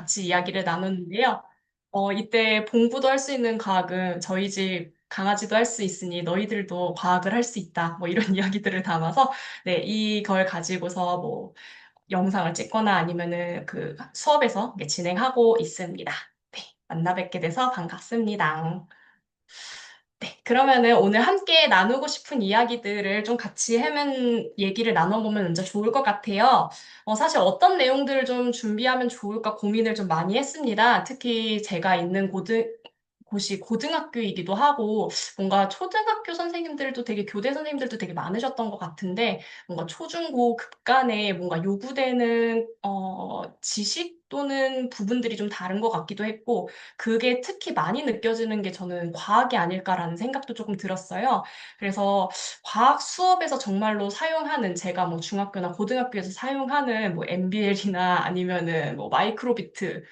같이 이야기를 나눴는데요. 이때 봉부도 할 수 있는 과학은 저희 집 강아지도 할 수 있으니 너희들도 과학을 할 수 있다. 뭐 이런 이야기들을 담아서 네, 이걸 가지고서 뭐 영상을 찍거나 아니면은 그 수업에서 이렇게 진행하고 있습니다. 네, 만나 뵙게 돼서 반갑습니다. 네, 그러면은 오늘 함께 나누고 싶은 이야기들을 좀 같이 해면 얘기를 나눠보면 진짜 좋을 것 같아요. 사실 어떤 내용들을 좀 준비하면 좋을까 고민을 좀 많이 했습니다. 특히 제가 있는 곳이 고등학교이기도 하고, 뭔가 초등학교 선생님들도 되게, 교대 선생님들도 되게 많으셨던 것 같은데, 뭔가 초중고 급간에 뭔가 요구되는, 지식 또는 부분들이 좀 다른 것 같기도 했고, 그게 특히 많이 느껴지는 게 저는 과학이 아닐까라는 생각도 조금 들었어요. 그래서 과학 수업에서 정말로 사용하는 제가 뭐 중학교나 고등학교에서 사용하는 뭐 MBL이나 아니면은 뭐 마이크로비트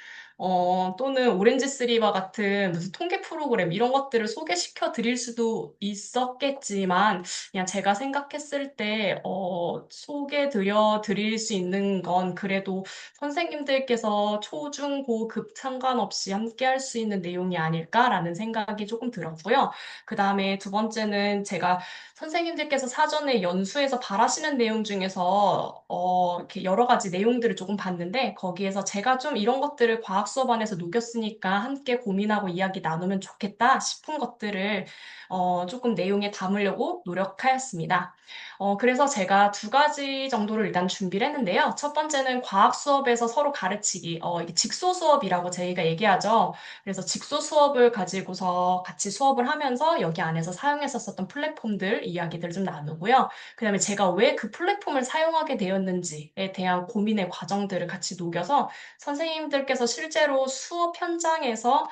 또는 오렌지 스리와 같은 무슨 통계 프로그램 이런 것들을 소개시켜 드릴 수도 있었겠지만 그냥 제가 생각했을 때 소개 드릴 수 있는 건 그래도 선생님들께서 초, 중, 고, 급 상관없이 함께 할 수 있는 내용이 아닐까라는 생각이 조금 들었고요. 그 다음에 두 번째는 제가 선생님들께서 사전에 연수해서 바라시는 내용 중에서 이렇게 여러 가지 내용들을 조금 봤는데 거기에서 제가 좀 이런 것들을 과학 수업 안에서 녹였으니까 함께 고민하고 이야기 나누면 좋겠다 싶은 것들을 조금 내용에 담으려고 노력하였습니다. 그래서 제가 두 가지 정도를 일단 준비를 했는데요. 첫 번째는 과학 수업에서 서로 가르치기, 이게 직소 수업이라고 저희가 얘기하죠. 그래서 직소 수업을 가지고서 같이 수업을 하면서 여기 안에서 사용했었던 플랫폼들 이야기들 좀 나누고요. 그다음에 제가 왜 그 플랫폼을 사용하게 되었는지에 대한 고민의 과정들을 같이 녹여서 선생님들께서 실제로 수업 현장에서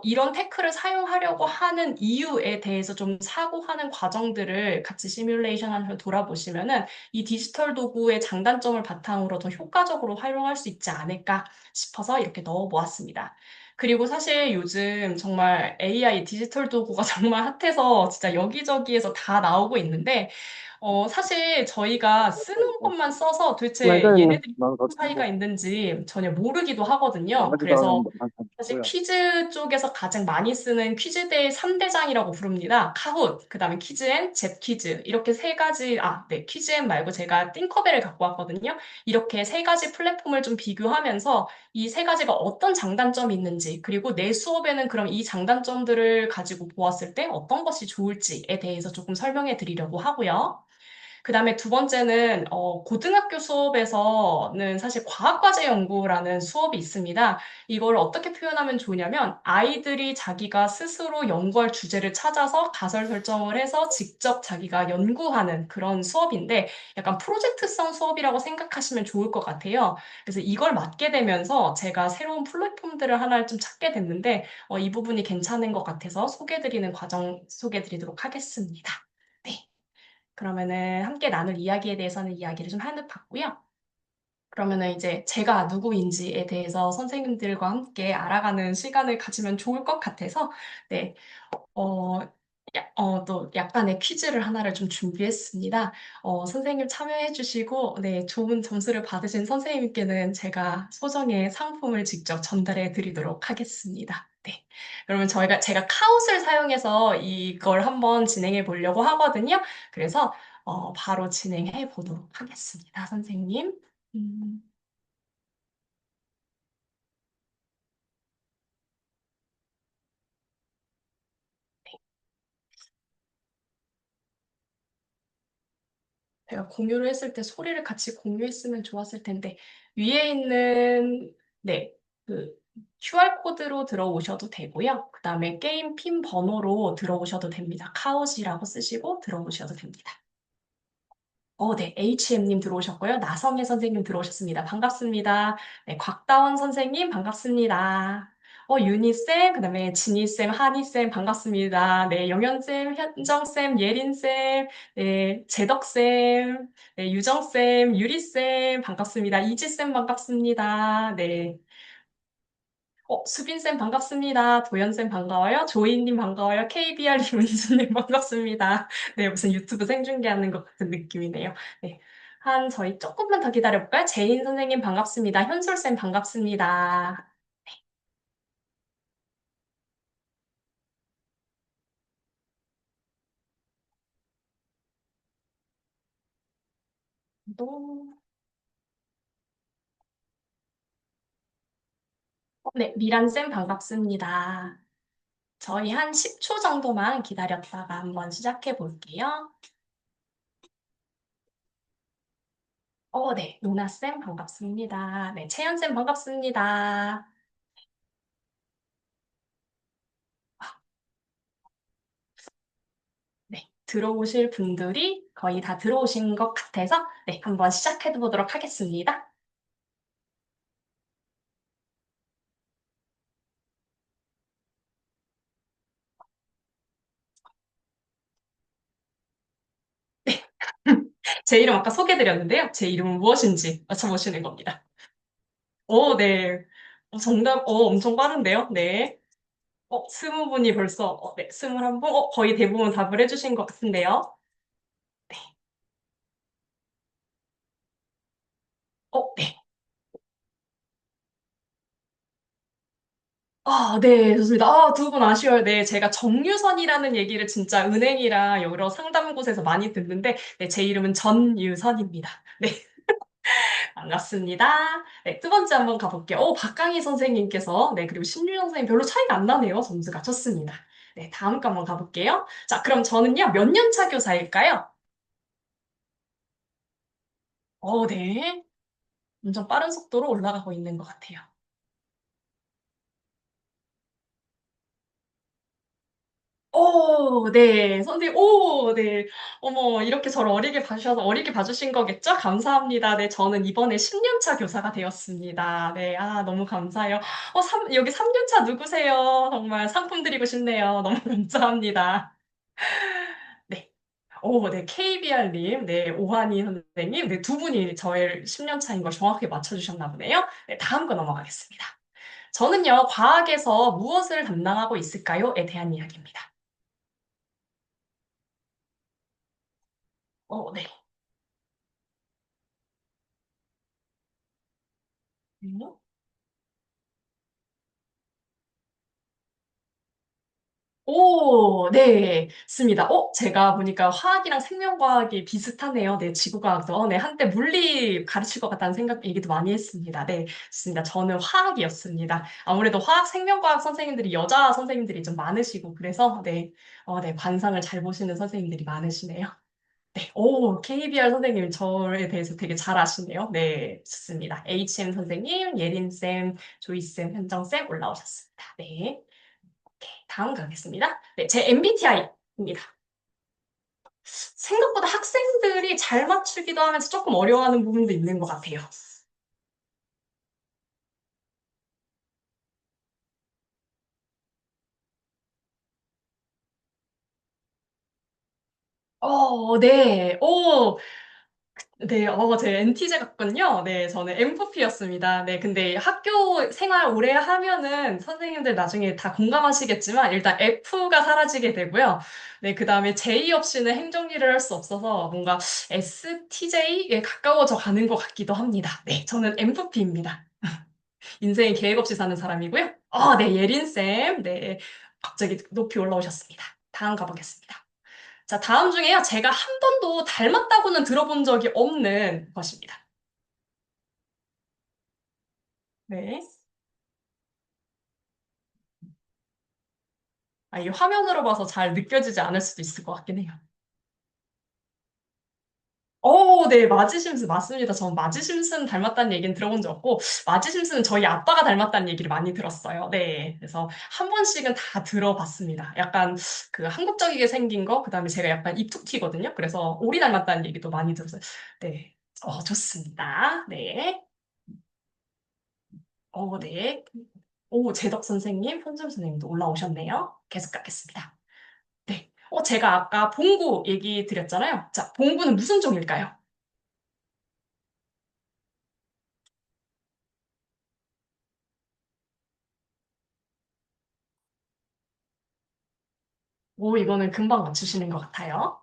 이런 테크를 사용하려고 하는 이유에 대해서 좀 사고하는 과정들을 같이 시뮬레이션하면서 돌아보시면은 이 디지털 도구의 장단점을 바탕으로 더 효과적으로 활용할 수 있지 않을까 싶어서 이렇게 넣어 보았습니다. 그리고 사실 요즘 정말 AI 디지털 도구가 정말 핫해서 진짜 여기저기에서 다 나오고 있는데 사실 저희가 쓰는 것만 써서 도대체 맞아요. 얘네들이 무슨 사이가 있는지 전혀 모르기도 하거든요. 나가지도 않은 그래서 뭐 한참 사실 있고요. 퀴즈 쪽에서 가장 많이 쓰는 퀴즈대의 3대장이라고 부릅니다. 카훗, 그 다음에 퀴즈앤, zet퀴즈. 이렇게 세 가지, 네, 퀴즈앤 말고 제가 띵커벨을 갖고 왔거든요. 이렇게 세 가지 플랫폼을 좀 비교하면서 이 세 가지가 어떤 장단점이 있는지, 그리고 내 수업에는 그럼 이 장단점들을 가지고 보았을 때 어떤 것이 좋을지에 대해서 조금 설명해 드리려고 하고요. 그 다음에 두 번째는, 고등학교 수업에서는 사실 과학과제 연구라는 수업이 있습니다. 이걸 어떻게 표현하면 좋으냐면, 아이들이 자기가 스스로 연구할 주제를 찾아서 가설 설정을 해서 직접 자기가 연구하는 그런 수업인데, 약간 프로젝트성 수업이라고 생각하시면 좋을 것 같아요. 그래서 이걸 맡게 되면서 제가 새로운 플랫폼들을 하나를 좀 찾게 됐는데, 이 부분이 괜찮은 것 같아서 소개해드리는 과정 소개해드리도록 하겠습니다. 네. 그러면은 함께 나눌 이야기에 대해서는 이야기를 좀 하는 봤고요. 그러면은 이제 제가 누구인지에 대해서 선생님들과 함께 알아가는 시간을 가지면 좋을 것 같아서, 네, 어, 또 약간의 퀴즈를 하나를 좀 준비했습니다. 선생님 참여해 주시고, 네, 좋은 점수를 받으신 선생님께는 제가 소정의 상품을 직접 전달해 드리도록 하겠습니다. 네. 그러면 제가 카웃을 사용해서 이걸 한번 진행해 보려고 하거든요. 그래서, 바로 진행해 보도록 하겠습니다, 선생님. 음. 제가 공유를 했을 때 소리를 같이 공유했으면 좋았을 텐데, 위에 있는, 네, 그, QR코드로 들어오셔도 되고요. 그 다음에 게임 핀 번호로 들어오셔도 됩니다. 카웃이라고 쓰시고 들어오셔도 됩니다. 네, HM님 들어오셨고요. 나성혜 선생님 들어오셨습니다. 반갑습니다. 네, 곽다원 선생님 반갑습니다. 유니쌤, 그 다음에 진희쌤, 한희쌤 반갑습니다. 네, 영현쌤, 현정쌤, 예린쌤, 네, 재덕쌤, 네, 유정쌤, 유리쌤 반갑습니다. 이지쌤 반갑습니다. 네. 수빈쌤 반갑습니다. 도연쌤 반가워요. 조이님 반가워요. KBR 이문수님 반갑습니다. 네, 무슨 유튜브 생중계하는 것 같은 느낌이네요. 네. 저희 조금만 더 기다려볼까요? 제인 선생님 반갑습니다. 현솔쌤 반갑습니다. 정도. 네, 미란쌤 반갑습니다. 저희 한 10초 정도만 기다렸다가 한번 시작해 볼게요. 네, 노나쌤 반갑습니다. 네, 채연쌤 반갑습니다. 네, 들어오실 분들이 거의 다 들어오신 것 같아서 네, 한번 시작해 보도록 하겠습니다. 제 이름 아까 소개드렸는데요. 제 이름은 무엇인지 맞춰보시는 겁니다. 네. 정답, 엄청 빠른데요? 네. 20분이 벌써, 네, 21분? 거의 대부분 답을 해주신 것 같은데요. 네. 네. 네, 좋습니다. 두 분 아쉬워요. 네, 제가 정유선이라는 얘기를 진짜 은행이랑 여러 상담 곳에서 많이 듣는데, 네, 제 이름은 전유선입니다. 네, 반갑습니다. 네, 두 번째 한번 가볼게요. 박강희 선생님께서, 네, 그리고 신유 선생님 별로 차이가 안 나네요. 점수가 좋습니다. 네, 다음 거 한번 가볼게요. 자, 그럼 저는요, 몇 년 차 교사일까요? 네. 엄청 빠른 속도로 올라가고 있는 것 같아요. 네. 선생님, 네. 어머, 이렇게 저를 어리게 봐주셔서 어리게 봐주신 거겠죠? 감사합니다. 네, 저는 이번에 10년 차 교사가 되었습니다. 네, 너무 감사해요. 여기 3년 차 누구세요? 정말 상품 드리고 싶네요. 너무 감사합니다. 네. 네, KBR님, 네, 오한희 선생님, 네, 두 분이 저의 10년 차인 걸 정확히 맞춰주셨나 보네요. 네, 다음 거 넘어가겠습니다. 저는요, 과학에서 무엇을 담당하고 있을까요?에 대한 이야기입니다. 네. 네. 네, 있습니다. 제가 보니까 화학이랑 생명과학이 비슷하네요. 네, 지구과학도. 네, 한때 물리 가르칠 것 같다는 얘기도 많이 했습니다. 네, 좋습니다. 저는 화학이었습니다. 아무래도 화학, 생명과학 선생님들이 여자 선생님들이 좀 많으시고, 그래서, 네, 네, 관상을 잘 보시는 선생님들이 많으시네요. 네, KBR 선생님 저에 대해서 되게 잘 아시네요. 네, 좋습니다. HM 선생님, 예린쌤, 조이쌤, 현정쌤 올라오셨습니다. 네. 다음 가겠습니다. 네, 제 MBTI입니다. 생각보다 학생들이 잘 맞추기도 하면서 조금 어려워하는 부분도 있는 것 같아요. 네. 네, 제 NT제 같군요. 네, 저는 MFP였습니다. 네, 근데 학교 생활 오래 하면은 선생님들 나중에 다 공감하시겠지만 일단 F가 사라지게 되고요. 네, 그 다음에 J 없이는 행정일을 할 수 없어서 뭔가 STJ에 가까워져 가는 것 같기도 합니다. 네, 저는 MFP입니다. 인생에 계획 없이 사는 사람이고요. 네, 예린쌤. 네, 갑자기 높이 올라오셨습니다. 다음 가보겠습니다. 자, 다음 중에요. 제가 한 번도 닮았다고는 들어본 적이 없는 것입니다. 네. 이 화면으로 봐서 잘 느껴지지 않을 수도 있을 것 같긴 해요. 네, 마지 심슨 맞습니다. 전 마지 심슨 닮았다는 얘기는 들어본 적 없고, 마지 심슨은 저희 아빠가 닮았다는 얘기를 많이 들었어요. 네. 그래서 한 번씩은 다 들어봤습니다. 약간 그 한국적이게 생긴 거, 그 다음에 제가 약간 입툭 튀거든요. 그래서 오리 닮았다는 얘기도 많이 들었어요. 네. 좋습니다. 네. 네. 제덕 선생님, 현정 선생님도 올라오셨네요. 계속 가겠습니다. 네. 제가 아까 봉구 얘기 드렸잖아요. 자, 봉구는 무슨 종일까요? 이거는 금방 맞추시는 것 같아요.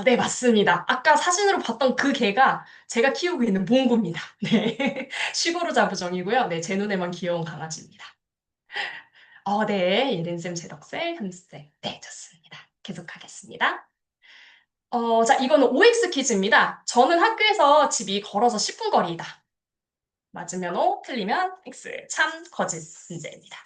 네, 맞습니다. 아까 사진으로 봤던 그 개가 제가 키우고 있는 봉구입니다. 네. 시고루 자부정이고요. 네, 제 눈에만 귀여운 강아지입니다. 네. 예린쌤, 제덕쌤, 현쌤. 네, 좋습니다. 계속 하겠습니다. 자, 이거는 OX 퀴즈입니다. 저는 학교에서 집이 걸어서 10분 거리이다. 맞으면 O, 틀리면 X. 참, 거짓 문제입니다.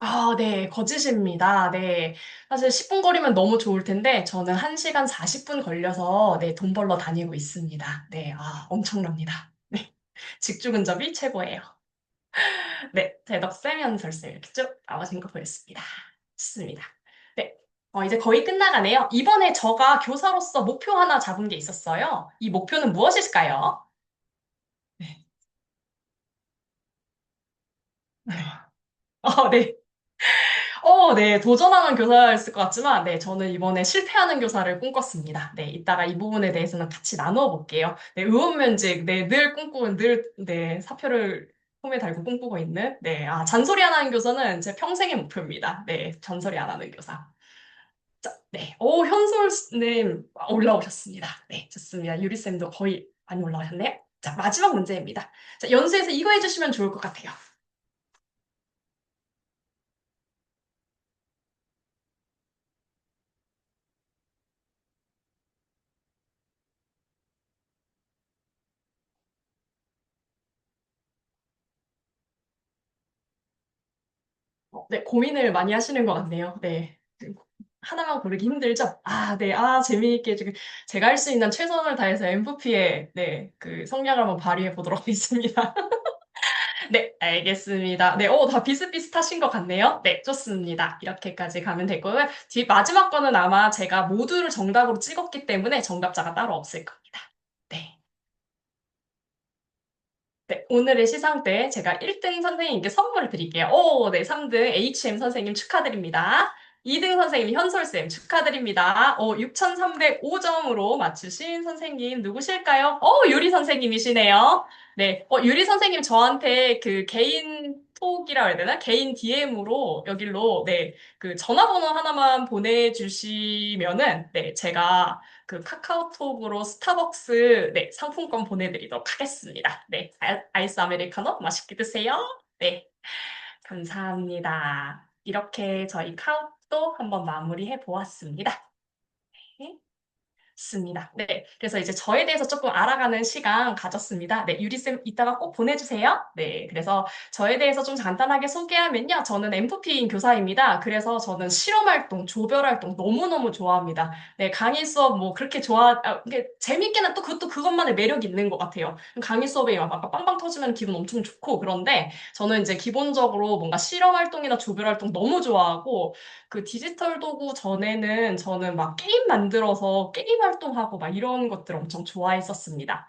아, 네, 거짓입니다. 네. 사실 10분 거리면 너무 좋을 텐데, 저는 1시간 40분 걸려서, 네, 돈 벌러 다니고 있습니다. 네, 엄청납니다. 네. 직주근접이 최고예요. 네, 대덕쌤, 연설쌤 이렇게 쭉 나와진 거 보였습니다. 좋습니다. 네, 이제 거의 끝나가네요. 이번에 저가 교사로서 목표 하나 잡은 게 있었어요. 이 목표는 무엇일까요? 네. 네. 네, 도전하는 교사였을 것 같지만, 네, 저는 이번에 실패하는 교사를 꿈꿨습니다. 네, 이따가 이 부분에 대해서는 같이 나누어 볼게요. 네, 의원면직, 네, 늘 꿈꾸는, 네, 사표를 품에 달고 꿈꾸고 있는, 네, 잔소리 안 하는 교사는 제 평생의 목표입니다. 네, 잔소리 안 하는 교사. 자, 네, 현솔님 올라오셨습니다. 네, 좋습니다. 유리쌤도 거의 많이 올라오셨네요. 자, 마지막 문제입니다. 자, 연수에서 이거 해주시면 좋을 것 같아요. 네, 고민을 많이 하시는 것 같네요. 네. 하나만 고르기 힘들죠? 네. 재미있게 지금 제가 할 수 있는 최선을 다해서 MVP의, 네, 그 성량을 한번 발휘해 보도록 하겠습니다. 네, 알겠습니다. 네, 다 비슷비슷하신 것 같네요. 네, 좋습니다. 이렇게까지 가면 되고요. 마지막 거는 아마 제가 모두를 정답으로 찍었기 때문에 정답자가 따로 없을 겁니다. 네. 네, 오늘의 시상 때 제가 1등 선생님께 선물을 드릴게요. 네, 3등 HM 선생님 축하드립니다. 2등 선생님 현솔쌤 축하드립니다. 6,305점으로 맞추신 선생님 누구실까요? 유리 선생님이시네요. 네, 유리 선생님 저한테 그 개인 톡이라 해야 되나? 개인 DM으로 여기로, 네, 그 전화번호 하나만 보내주시면은, 네, 제가 그 카카오톡으로 스타벅스 네, 상품권 보내드리도록 하겠습니다. 네, 아이스 아메리카노 맛있게 드세요. 네, 감사합니다. 이렇게 저희 카톡도 한번 마무리해 보았습니다. 네. 습니다. 네. 그래서 이제 저에 대해서 조금 알아가는 시간 가졌습니다. 네. 유리쌤 이따가 꼭 보내주세요. 네. 그래서 저에 대해서 좀 간단하게 소개하면요. 저는 MFP인 교사입니다. 그래서 저는 실험활동, 조별활동 너무너무 좋아합니다. 네. 강의 수업 뭐 그렇게 이게 재밌게는 또 그것도 그것만의 매력이 있는 것 같아요. 강의 수업에 막 빵빵 터지면 기분 엄청 좋고 그런데 저는 이제 기본적으로 뭔가 실험활동이나 조별활동 너무 좋아하고 그 디지털 도구 전에는 저는 막 게임 만들어서 게임 활동하고 막 이런 것들 엄청 좋아했었습니다.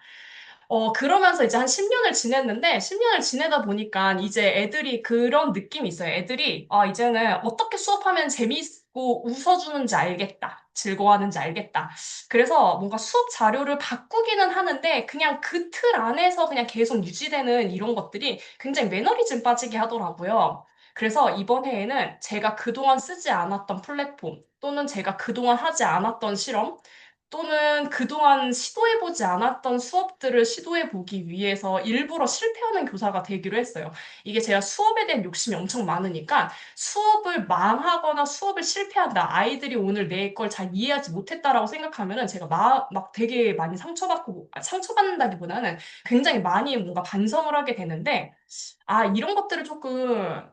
그러면서 이제 한 10년을 지냈는데, 10년을 지내다 보니까 이제 애들이 그런 느낌이 있어요. 애들이, 이제는 어떻게 수업하면 재미있고 웃어주는지 알겠다. 즐거워하는지 알겠다. 그래서 뭔가 수업 자료를 바꾸기는 하는데, 그냥 그 틀 안에서 그냥 계속 유지되는 이런 것들이 굉장히 매너리즘 빠지게 하더라고요. 그래서 이번 해에는 제가 그동안 쓰지 않았던 플랫폼, 또는 제가 그동안 하지 않았던 실험, 또는 그동안 시도해보지 않았던 수업들을 시도해보기 위해서 일부러 실패하는 교사가 되기로 했어요. 이게 제가 수업에 대한 욕심이 엄청 많으니까 수업을 망하거나 수업을 실패한다. 아이들이 오늘 내 걸 잘 이해하지 못했다라고 생각하면은 제가 막 되게 많이 상처받고, 상처받는다기보다는 굉장히 많이 뭔가 반성을 하게 되는데, 이런 것들을 조금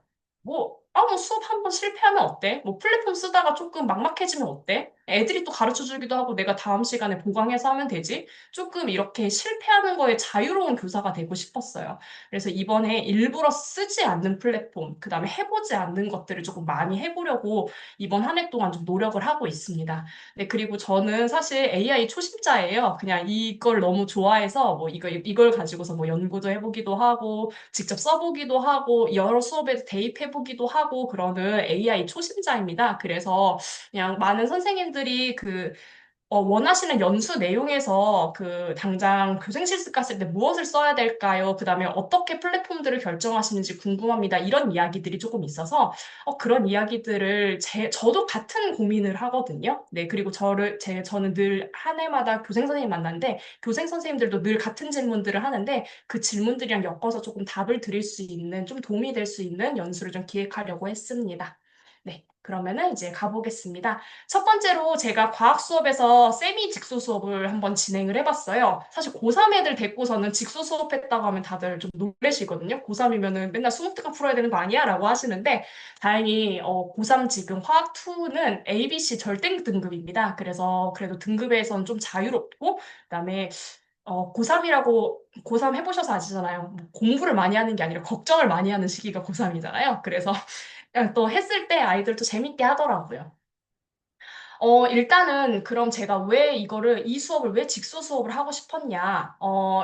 뭐 수업 한 번 실패하면 어때? 뭐 플랫폼 쓰다가 조금 막막해지면 어때? 애들이 또 가르쳐 주기도 하고 내가 다음 시간에 보강해서 하면 되지? 조금 이렇게 실패하는 거에 자유로운 교사가 되고 싶었어요. 그래서 이번에 일부러 쓰지 않는 플랫폼, 그 다음에 해보지 않는 것들을 조금 많이 해보려고 이번 한 해 동안 좀 노력을 하고 있습니다. 네, 그리고 저는 사실 AI 초심자예요. 그냥 이걸 너무 좋아해서 뭐 이걸 가지고서 뭐 연구도 해보기도 하고, 직접 써보기도 하고, 여러 수업에 대입해보기도 하고, 그러는 AI 초심자입니다. 그래서 그냥 많은 선생님들이 원하시는 연수 내용에서 당장 교생 실습 갔을 때 무엇을 써야 될까요? 그 다음에 어떻게 플랫폼들을 결정하시는지 궁금합니다. 이런 이야기들이 조금 있어서, 그런 이야기들을 저도 같은 고민을 하거든요. 네, 그리고 저는 늘 한 해마다 교생 선생님 만나는데, 교생 선생님들도 늘 같은 질문들을 하는데, 그 질문들이랑 엮어서 조금 답을 드릴 수 있는, 좀 도움이 될 수 있는 연수를 좀 기획하려고 했습니다. 네. 그러면은 이제 가보겠습니다. 첫 번째로 제가 과학 수업에서 세미 직소 수업을 한번 진행을 해봤어요. 사실 고3 애들 데리고서는 직소 수업했다고 하면 다들 좀 놀라시거든요. 고3이면은 맨날 수능특강 풀어야 되는 거 아니야? 라고 하시는데, 다행히 고3 지금 화학2는 ABC 절대 등급입니다. 그래서 그래도 등급에선 좀 자유롭고, 그다음에 고3 해보셔서 아시잖아요. 뭐 공부를 많이 하는 게 아니라 걱정을 많이 하는 시기가 고3이잖아요. 그래서 그냥 또 했을 때 아이들도 재밌게 하더라고요. 일단은 그럼 제가 이 수업을 왜 직소 수업을 하고 싶었냐?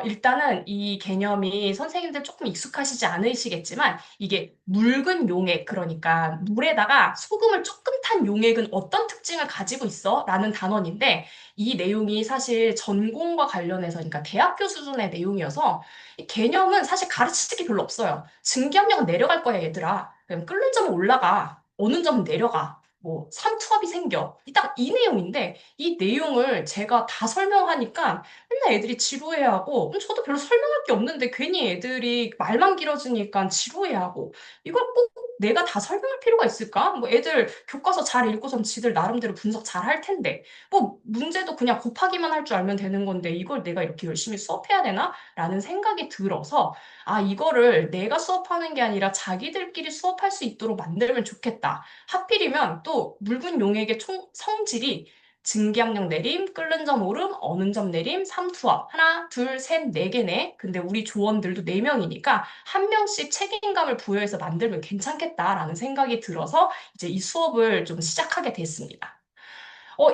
일단은 이 개념이 선생님들 조금 익숙하시지 않으시겠지만 이게 묽은 용액, 그러니까 물에다가 소금을 조금 탄 용액은 어떤 특징을 가지고 있어? 라는 단원인데 이 내용이 사실 전공과 관련해서, 그러니까 대학교 수준의 내용이어서 이 개념은 사실 가르치기 별로 없어요. 증기압력은 내려갈 거야, 얘들아. 그냥 끓는 점은 올라가. 어는 점은 내려가. 뭐 삼투압이 생겨. 딱 이 내용인데 이 내용을 제가 다 설명하니까 맨날 애들이 지루해하고 저도 별로 설명할 게 없는데 괜히 애들이 말만 길어지니까 지루해하고 이걸 꼭 내가 다 설명할 필요가 있을까? 뭐 애들 교과서 잘 읽고선 지들 나름대로 분석 잘 할 텐데 뭐 문제도 그냥 곱하기만 할 줄 알면 되는 건데 이걸 내가 이렇게 열심히 수업해야 되나? 라는 생각이 들어서 아, 이거를 내가 수업하는 게 아니라 자기들끼리 수업할 수 있도록 만들면 좋겠다. 하필이면 또 묽은 용액의 성질이 증기압력 내림, 끓는 점 오름, 어는 점 내림, 삼투압. 하나, 둘, 셋, 네 개네. 근데 우리 조원들도 네 명이니까 한 명씩 책임감을 부여해서 만들면 괜찮겠다라는 생각이 들어서 이제 이 수업을 좀 시작하게 됐습니다.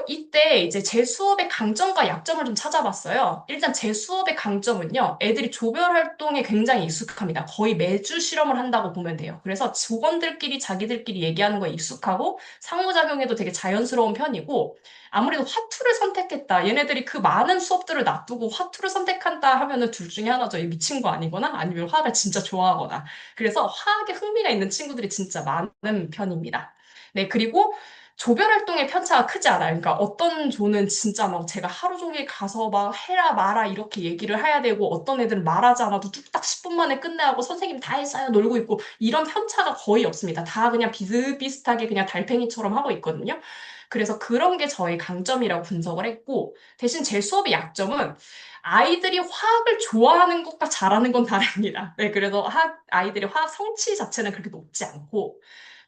이때 이제 제 수업의 강점과 약점을 좀 찾아봤어요. 일단 제 수업의 강점은요, 애들이 조별 활동에 굉장히 익숙합니다. 거의 매주 실험을 한다고 보면 돼요. 그래서 직원들끼리 자기들끼리 얘기하는 거에 익숙하고 상호작용에도 되게 자연스러운 편이고, 아무래도 화투를 선택했다. 얘네들이 그 많은 수업들을 놔두고 화투를 선택한다 하면은 둘 중에 하나죠. 이 미친 거 아니거나 아니면 화학을 진짜 좋아하거나. 그래서 화학에 흥미가 있는 친구들이 진짜 많은 편입니다. 네, 그리고 조별 활동의 편차가 크지 않아요. 그러니까 어떤 조는 진짜 막 제가 하루 종일 가서 막 해라 마라 이렇게 얘기를 해야 되고 어떤 애들은 말하지 않아도 뚝딱 10분 만에 끝내고 선생님 다 했어요 놀고 있고 이런 편차가 거의 없습니다. 다 그냥 비슷비슷하게 그냥 달팽이처럼 하고 있거든요. 그래서 그런 게 저의 강점이라고 분석을 했고 대신 제 수업의 약점은 아이들이 화학을 좋아하는 것과 잘하는 건 다릅니다. 네, 그래서 아이들이 화학 성취 자체는 그렇게 높지 않고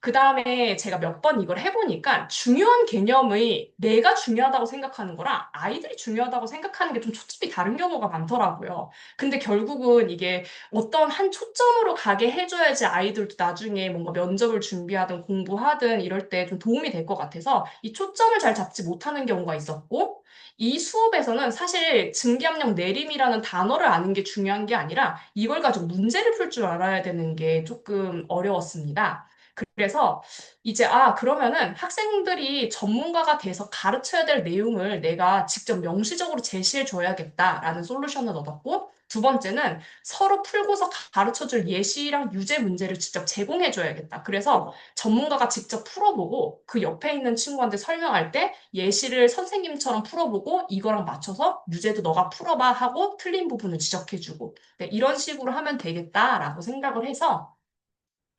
그 다음에 제가 몇 번 이걸 해보니까 중요한 개념의 내가 중요하다고 생각하는 거랑 아이들이 중요하다고 생각하는 게 좀 초점이 다른 경우가 많더라고요. 근데 결국은 이게 어떤 한 초점으로 가게 해줘야지 아이들도 나중에 뭔가 면접을 준비하든 공부하든 이럴 때 좀 도움이 될 것 같아서 이 초점을 잘 잡지 못하는 경우가 있었고 이 수업에서는 사실 증기압력 내림이라는 단어를 아는 게 중요한 게 아니라 이걸 가지고 문제를 풀 줄 알아야 되는 게 조금 어려웠습니다. 그래서 이제 그러면은 학생들이 전문가가 돼서 가르쳐야 될 내용을 내가 직접 명시적으로 제시해 줘야겠다라는 솔루션을 얻었고 두 번째는 서로 풀고서 가르쳐 줄 예시랑 유제 문제를 직접 제공해 줘야겠다. 그래서 전문가가 직접 풀어보고 그 옆에 있는 친구한테 설명할 때 예시를 선생님처럼 풀어보고 이거랑 맞춰서 유제도 너가 풀어봐 하고 틀린 부분을 지적해 주고 네, 이런 식으로 하면 되겠다라고 생각을 해서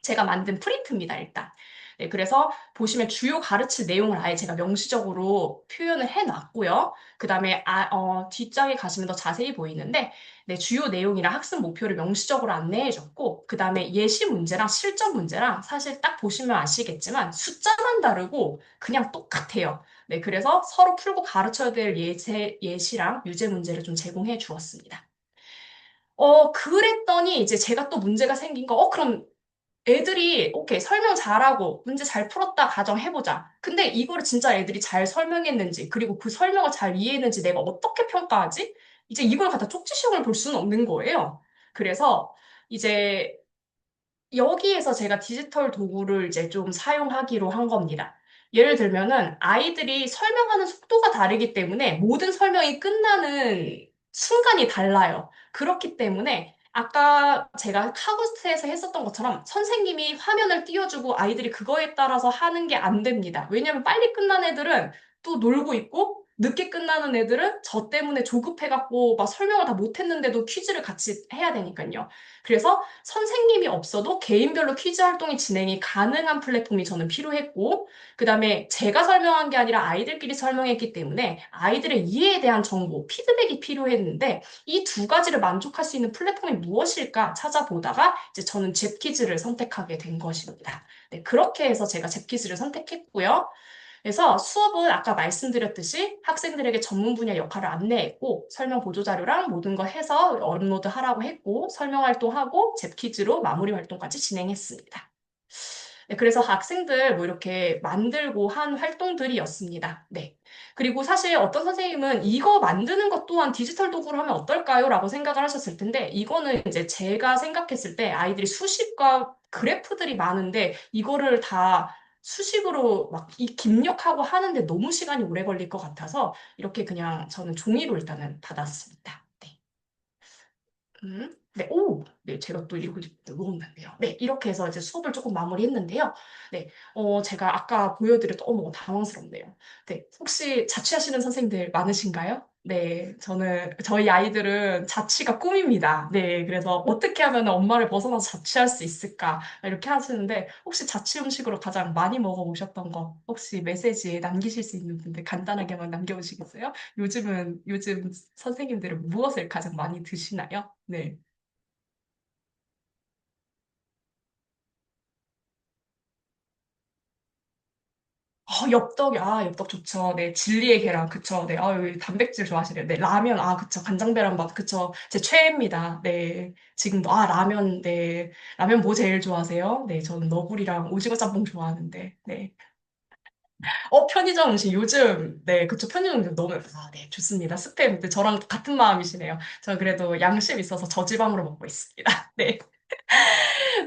제가 만든 프린트입니다, 일단. 네, 그래서 보시면 주요 가르칠 내용을 아예 제가 명시적으로 표현을 해놨고요. 그 다음에 뒷장에 가시면 더 자세히 보이는데 네, 주요 내용이랑 학습 목표를 명시적으로 안내해줬고 그 다음에 예시 문제랑 실전 문제랑 사실 딱 보시면 아시겠지만 숫자만 다르고 그냥 똑같아요. 네, 그래서 서로 풀고 가르쳐야 될 예시랑 유제 문제를 좀 제공해 주었습니다. 그랬더니 이제 제가 또 문제가 생긴 거, 그럼 애들이 오케이 설명 잘하고 문제 잘 풀었다 가정해보자. 근데 이거를 진짜 애들이 잘 설명했는지 그리고 그 설명을 잘 이해했는지 내가 어떻게 평가하지? 이제 이걸 갖다 쪽지 시험을 볼 수는 없는 거예요. 그래서 이제 여기에서 제가 디지털 도구를 이제 좀 사용하기로 한 겁니다. 예를 들면은 아이들이 설명하는 속도가 다르기 때문에 모든 설명이 끝나는 순간이 달라요. 그렇기 때문에 아까 제가 카고스트에서 했었던 것처럼 선생님이 화면을 띄워주고 아이들이 그거에 따라서 하는 게 안 됩니다. 왜냐면 빨리 끝난 애들은 또 놀고 있고 늦게 끝나는 애들은 저 때문에 조급해갖고 막 설명을 다 못했는데도 퀴즈를 같이 해야 되니까요. 그래서 선생님이 없어도 개인별로 퀴즈 활동이 진행이 가능한 플랫폼이 저는 필요했고, 그 다음에 제가 설명한 게 아니라 아이들끼리 설명했기 때문에 아이들의 이해에 대한 정보, 피드백이 필요했는데 이 두 가지를 만족할 수 있는 플랫폼이 무엇일까 찾아보다가 이제 저는 잽퀴즈를 선택하게 된 것입니다. 네, 그렇게 해서 제가 잽퀴즈를 선택했고요. 그래서 수업은 아까 말씀드렸듯이 학생들에게 전문 분야 역할을 안내했고 설명 보조 자료랑 모든 거 해서 업로드 하라고 했고 설명 활동하고 잽퀴즈로 마무리 활동까지 진행했습니다. 네, 그래서 학생들 뭐 이렇게 만들고 한 활동들이었습니다. 네. 그리고 사실 어떤 선생님은 이거 만드는 것 또한 디지털 도구로 하면 어떨까요? 라고 생각을 하셨을 텐데, 이거는 이제 제가 생각했을 때 아이들이 수식과 그래프들이 많은데, 이거를 다 수식으로 막 입력하고 하는데 너무 시간이 오래 걸릴 것 같아서, 이렇게 그냥 저는 종이로 일단은 받았습니다. 네. 네, 오, 네, 제가 또 이거 녹음됐네요. 네, 이렇게 해서 이제 수업을 조금 마무리했는데요. 네, 제가 아까 보여드렸던, 어머, 당황스럽네요. 네, 혹시 자취하시는 선생님들 많으신가요? 네, 저희 아이들은 자취가 꿈입니다. 네, 그래서 어떻게 하면 엄마를 벗어나서 자취할 수 있을까? 이렇게 하시는데, 혹시 자취 음식으로 가장 많이 먹어보셨던 거, 혹시 메시지에 남기실 수 있는 분들 간단하게만 남겨주시겠어요? 요즘 선생님들은 무엇을 가장 많이 드시나요? 네. 엽떡 좋죠. 네, 진리의 계란, 그쵸. 네, 단백질 좋아하시네요. 네, 라면, 그쵸. 간장계란밥, 그쵸. 제 최애입니다. 네, 지금도, 라면, 네. 라면 뭐 제일 좋아하세요? 네, 저는 너구리랑 오징어 짬뽕 좋아하는데, 네. 편의점 음식 요즘, 네, 그쵸. 편의점 음식 너무, 네, 좋습니다. 스팸, 네, 저랑 같은 마음이시네요. 저는 그래도 양심 있어서 저지방으로 먹고 있습니다. 네.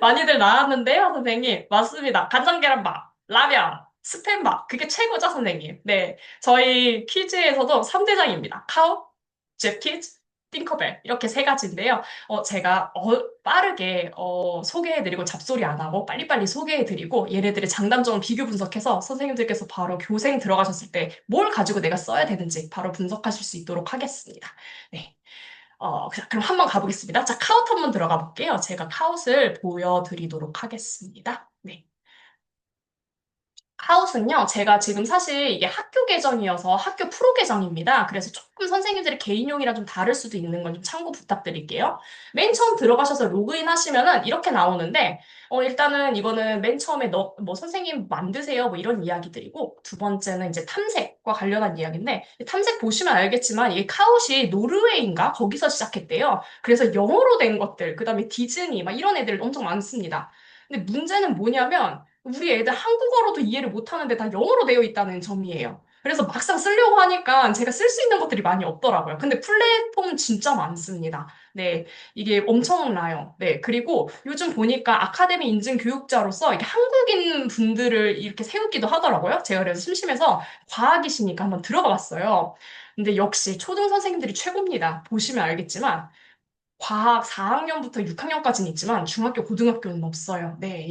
많이들 나왔는데요, 선생님. 맞습니다. 간장계란밥, 라면, 스팸밥. 그게 최고죠, 선생님. 네. 저희 퀴즈에서도 3대장입니다. 카우, 잽퀴즈, 띵커벨. 이렇게 세 가지인데요. 제가 빠르게 소개해드리고 잡소리 안 하고 빨리빨리 소개해드리고 얘네들의 장단점을 비교 분석해서 선생님들께서 바로 교생 들어가셨을 때 뭘 가지고 내가 써야 되는지 바로 분석하실 수 있도록 하겠습니다. 네. 그럼 한번 가보겠습니다. 자, 카웃 한번 들어가 볼게요. 제가 카웃을 보여드리도록 하겠습니다. 네. 카웃은요, 제가 지금 사실 이게 학교 계정이어서 학교 프로 계정입니다. 그래서 조금 선생님들의 개인용이랑 좀 다를 수도 있는 건 좀 참고 부탁드릴게요. 맨 처음 들어가셔서 로그인 하시면은 이렇게 나오는데, 일단은 이거는 맨 처음에 뭐 선생님 만드세요 뭐 이런 이야기들이고, 두 번째는 이제 탐색과 관련한 이야기인데, 탐색 보시면 알겠지만 이게 카웃이 노르웨이인가? 거기서 시작했대요. 그래서 영어로 된 것들, 그 다음에 디즈니 막 이런 애들 엄청 많습니다. 근데 문제는 뭐냐면, 우리 애들 한국어로도 이해를 못하는데 다 영어로 되어 있다는 점이에요. 그래서 막상 쓰려고 하니까 제가 쓸 수 있는 것들이 많이 없더라고요. 근데 플랫폼은 진짜 많습니다. 네, 이게 엄청나요. 네, 그리고 요즘 보니까 아카데미 인증 교육자로서 이게 한국인 분들을 이렇게 세우기도 하더라고요. 제가 그래서 심심해서 과학이시니까 한번 들어가 봤어요. 근데 역시 초등 선생님들이 최고입니다. 보시면 알겠지만 과학 4학년부터 6학년까지는 있지만 중학교, 고등학교는 없어요. 네,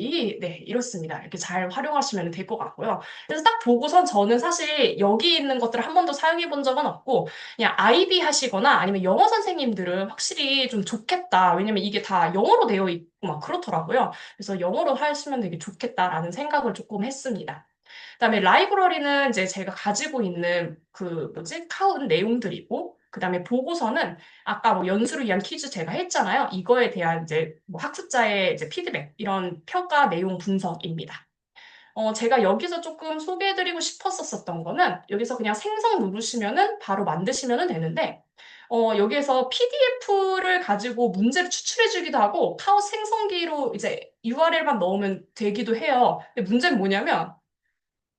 이렇습니다. 이렇게 잘 활용하시면 될 것 같고요. 그래서 딱 보고선 저는 사실 여기 있는 것들을 한 번도 사용해 본 적은 없고 그냥 아이비 하시거나 아니면 영어 선생님들은 확실히 좀 좋겠다. 왜냐면 이게 다 영어로 되어 있고 막 그렇더라고요. 그래서 영어로 하시면 되게 좋겠다라는 생각을 조금 했습니다. 그다음에 라이브러리는 이제 제가 가지고 있는 그 뭐지 카운 내용들이고 그다음에 보고서는 아까 뭐 연수를 위한 퀴즈 제가 했잖아요. 이거에 대한 이제 뭐 학습자의 이제 피드백 이런 평가 내용 분석입니다. 제가 여기서 조금 소개해드리고 싶었었던 거는 여기서 그냥 생성 누르시면은 바로 만드시면은 되는데 여기에서 PDF를 가지고 문제를 추출해주기도 하고 카오 생성기로 이제 URL만 넣으면 되기도 해요. 근데 문제는 뭐냐면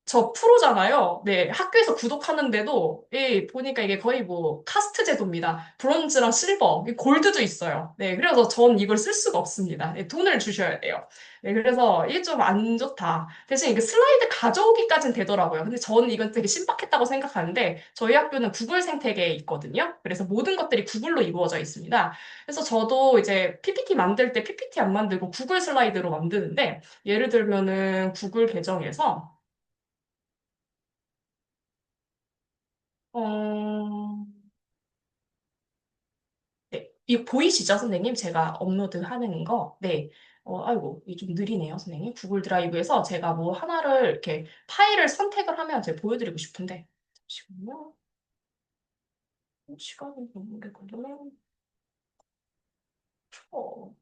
저 프로잖아요. 네, 학교에서 구독하는데도, 보니까 이게 거의 뭐, 카스트 제도입니다. 브론즈랑 실버, 골드도 있어요. 네, 그래서 전 이걸 쓸 수가 없습니다. 네, 돈을 주셔야 돼요. 네, 그래서 이게 좀 안 좋다. 대신 이게 슬라이드 가져오기까지는 되더라고요. 근데 저는 이건 되게 신박했다고 생각하는데, 저희 학교는 구글 생태계에 있거든요. 그래서 모든 것들이 구글로 이루어져 있습니다. 그래서 저도 이제 PPT 만들 때 PPT 안 만들고 구글 슬라이드로 만드는데, 예를 들면은 구글 계정에서, 어, 네. 이거 보이시죠, 선생님? 제가 업로드 하는 거. 네. 아이고, 이게 좀 느리네요, 선생님. 구글 드라이브에서 제가 뭐 하나를 이렇게 파일을 선택을 하면 제가 보여드리고 싶은데. 잠시만요. 시간이 너무 오래 걸리네. 어.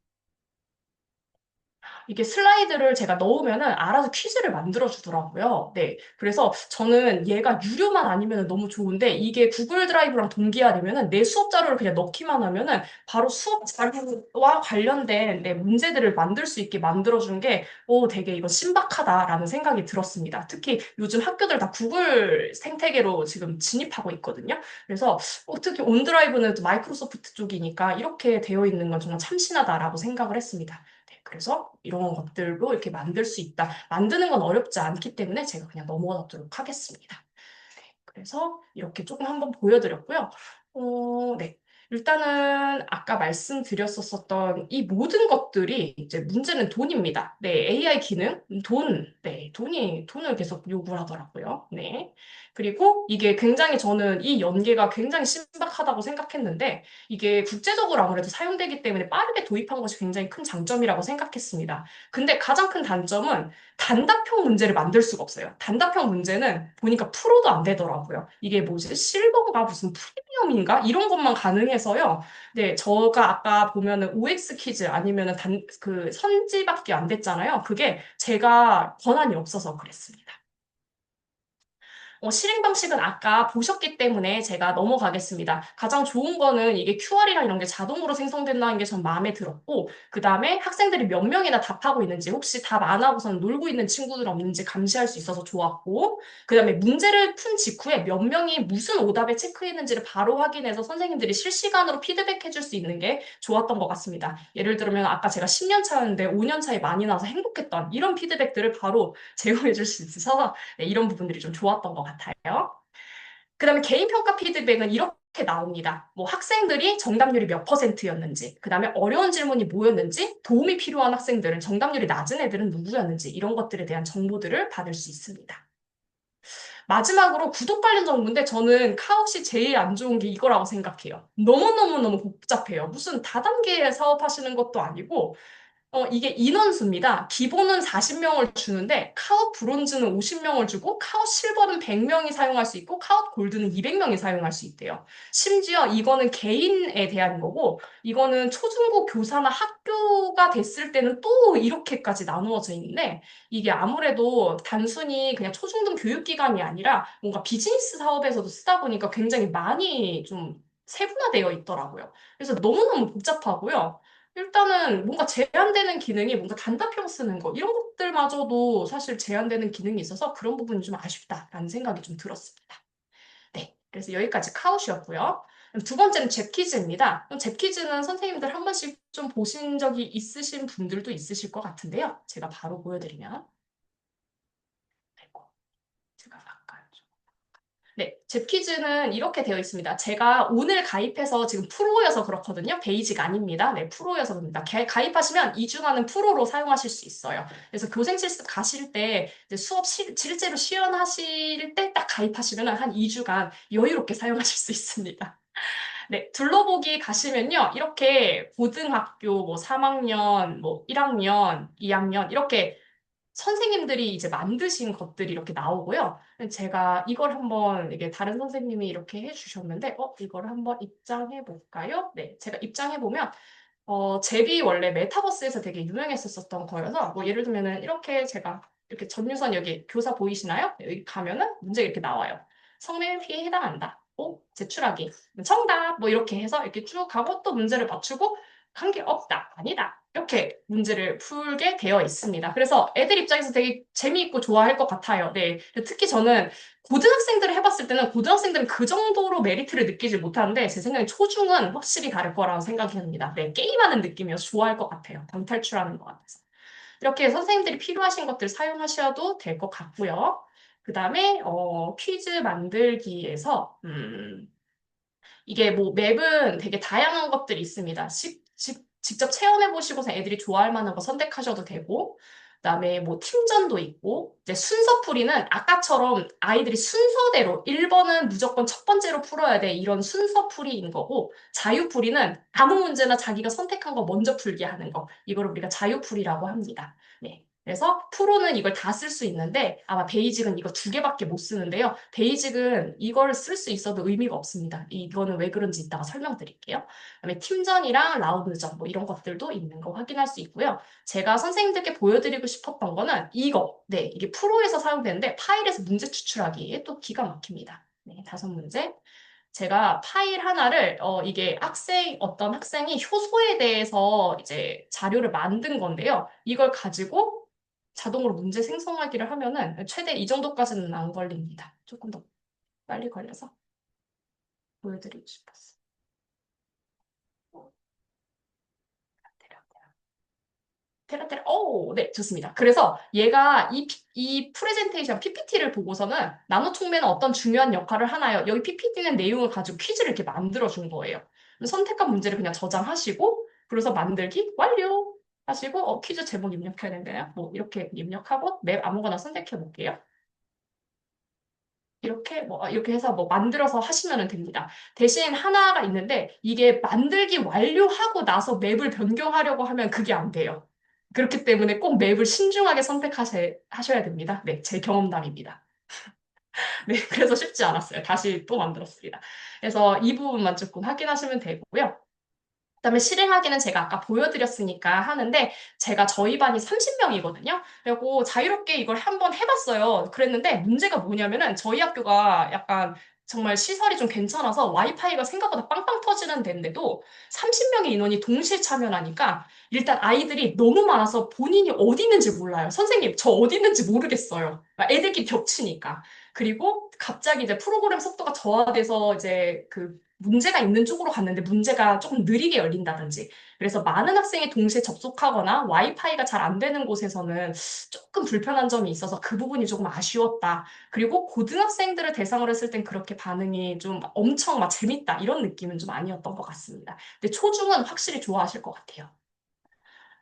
이게 슬라이드를 제가 넣으면은 알아서 퀴즈를 만들어 주더라고요. 네. 그래서 저는 얘가 유료만 아니면 너무 좋은데 이게 구글 드라이브랑 동기화되면은 내 수업 자료를 그냥 넣기만 하면은 바로 수업 자료와 관련된 네, 문제들을 만들 수 있게 만들어 준 게 되게 이거 신박하다라는 생각이 들었습니다. 특히 요즘 학교들 다 구글 생태계로 지금 진입하고 있거든요. 그래서 특히 온드라이브는 또 마이크로소프트 쪽이니까 이렇게 되어 있는 건 정말 참신하다라고 생각을 했습니다. 네, 그래서 이런 것들로 이렇게 만들 수 있다. 만드는 건 어렵지 않기 때문에 제가 그냥 넘어가도록 하겠습니다. 그래서 이렇게 조금 한번 보여드렸고요. 네. 일단은 아까 말씀드렸었던 이 모든 것들이 이제 문제는 돈입니다. 네, AI 기능, 돈, 네, 돈을 계속 요구를 하더라고요. 네. 그리고 이게 굉장히 저는 이 연계가 굉장히 신박하다고 생각했는데 이게 국제적으로 아무래도 사용되기 때문에 빠르게 도입한 것이 굉장히 큰 장점이라고 생각했습니다. 근데 가장 큰 단점은 단답형 문제를 만들 수가 없어요. 단답형 문제는 보니까 프로도 안 되더라고요. 이게 뭐지? 실버인가 무슨 프리미엄인가? 이런 것만 가능해서요. 네, 저가 아까 보면은 OX 퀴즈 아니면은 그 선지밖에 안 됐잖아요. 그게 제가 권한이 없어서 그랬습니다. 실행 방식은 아까 보셨기 때문에 제가 넘어가겠습니다. 가장 좋은 거는 이게 QR이랑 이런 게 자동으로 생성된다는 게 전 마음에 들었고, 그 다음에 학생들이 몇 명이나 답하고 있는지, 혹시 답 안 하고선 놀고 있는 친구들 없는지 감시할 수 있어서 좋았고, 그 다음에 문제를 푼 직후에 몇 명이 무슨 오답에 체크했는지를 바로 확인해서 선생님들이 실시간으로 피드백 해줄 수 있는 게 좋았던 것 같습니다. 예를 들면 아까 제가 10년 차였는데 5년 차이 많이 나서 행복했던 이런 피드백들을 바로 제공해 줄 수 있어서 네, 이런 부분들이 좀 좋았던 것 같아요. 그 다음에 개인 평가 피드백은 이렇게 나옵니다. 뭐 학생들이 정답률이 몇 퍼센트였는지, 그 다음에 어려운 질문이 뭐였는지, 도움이 필요한 학생들은 정답률이 낮은 애들은 누구였는지 이런 것들에 대한 정보들을 받을 수 있습니다. 마지막으로 구독 관련 정보인데 저는 카웃이 제일 안 좋은 게 이거라고 생각해요. 너무너무너무 복잡해요. 무슨 다단계 사업하시는 것도 아니고 이게 인원수입니다. 기본은 40명을 주는데, 카웃 브론즈는 50명을 주고, 카웃 실버는 100명이 사용할 수 있고, 카웃 골드는 200명이 사용할 수 있대요. 심지어 이거는 개인에 대한 거고, 이거는 초중고 교사나 학교가 됐을 때는 또 이렇게까지 나누어져 있는데, 이게 아무래도 단순히 그냥 초중등 교육기관이 아니라 뭔가 비즈니스 사업에서도 쓰다 보니까 굉장히 많이 좀 세분화되어 있더라고요. 그래서 너무너무 복잡하고요. 일단은 뭔가 제한되는 기능이 뭔가 단답형 쓰는 거 이런 것들마저도 사실 제한되는 기능이 있어서 그런 부분이 좀 아쉽다라는 생각이 좀 들었습니다. 네, 그래서 여기까지 카웃이었고요. 두 번째는 잽퀴즈입니다. 잽퀴즈는 선생님들 한 번씩 좀 보신 적이 있으신 분들도 있으실 것 같은데요. 제가 바로 보여드리면 아이고, 제가 아까 네, 제 퀴즈는 이렇게 되어 있습니다. 제가 오늘 가입해서 지금 프로여서 그렇거든요. 베이직 아닙니다. 네, 프로여서 그럽니다. 가입하시면 2주간은 프로로 사용하실 수 있어요. 그래서 교생 실습 가실 때 이제 수업 실제로 시연하실 때 딱 가입하시면 한 2주간 여유롭게 사용하실 수 있습니다. 네, 둘러보기 가시면요. 이렇게 고등학교 뭐 3학년, 뭐 1학년, 2학년 이렇게 선생님들이 이제 만드신 것들이 이렇게 나오고요. 제가 이걸 한번 이게 다른 선생님이 이렇게 해주셨는데, 이걸 한번 입장해 볼까요? 네, 제가 입장해 보면 잽이 원래 메타버스에서 되게 유명했었던 거여서, 뭐 예를 들면은 이렇게 제가 이렇게 전유선 여기 교사 보이시나요? 네, 여기 가면은 문제가 이렇게 나와요. 성매매 피해에 해당한다. 제출하기. 정답. 뭐 이렇게 해서 이렇게 쭉 가고 또 문제를 맞추고 관계 없다. 아니다. 이렇게 문제를 풀게 되어 있습니다. 그래서 애들 입장에서 되게 재미있고 좋아할 것 같아요. 네. 특히 저는 고등학생들을 해봤을 때는 고등학생들은 그 정도로 메리트를 느끼지 못하는데 제 생각에 초중은 확실히 다를 거라고 생각이 듭니다. 네, 게임하는 느낌이어서 좋아할 것 같아요. 방탈출하는 것 같아서. 이렇게 선생님들이 필요하신 것들 사용하셔도 될 것 같고요. 그 다음에 퀴즈 만들기에서 이게 뭐 맵은 되게 다양한 것들이 있습니다. 직접 체험해 보시고서 애들이 좋아할 만한 거 선택하셔도 되고 그다음에 뭐 팀전도 있고 이제 순서풀이는 아까처럼 아이들이 순서대로 1번은 무조건 첫 번째로 풀어야 돼 이런 순서풀이인 거고 자유풀이는 아무 문제나 자기가 선택한 거 먼저 풀게 하는 거 이걸 우리가 자유풀이라고 합니다. 네. 그래서 프로는 이걸 다 쓸 수 있는데 아마 베이직은 이거 두 개밖에 못 쓰는데요. 베이직은 이걸 쓸 수 있어도 의미가 없습니다. 이거는 왜 그런지 이따가 설명드릴게요. 그다음에 팀전이랑 라운드전 뭐 이런 것들도 있는 거 확인할 수 있고요. 제가 선생님들께 보여드리고 싶었던 거는 이거. 네, 이게 프로에서 사용되는데 파일에서 문제 추출하기 또 기가 막힙니다. 네, 5문제. 제가 파일 하나를 이게 어떤 학생이 효소에 대해서 이제 자료를 만든 건데요. 이걸 가지고 자동으로 문제 생성하기를 하면은 최대 이 정도까지는 안 걸립니다. 조금 더 빨리 걸려서 보여드리고 싶었어요. 네, 좋습니다. 그래서 얘가 이 프레젠테이션 PPT를 보고서는 나노통매는 어떤 중요한 역할을 하나요? 여기 PPT는 내용을 가지고 퀴즈를 이렇게 만들어 준 거예요. 선택한 문제를 그냥 저장하시고, 그래서 만들기 완료! 하시고, 퀴즈 제목 입력해야 되나요? 뭐, 이렇게 입력하고, 맵 아무거나 선택해 볼게요. 이렇게 해서 뭐 만들어서 하시면 됩니다. 대신 하나가 있는데 이게 만들기 완료하고 나서 맵을 변경하려고 하면 그게 안 돼요. 그렇기 때문에 꼭 맵을 신중하게 선택하셔야 됩니다. 네, 제 경험담입니다. 네, 그래서 쉽지 않았어요. 다시 또 만들었습니다. 그래서 이 부분만 조금 확인하시면 되고요. 그다음에 실행하기는 제가 아까 보여드렸으니까 하는데 제가 저희 반이 30명이거든요. 그리고 자유롭게 이걸 한번 해봤어요. 그랬는데 문제가 뭐냐면은 저희 학교가 약간 정말 시설이 좀 괜찮아서 와이파이가 생각보다 빵빵 터지는 데인데도 30명의 인원이 동시에 참여하니까 일단 아이들이 너무 많아서 본인이 어디 있는지 몰라요. 선생님, 저 어디 있는지 모르겠어요. 막 애들끼리 겹치니까. 그리고 갑자기 이제 프로그램 속도가 저하돼서 이제 그 문제가 있는 쪽으로 갔는데 문제가 조금 느리게 열린다든지. 그래서 많은 학생이 동시에 접속하거나 와이파이가 잘 안 되는 곳에서는 조금 불편한 점이 있어서 그 부분이 조금 아쉬웠다. 그리고 고등학생들을 대상으로 했을 땐 그렇게 반응이 좀 엄청 막 재밌다. 이런 느낌은 좀 아니었던 것 같습니다. 근데 초중은 확실히 좋아하실 것 같아요.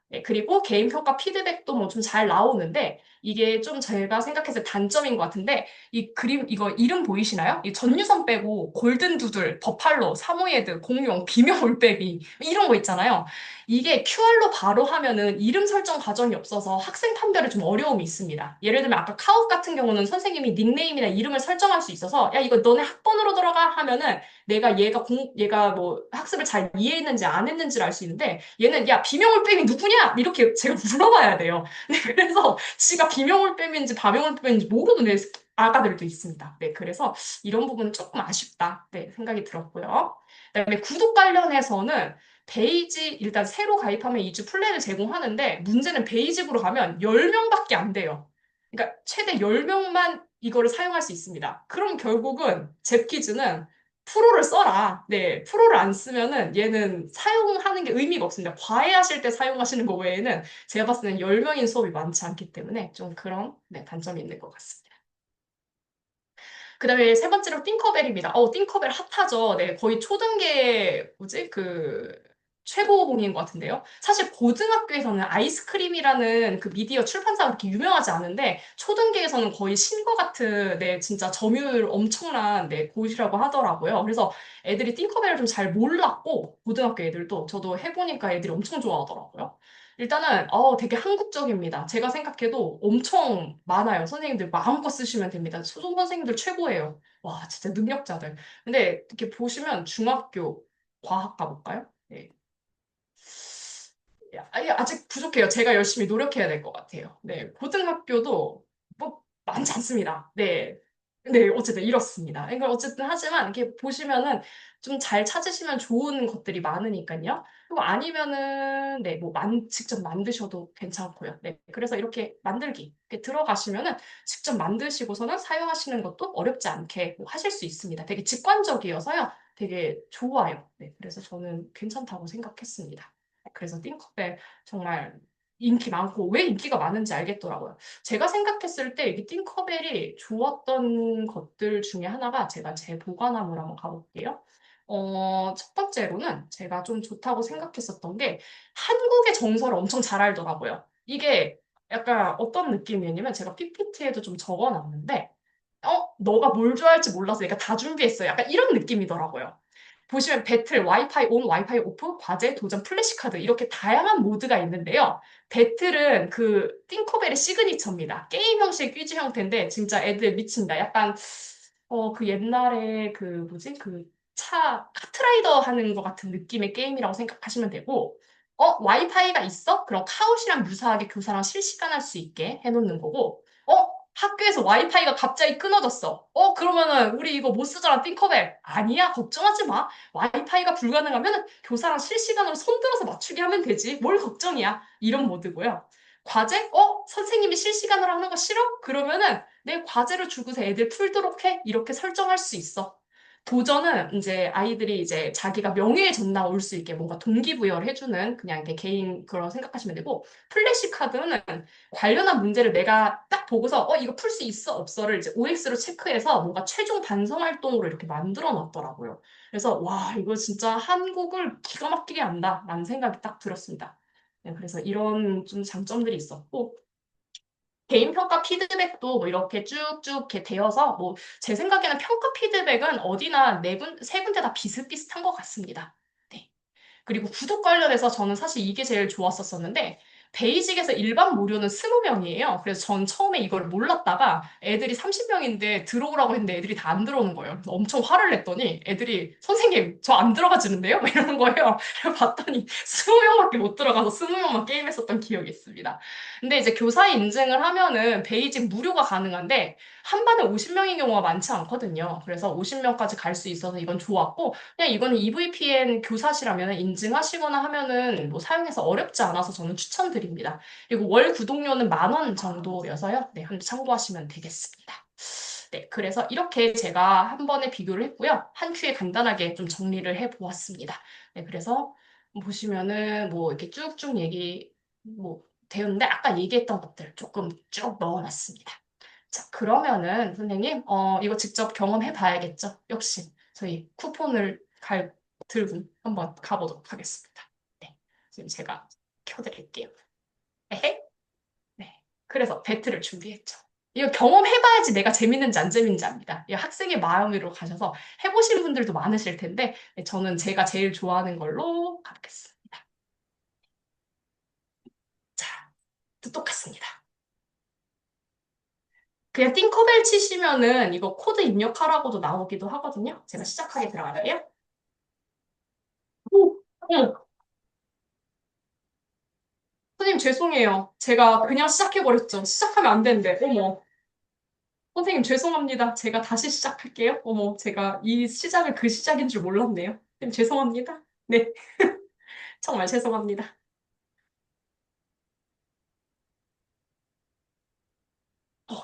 네, 그리고 게임 평가 피드백도 뭐 좀 잘 나오는데 이게 좀 제가 생각했을 때 단점인 것 같은데 이 그림 이거 이름 보이시나요? 이 전유선 빼고 골든 두들, 버팔로, 사모예드, 공룡, 비명 올빼미 이런 거 있잖아요. 이게 QR로 바로 하면은 이름 설정 과정이 없어서 학생 판별에 좀 어려움이 있습니다. 예를 들면 아까 카웃 같은 경우는 선생님이 닉네임이나 이름을 설정할 수 있어서 야 이거 너네 학번으로 들어가 하면은 내가 얘가 뭐 학습을 잘 이해했는지 안 했는지를 알 수 있는데 얘는 야 비명올빼미 누구냐 이렇게 제가 물어봐야 돼요. 네, 그래서 지가 비명올빼미인지 바명올빼미인지 모르는 애 아가들도 있습니다. 네, 그래서 이런 부분은 조금 아쉽다. 네, 생각이 들었고요. 그다음에 구독 관련해서는 베이직 일단 새로 가입하면 2주 플랜을 제공하는데 문제는 베이직으로 가면 10명밖에 안 돼요. 그러니까 최대 10명만 이거를 사용할 수 있습니다. 그럼 결국은 제 퀴즈는 프로를 써라. 네, 프로를 안 쓰면은 얘는 사용하는 게 의미가 없습니다. 과외하실 때 사용하시는 거 외에는 제가 봤을 때는 10명인 수업이 많지 않기 때문에 좀 그런 네, 단점이 있는 것 같습니다. 그 다음에 세 번째로 띵커벨입니다. 띵커벨 핫하죠. 네, 거의 초등계, 뭐지? 최고봉인 것 같은데요. 사실 고등학교에서는 아이스크림이라는 그 미디어 출판사가 그렇게 유명하지 않은데, 초등계에서는 거의 신과 같은, 네, 진짜 점유율 엄청난, 네, 곳이라고 하더라고요. 그래서 애들이 띵커벨을 좀 잘 몰랐고, 고등학교 애들도 저도 해보니까 애들이 엄청 좋아하더라고요. 일단은 되게 한국적입니다. 제가 생각해도 엄청 많아요. 선생님들 마음껏 쓰시면 됩니다. 수종 선생님들 최고예요. 와, 진짜 능력자들. 근데 이렇게 보시면 중학교 과학 가볼까요? 네. 아직 부족해요. 제가 열심히 노력해야 될 것 같아요. 네, 고등학교도 뭐 많지 않습니다. 네, 네, 어쨌든 이렇습니다. 그러니까 어쨌든 하지만 이렇게 보시면은 좀 잘 찾으시면 좋은 것들이 많으니까요. 그리고 아니면은 네, 뭐 직접 만드셔도 괜찮고요. 네, 그래서 이렇게 만들기 이렇게 들어가시면은 직접 만드시고서는 사용하시는 것도 어렵지 않게 뭐 하실 수 있습니다. 되게 직관적이어서요. 되게 좋아요. 네, 그래서 저는 괜찮다고 생각했습니다. 그래서 띵커벨 정말 인기 많고 왜 인기가 많은지 알겠더라고요. 제가 생각했을 때 이 띵커벨이 좋았던 것들 중에 하나가 제가 제 보관함으로 한번 가볼게요. 첫 번째로는 제가 좀 좋다고 생각했었던 게 한국의 정서를 엄청 잘 알더라고요. 이게 약간 어떤 느낌이냐면 제가 PPT에도 좀 적어놨는데, 너가 뭘 좋아할지 몰라서 내가 다 준비했어요. 약간 이런 느낌이더라고요. 보시면 배틀, 와이파이 온, 와이파이 오프, 과제, 도전, 플래시카드 이렇게 다양한 모드가 있는데요. 배틀은 그 띵커벨의 시그니처입니다. 게임 형식 퀴즈 형태인데 진짜 애들 미친다. 약간 그 옛날에 그 뭐지? 그 차 카트라이더 하는 것 같은 느낌의 게임이라고 생각하시면 되고 와이파이가 있어? 그럼 카웃이랑 유사하게 교사랑 실시간 할 수 있게 해놓는 거고 학교에서 와이파이가 갑자기 끊어졌어. 그러면은 우리 이거 못 쓰잖아, 띵커벨. 아니야, 걱정하지 마. 와이파이가 불가능하면 교사랑 실시간으로 손들어서 맞추게 하면 되지. 뭘 걱정이야. 이런 모드고요. 과제? 선생님이 실시간으로 하는 거 싫어? 그러면은 내 과제를 주고서 애들 풀도록 해. 이렇게 설정할 수 있어. 도전은 이제 아이들이 이제 자기가 명예의 전당 올 수 있게 뭔가 동기부여를 해주는 그냥 이렇게 개인 그런 생각하시면 되고 플래시 카드는 관련한 문제를 내가 딱 보고서 이거 풀 수 있어 없어를 이제 OX로 체크해서 뭔가 최종 반성 활동으로 이렇게 만들어 놨더라고요. 그래서 와 이거 진짜 한국을 기가 막히게 한다라는 생각이 딱 들었습니다. 네, 그래서 이런 좀 장점들이 있었고 개인 평가 피드백도 뭐 이렇게 쭉쭉 이렇게 되어서 뭐 제 생각에는 평가 피드백은 어디나 세 군데 다 비슷비슷한 것 같습니다. 네. 그리고 구독 관련해서 저는 사실 이게 제일 좋았었었는데 베이직에서 일반 무료는 20명이에요. 그래서 전 처음에 이걸 몰랐다가 애들이 30명인데 들어오라고 했는데 애들이 다 안 들어오는 거예요. 그래서 엄청 화를 냈더니 애들이 선생님 저 안 들어가지는데요? 막 이러는 거예요. 그래서 봤더니 20명밖에 못 들어가서 20명만 게임했었던 기억이 있습니다. 근데 이제 교사 인증을 하면은 베이직 무료가 가능한데 한 반에 50명인 경우가 많지 않거든요. 그래서 50명까지 갈 수 있어서 이건 좋았고 그냥 이거는 EVPN 교사시라면 인증하시거나 하면은 뭐 사용해서 어렵지 않아서 저는 추천드립니다. 그리고 월 구독료는 10,000원 정도여서요. 네, 한번 참고하시면 되겠습니다. 네, 그래서 이렇게 제가 한 번에 비교를 했고요. 한 큐에 간단하게 좀 정리를 해 보았습니다. 네, 그래서 보시면은 뭐 이렇게 쭉쭉 얘기 뭐 되었는데 아까 얘기했던 것들 조금 쭉 넣어놨습니다. 자, 그러면은 선생님, 이거 직접 경험해 봐야겠죠? 역시 저희 쿠폰을 들고 한번 가보도록 하겠습니다. 네, 지금 제가 켜드릴게요. 에헤? 네. 그래서 배틀을 준비했죠. 이거 경험해봐야지 내가 재밌는지 안 재밌는지 압니다. 이 학생의 마음으로 가셔서 해보신 분들도 많으실 텐데, 네, 저는 제가 제일 좋아하는 걸로 가보겠습니다. 자, 똑같습니다. 그냥 띵커벨 치시면은 이거 코드 입력하라고도 나오기도 하거든요. 제가 시작하게 들어갈게요. 오, 어머, 선생님 죄송해요. 제가 그냥 시작해버렸죠. 시작하면 안 되는데. 어머, 선생님 죄송합니다. 제가 다시 시작할게요. 어머, 제가 이 시작을 그 시작인 줄 몰랐네요. 선생님 죄송합니다. 네, 정말 죄송합니다.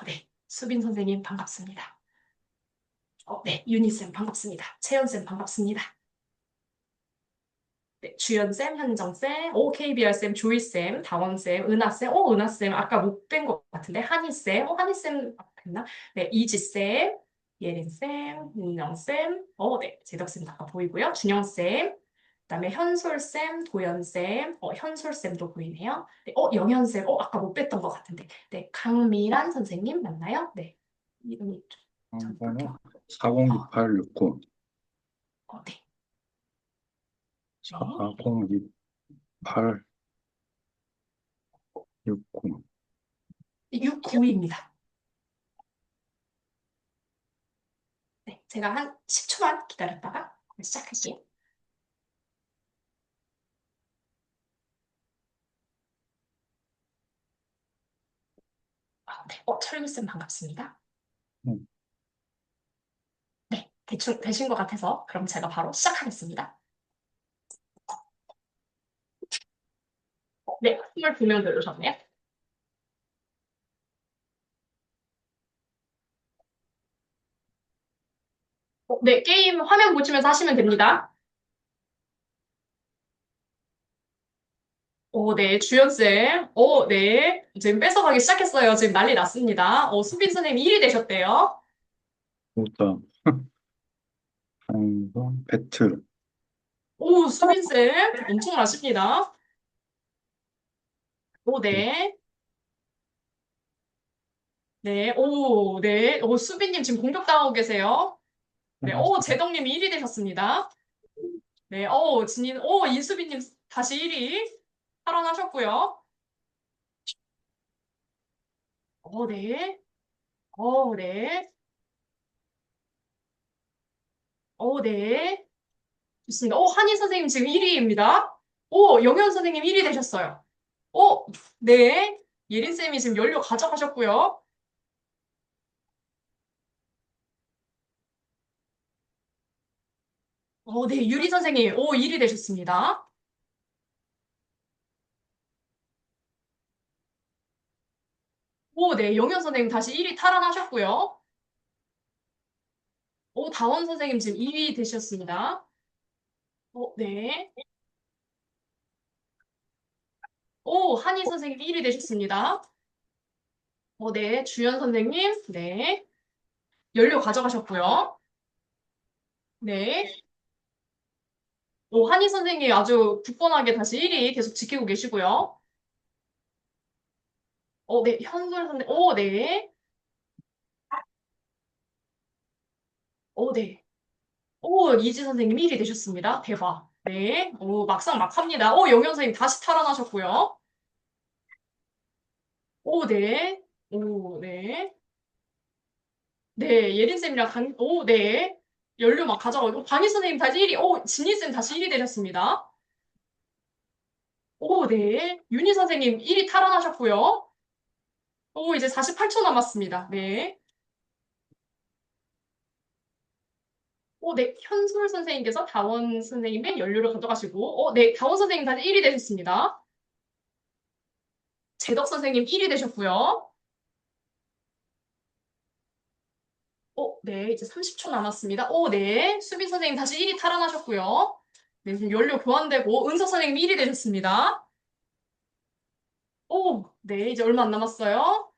네. 수빈 선생님 반갑습니다. 네. 유니쌤 반갑습니다. 채연쌤 반갑습니다. 네, 주연쌤, 현정쌤, KBR쌤, 조이쌤, 다원쌤, 은하쌤, 은하쌤, 아까 못 뵌 것 같은데, 한희쌤, 한희쌤 뵀나? 네, 이지쌤, 예린쌤, 민영쌤, 네, 제덕쌤 아까 보이고요. 준영쌤, 그다음에 현솔쌤, 도연쌤, 현솔쌤도 보이네요. 네, 영현쌤, 아까 못 뵀던 것 같은데, 네, 강미란 선생님 맞나요? 네, 이름이 좀 번호 끊겨. 어, 402869 네, 네, 402869 69입니다. 네, 제가 한 10초만 기다렸다가 시작할게요. 네. 철구쌤 반갑습니다. 네, 대충 되신 것 같아서 그럼 제가 바로 시작하겠습니다. 네, 22명 들으셨네요. 네, 게임 화면 보시면서 하시면 됩니다. 네, 주연쌤. 네. 지금 뺏어가기 시작했어요. 지금 난리 났습니다. 수빈 선생님 1위 되셨대요. 일단 한번 배틀 수빈쌤. 엄청나십니다. 네. 네, 오, 네. 오, 수빈님 지금 공격당하고 계세요. 네, 오, 제동님이 1위 되셨습니다. 네, 오, 오, 인수빈님 다시 1위 탈환하셨고요. 오, 네. 오, 네. 오, 네. 좋습니다. 오, 한희 선생님 지금 1위입니다. 오, 영현 선생님 1위 되셨어요. 오, 네. 예린쌤이 지금 연료 가져가셨고요. 오, 네. 유리 선생님, 오, 1위 되셨습니다. 오, 네. 영현 선생님 다시 1위 탈환하셨고요. 오, 다원 선생님 지금 2위 되셨습니다. 오, 네. 오, 한희 선생님 1위 되셨습니다. 오, 네. 주연 선생님, 네. 연료 가져가셨고요. 네. 오, 한희 선생님 아주 굳건하게 다시 1위 계속 지키고 계시고요. 오, 네. 현솔 선생님, 오, 네. 오, 네. 오, 이지 선생님 1위 되셨습니다. 대박. 네. 오, 막상 막합니다. 오, 영현 선생님 다시 탈환하셨고요. 오, 네. 오, 네. 네, 예린쌤이랑 오, 네. 연료 막 가져가고, 강희 선생님 다시 1위, 오, 진희쌤 다시 1위 되셨습니다. 오, 네. 윤희 선생님 1위 탈환하셨고요. 오, 이제 48초 남았습니다. 네. 오, 네. 현솔 선생님께서 다원 선생님의 연료를 가져가시고, 네. 다원 선생님 다시 1위 되셨습니다. 재덕 선생님 1위 되셨고요. 네. 이제 30초 남았습니다. 네. 수빈 선생님 다시 1위 탈환하셨고요. 네. 지금 연료 교환되고, 은서 선생님 1위 되셨습니다. 네. 이제 얼마 안 남았어요.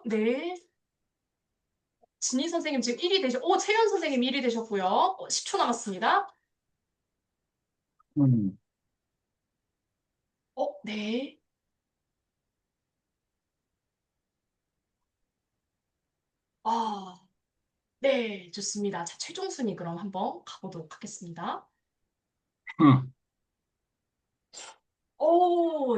네. 진희 선생님 지금 1위 채연 선생님 1위 되셨고요. 10초 남았습니다. 네. 아, 네. 좋습니다. 자, 최종 순위 그럼 한번 가보도록 하겠습니다. 응.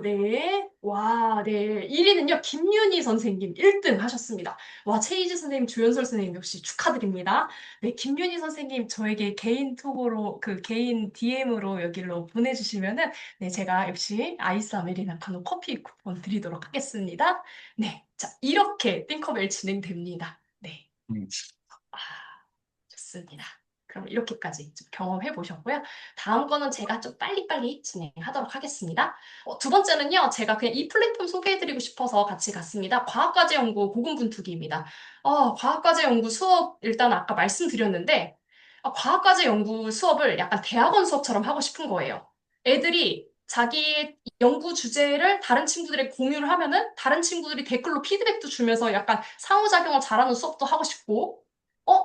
네. 와, 네. 1위는요, 김윤희 선생님 1등 하셨습니다. 와, 최희지 선생님, 조연설 선생님 역시 축하드립니다. 네, 김윤희 선생님 저에게 개인 톡으로, 개인 DM으로 여기로 보내주시면은, 네, 제가 역시 아이스 아메리카노 커피 쿠폰 드리도록 하겠습니다. 네. 자, 이렇게 띵커벨 진행됩니다. 네. 응. 아, 좋습니다. 그럼 이렇게까지 좀 경험해 보셨고요. 다음 거는 제가 좀 빨리빨리 진행하도록 하겠습니다. 두 번째는요, 제가 그냥 이 플랫폼 소개해드리고 싶어서 같이 갔습니다. 과학과제연구 고군분투기입니다. 과학과제연구 수업 일단 아까 말씀드렸는데, 과학과제연구 수업을 약간 대학원 수업처럼 하고 싶은 거예요. 애들이 자기 연구 주제를 다른 친구들에게 공유를 하면은 다른 친구들이 댓글로 피드백도 주면서 약간 상호작용을 잘하는 수업도 하고 싶고,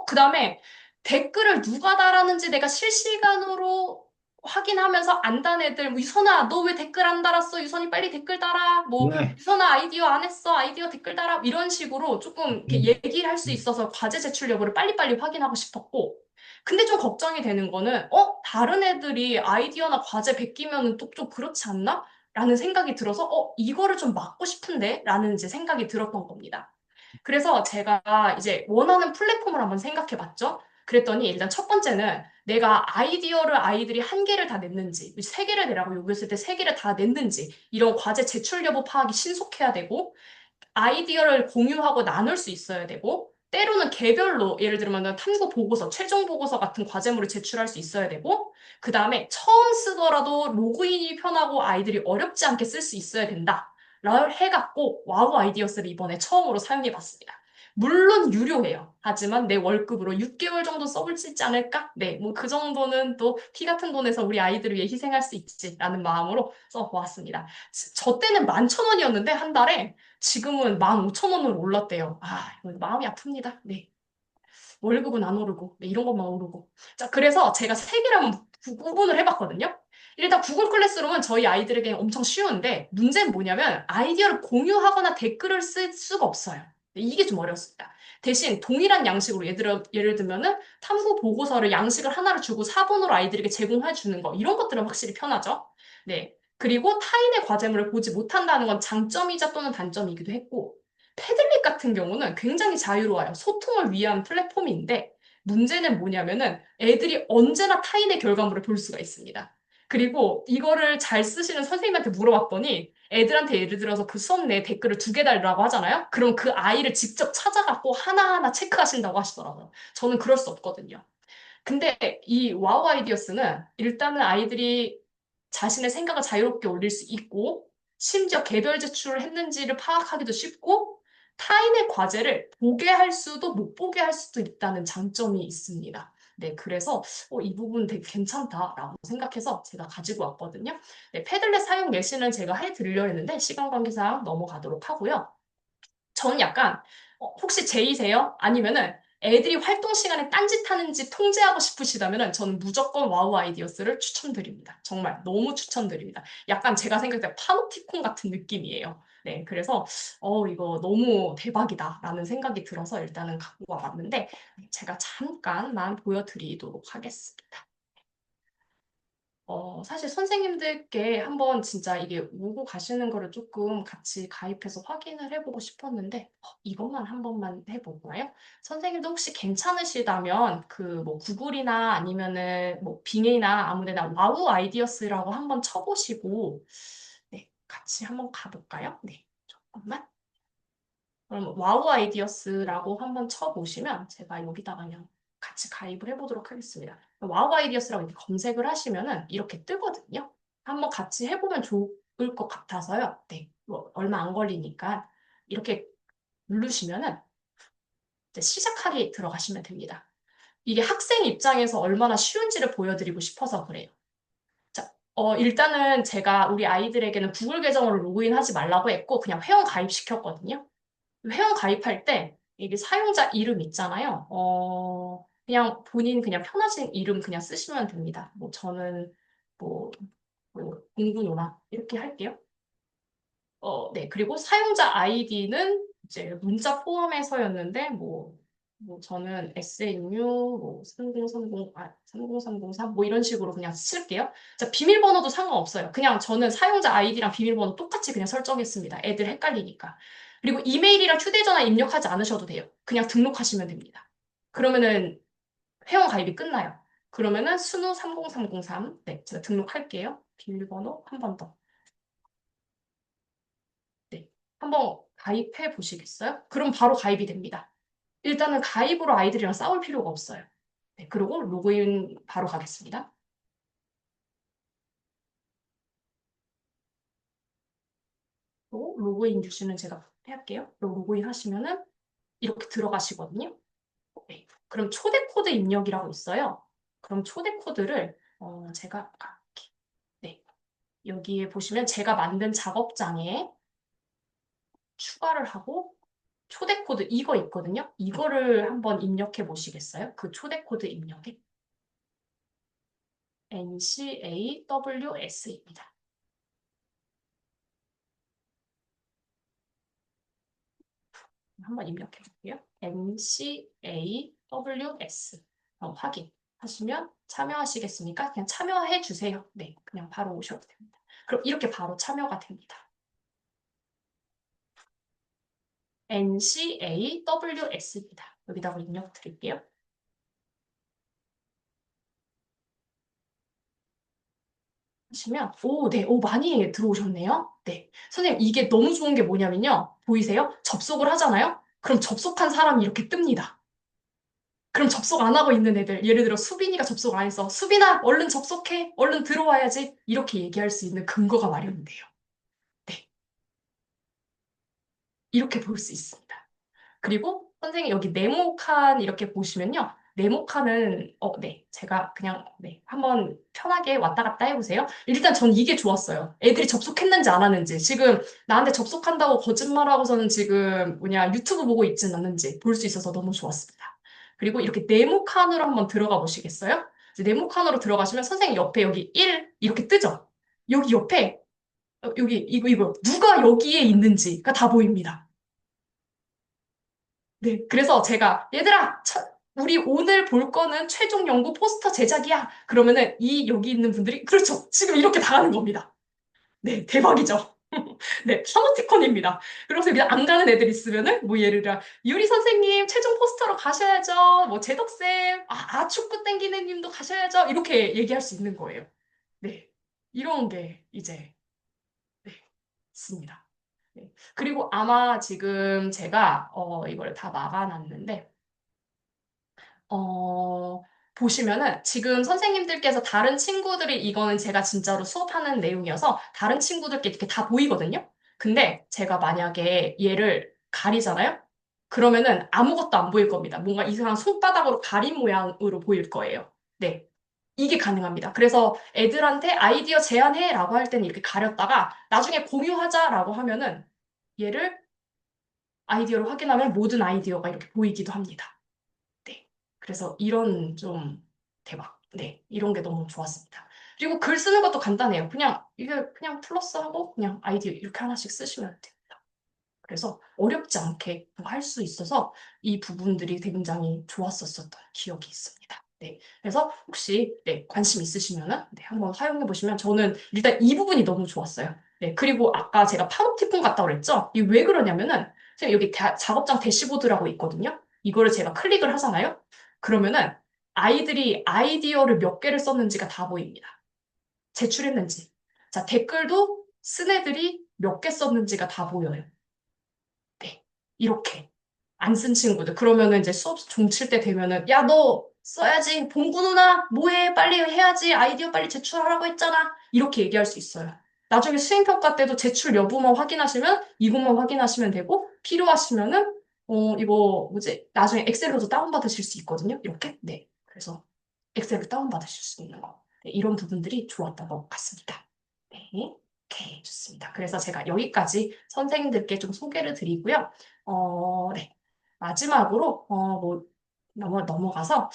그 다음에 댓글을 누가 달았는지 내가 실시간으로 확인하면서 안단 애들, 뭐, 유선아, 너 왜 댓글 안 달았어? 유선이 빨리 댓글 달아. 뭐, 네. 유선아, 아이디어 안 했어. 아이디어 댓글 달아. 이런 식으로 조금 이렇게 응. 얘기를 할 수 있어서 과제 제출 여부를 빨리빨리 확인하고 싶었고, 근데 좀 걱정이 되는 거는, 다른 애들이 아이디어나 과제 베끼면은 또 좀 그렇지 않나? 라는 생각이 들어서, 이거를 좀 막고 싶은데? 라는 이제 생각이 들었던 겁니다. 그래서 제가 이제 원하는 플랫폼을 한번 생각해 봤죠. 그랬더니 일단 첫 번째는 내가 아이디어를 아이들이 한 개를 다 냈는지, 세 개를 내라고 요구했을 때 세 개를 다 냈는지, 이런 과제 제출 여부 파악이 신속해야 되고, 아이디어를 공유하고 나눌 수 있어야 되고, 때로는 개별로, 예를 들면 탐구 보고서, 최종 보고서 같은 과제물을 제출할 수 있어야 되고, 그 다음에 처음 쓰더라도 로그인이 편하고 아이들이 어렵지 않게 쓸 수 있어야 된다. 를 해갖고 와우 아이디어스를 이번에 처음으로 사용해 봤습니다. 물론 유료해요. 하지만 내 월급으로 6개월 정도 써볼 수 있지 않을까? 네, 뭐 그 정도는 또 피 같은 돈에서 우리 아이들을 위해 희생할 수 있지라는 마음으로 써보았습니다. 저 때는 11,000원이었는데 한 달에 지금은 15,000원으로 올랐대요. 이거 마음이 아픕니다. 네. 월급은 안 오르고, 네, 이런 것만 오르고. 자, 그래서 제가 세 개를 한번 구분을 해봤거든요. 일단 구글 클래스룸은 저희 아이들에게 엄청 쉬운데 문제는 뭐냐면 아이디어를 공유하거나 댓글을 쓸 수가 없어요. 이게 좀 어렵습니다. 대신 동일한 양식으로 예를 들면은 탐구 보고서를 양식을 하나를 주고 사본으로 아이들에게 제공해 주는 거 이런 것들은 확실히 편하죠. 네. 그리고 타인의 과제물을 보지 못한다는 건 장점이자 또는 단점이기도 했고 패들릿 같은 경우는 굉장히 자유로워요. 소통을 위한 플랫폼인데 문제는 뭐냐면은 애들이 언제나 타인의 결과물을 볼 수가 있습니다. 그리고 이거를 잘 쓰시는 선생님한테 물어봤더니 애들한테 예를 들어서 그 수업 내에 댓글을 2개 달라고 하잖아요? 그럼 그 아이를 직접 찾아갖고 하나하나 체크하신다고 하시더라고요. 저는 그럴 수 없거든요. 근데 이 와우 아이디어스는 일단은 아이들이 자신의 생각을 자유롭게 올릴 수 있고 심지어 개별 제출을 했는지를 파악하기도 쉽고 타인의 과제를 보게 할 수도 못 보게 할 수도 있다는 장점이 있습니다. 네, 그래서 이 부분 되게 괜찮다라고 생각해서 제가 가지고 왔거든요. 네, 패들렛 사용 예시는 제가 해드리려 했는데 시간 관계상 넘어가도록 하고요. 저는 약간 혹시 제이세요? 아니면은 애들이 활동 시간에 딴짓하는지 통제하고 싶으시다면은 저는 무조건 와우 아이디어스를 추천드립니다. 정말 너무 추천드립니다. 약간 제가 생각할 때 파노티콘 같은 느낌이에요. 네, 그래서 이거 너무 대박이다라는 생각이 들어서 일단은 갖고 와봤는데 제가 잠깐만 보여드리도록 하겠습니다. 사실 선생님들께 한번 진짜 이게 오고 가시는 거를 조금 같이 가입해서 확인을 해보고 싶었는데, 이것만 한 번만 해볼까요? 선생님도 혹시 괜찮으시다면, 그 뭐 구글이나 아니면은 뭐 빙이나 아무데나 와우 아이디어스라고 한번 쳐보시고, 네, 같이 한번 가볼까요? 네, 잠깐만. 그럼 와우 아이디어스라고 한번 쳐보시면 제가 여기다가 그냥 같이 가입을 해보도록 하겠습니다. 와우 아이디어스라고 이렇게 검색을 하시면은 이렇게 뜨거든요. 한번 같이 해보면 좋을 것 같아서요. 네, 뭐 얼마 안 걸리니까 이렇게 누르시면은 이제 시작하기 들어가시면 됩니다. 이게 학생 입장에서 얼마나 쉬운지를 보여드리고 싶어서 그래요. 자, 일단은 제가 우리 아이들에게는 구글 계정으로 로그인하지 말라고 했고 그냥 회원 가입시켰거든요. 회원 가입할 때 이게 사용자 이름 있잖아요. 그냥 본인 그냥 편하신 이름 그냥 쓰시면 됩니다. 뭐 저는 뭐, 공구요나 이렇게 할게요. 네. 그리고 사용자 아이디는 이제 문자 포함해서였는데 뭐 저는 SNU 뭐 3030, 30303 뭐 이런 식으로 그냥 쓸게요. 자, 비밀번호도 상관없어요. 그냥 저는 사용자 아이디랑 비밀번호 똑같이 그냥 설정했습니다. 애들 헷갈리니까. 그리고 이메일이랑 휴대전화 입력하지 않으셔도 돼요. 그냥 등록하시면 됩니다. 그러면은 회원 가입이 끝나요. 그러면은 순우 30303 네, 제가 등록할게요. 비밀번호 한 번 더. 네. 한번 가입해 보시겠어요? 그럼 바로 가입이 됩니다. 일단은 가입으로 아이들이랑 싸울 필요가 없어요. 네, 그리고 로그인 바로 가겠습니다. 또 로그인 유시는 제가 할게요. 로그인 하시면은 이렇게 들어가시거든요. 네. 그럼 초대 코드 입력이라고 있어요. 그럼 초대 코드를 제가 네. 여기에 보시면 제가 만든 작업장에 추가를 하고 초대 코드 이거 있거든요. 이거를 한번 입력해 보시겠어요? 그 초대 코드 입력에 NCAWS입니다. 한번 입력해 볼게요. NCAWS. 확인하시면 참여하시겠습니까? 그냥 참여해 주세요. 네, 그냥 바로 오셔도 됩니다. 그럼 이렇게 바로 참여가 됩니다. NCAWS입니다. 여기다가 입력 드릴게요. 하시면 네, 많이 들어오셨네요. 네, 선생님 이게 너무 좋은 게 뭐냐면요. 보이세요? 접속을 하잖아요. 그럼 접속한 사람이 이렇게 뜹니다. 그럼 접속 안 하고 있는 애들, 예를 들어 수빈이가 접속 안 했어. 수빈아, 얼른 접속해. 얼른 들어와야지. 이렇게 얘기할 수 있는 근거가 마련돼요. 네, 이렇게 볼 수 있습니다. 그리고 선생님 여기 네모칸 이렇게 보시면요. 네모칸은 네. 제가 그냥 네. 한번 편하게 왔다 갔다 해보세요. 일단 전 이게 좋았어요. 애들이 접속했는지 안 하는지. 지금 나한테 접속한다고 거짓말하고서는 지금 유튜브 보고 있진 않는지 볼 수 있어서 너무 좋았습니다. 그리고 이렇게 네모칸으로 한번 들어가 보시겠어요? 이제 네모 칸으로 들어가시면 선생님 옆에 여기 1 이렇게 뜨죠? 여기 옆에 여기 이거 누가 여기에 있는지가 다 보입니다. 네, 그래서 제가 얘들아, 우리 오늘 볼 거는 최종 연구 포스터 제작이야. 그러면은 이 여기 있는 분들이 그렇죠. 지금 이렇게 당하는 겁니다. 네, 대박이죠. 네, 파노티콘입니다. 그래서 그냥 안 가는 애들 있으면은 뭐 예를 들어 유리 선생님 최종 포스터로 가셔야죠. 뭐 제덕쌤 축구 땡기는 님도 가셔야죠. 이렇게 얘기할 수 있는 거예요. 네, 이런 게 이제 네, 있습니다. 네. 그리고 아마 지금 제가 이걸 다 막아놨는데 어, 보시면은 지금 선생님들께서 다른 친구들이 이거는 제가 진짜로 수업하는 내용이어서 다른 친구들께 이렇게 다 보이거든요. 근데 제가 만약에 얘를 가리잖아요? 그러면은 아무것도 안 보일 겁니다. 뭔가 이상한 손바닥으로 가린 모양으로 보일 거예요. 네. 이게 가능합니다. 그래서 애들한테 아이디어 제안해라고 할 때는 이렇게 가렸다가 나중에 공유하자라고 하면은 얘를 아이디어를 확인하면 모든 아이디어가 이렇게 보이기도 합니다. 네. 그래서 이런 좀 대박. 네. 이런 게 너무 좋았습니다. 그리고 글 쓰는 것도 간단해요. 그냥 이게 그냥 플러스하고 그냥 아이디어 이렇게 하나씩 쓰시면 돼요. 그래서 어렵지 않게 할 수 있어서 이 부분들이 굉장히 좋았었던 기억이 있습니다. 네. 그래서 혹시 네, 관심 있으시면은 네, 한번 사용해 보시면 저는 일단 이 부분이 너무 좋았어요. 네. 그리고 아까 제가 파노티폰 같다고 그랬죠? 이게 왜 그러냐면은 선생님 여기 작업장 대시보드라고 있거든요. 이거를 제가 클릭을 하잖아요. 그러면은 아이들이 아이디어를 몇 개를 썼는지가 다 보입니다. 제출했는지. 자, 댓글도 쓴 애들이 몇 개 썼는지가 다 보여요. 네. 이렇게. 안 쓴 친구들. 그러면은 이제 수업 종칠 때 되면은, 야, 너 써야지. 봉구 누나, 뭐해? 빨리 해야지. 아이디어 빨리 제출하라고 했잖아. 이렇게 얘기할 수 있어요. 나중에 수행평가 때도 제출 여부만 확인하시면, 이것만 확인하시면 되고, 필요하시면은, 이거, 뭐지? 나중에 엑셀로도 다운받으실 수 있거든요. 이렇게. 네. 그래서 엑셀로 다운받으실 수 있는 거. 네, 이런 부분들이 좋았던 것 같습니다. 네. 오케이, 좋습니다. 그래서 제가 여기까지 선생님들께 좀 소개를 드리고요. 네. 마지막으로, 넘어가서,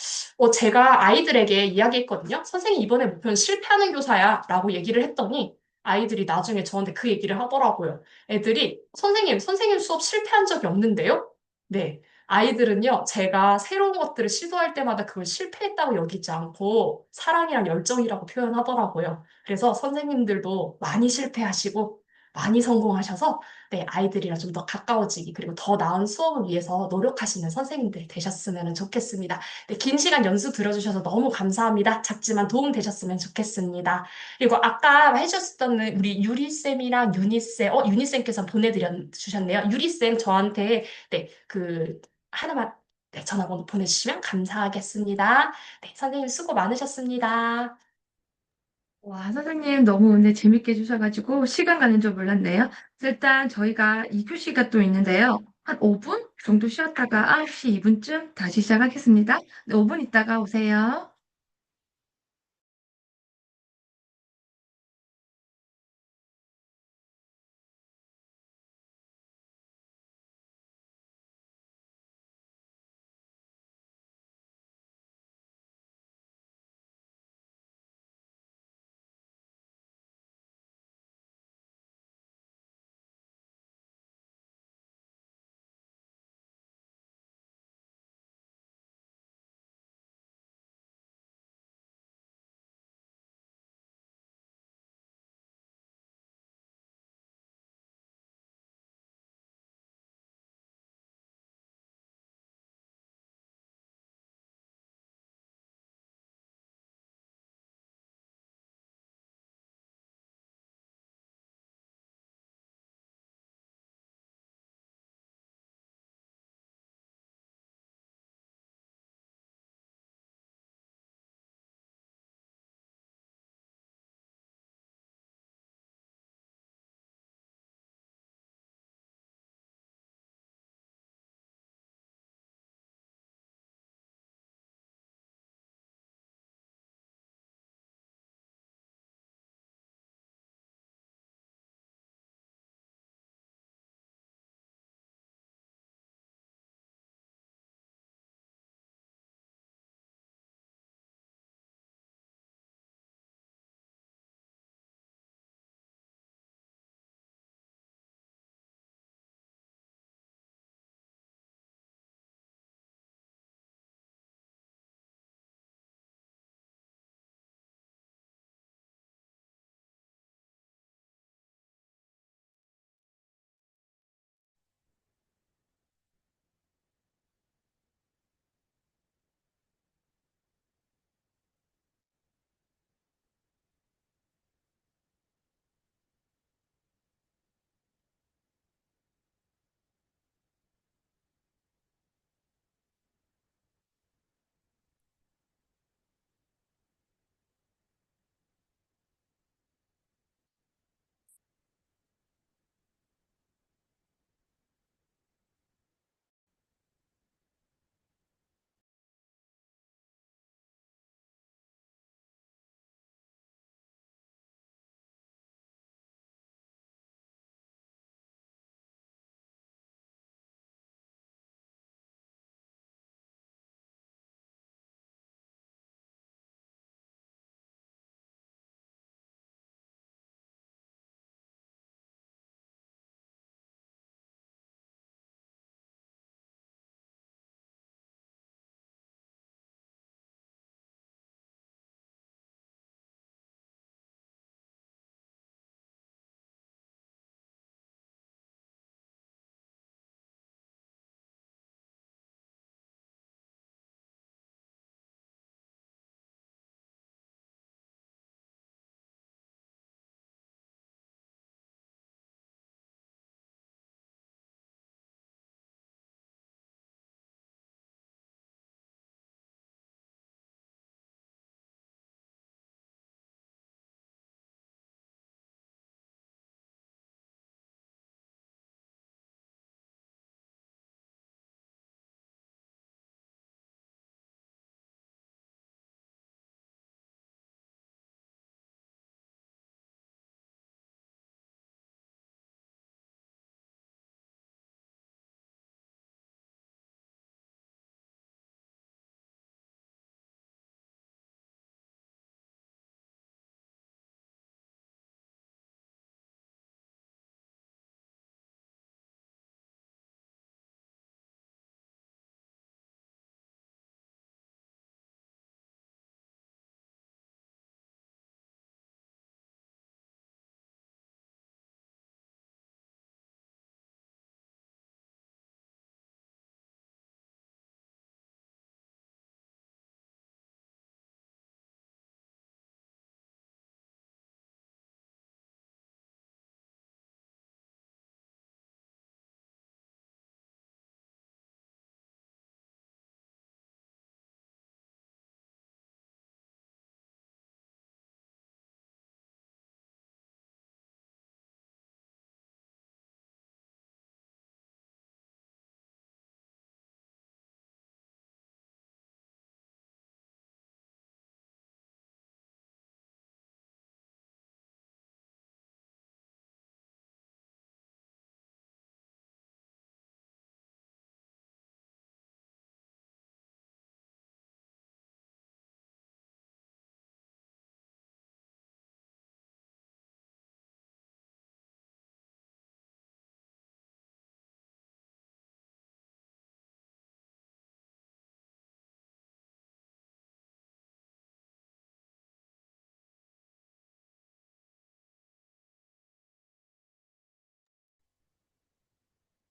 제가 아이들에게 이야기했거든요. 선생님, 이번에 목표는 실패하는 교사야. 라고 얘기를 했더니, 아이들이 나중에 저한테 그 얘기를 하더라고요. 애들이, 선생님 수업 실패한 적이 없는데요? 네. 아이들은요, 제가 새로운 것들을 시도할 때마다 그걸 실패했다고 여기지 않고, 사랑이랑 열정이라고 표현하더라고요. 그래서 선생님들도 많이 실패하시고 많이 성공하셔서 네, 아이들이랑 좀 더 가까워지기 그리고 더 나은 수업을 위해서 노력하시는 선생님들 되셨으면 좋겠습니다. 네, 긴 시간 연수 들어주셔서 너무 감사합니다. 작지만 도움 되셨으면 좋겠습니다. 그리고 아까 해주셨던 우리 유리쌤이랑 유니쌤, 유니쌤께서 주셨네요. 유리쌤 저한테 네, 하나만 네, 전화번호 보내주시면 감사하겠습니다. 네, 선생님 수고 많으셨습니다. 와, 선생님 너무 오늘 재밌게 해주셔가지고 시간 가는 줄 몰랐네요. 일단 저희가 2교시가 또 있는데요. 한 5분 정도 쉬었다가 9시 2분쯤 다시 시작하겠습니다. 네, 5분 있다가 오세요.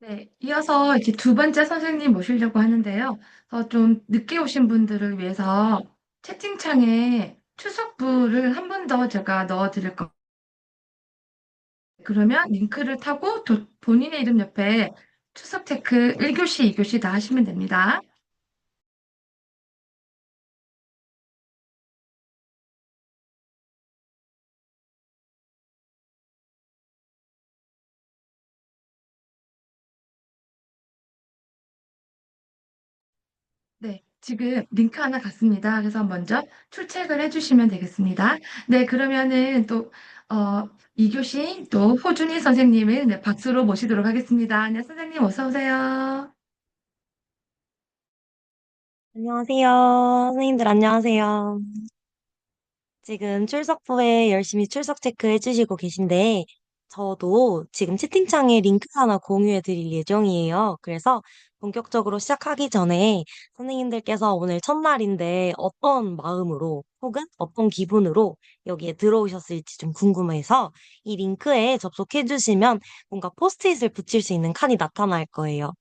네, 이어서 이제 두 번째 선생님 모시려고 하는데요. 좀 늦게 오신 분들을 위해서 채팅창에 추석부를 한 번 더 제가 넣어드릴 겁니다. 그러면 링크를 타고 본인의 이름 옆에 추석 체크 1교시, 2교시 다 하시면 됩니다. 네, 지금 링크 하나 갔습니다. 그래서 먼저 출첵을 해주시면 되겠습니다. 네, 그러면은 또, 2교시 또 호준이 선생님을 네, 박수로 모시도록 하겠습니다. 네, 선생님 어서 오세요. 안녕하세요. 선생님들 안녕하세요. 지금 출석부에 열심히 출석 체크해 주시고 계신데, 저도 지금 채팅창에 링크 하나 공유해 드릴 예정이에요. 그래서 본격적으로 시작하기 전에 선생님들께서 오늘 첫날인데 어떤 마음으로 혹은 어떤 기분으로 여기에 들어오셨을지 좀 궁금해서 이 링크에 접속해 주시면 뭔가 포스트잇을 붙일 수 있는 칸이 나타날 거예요.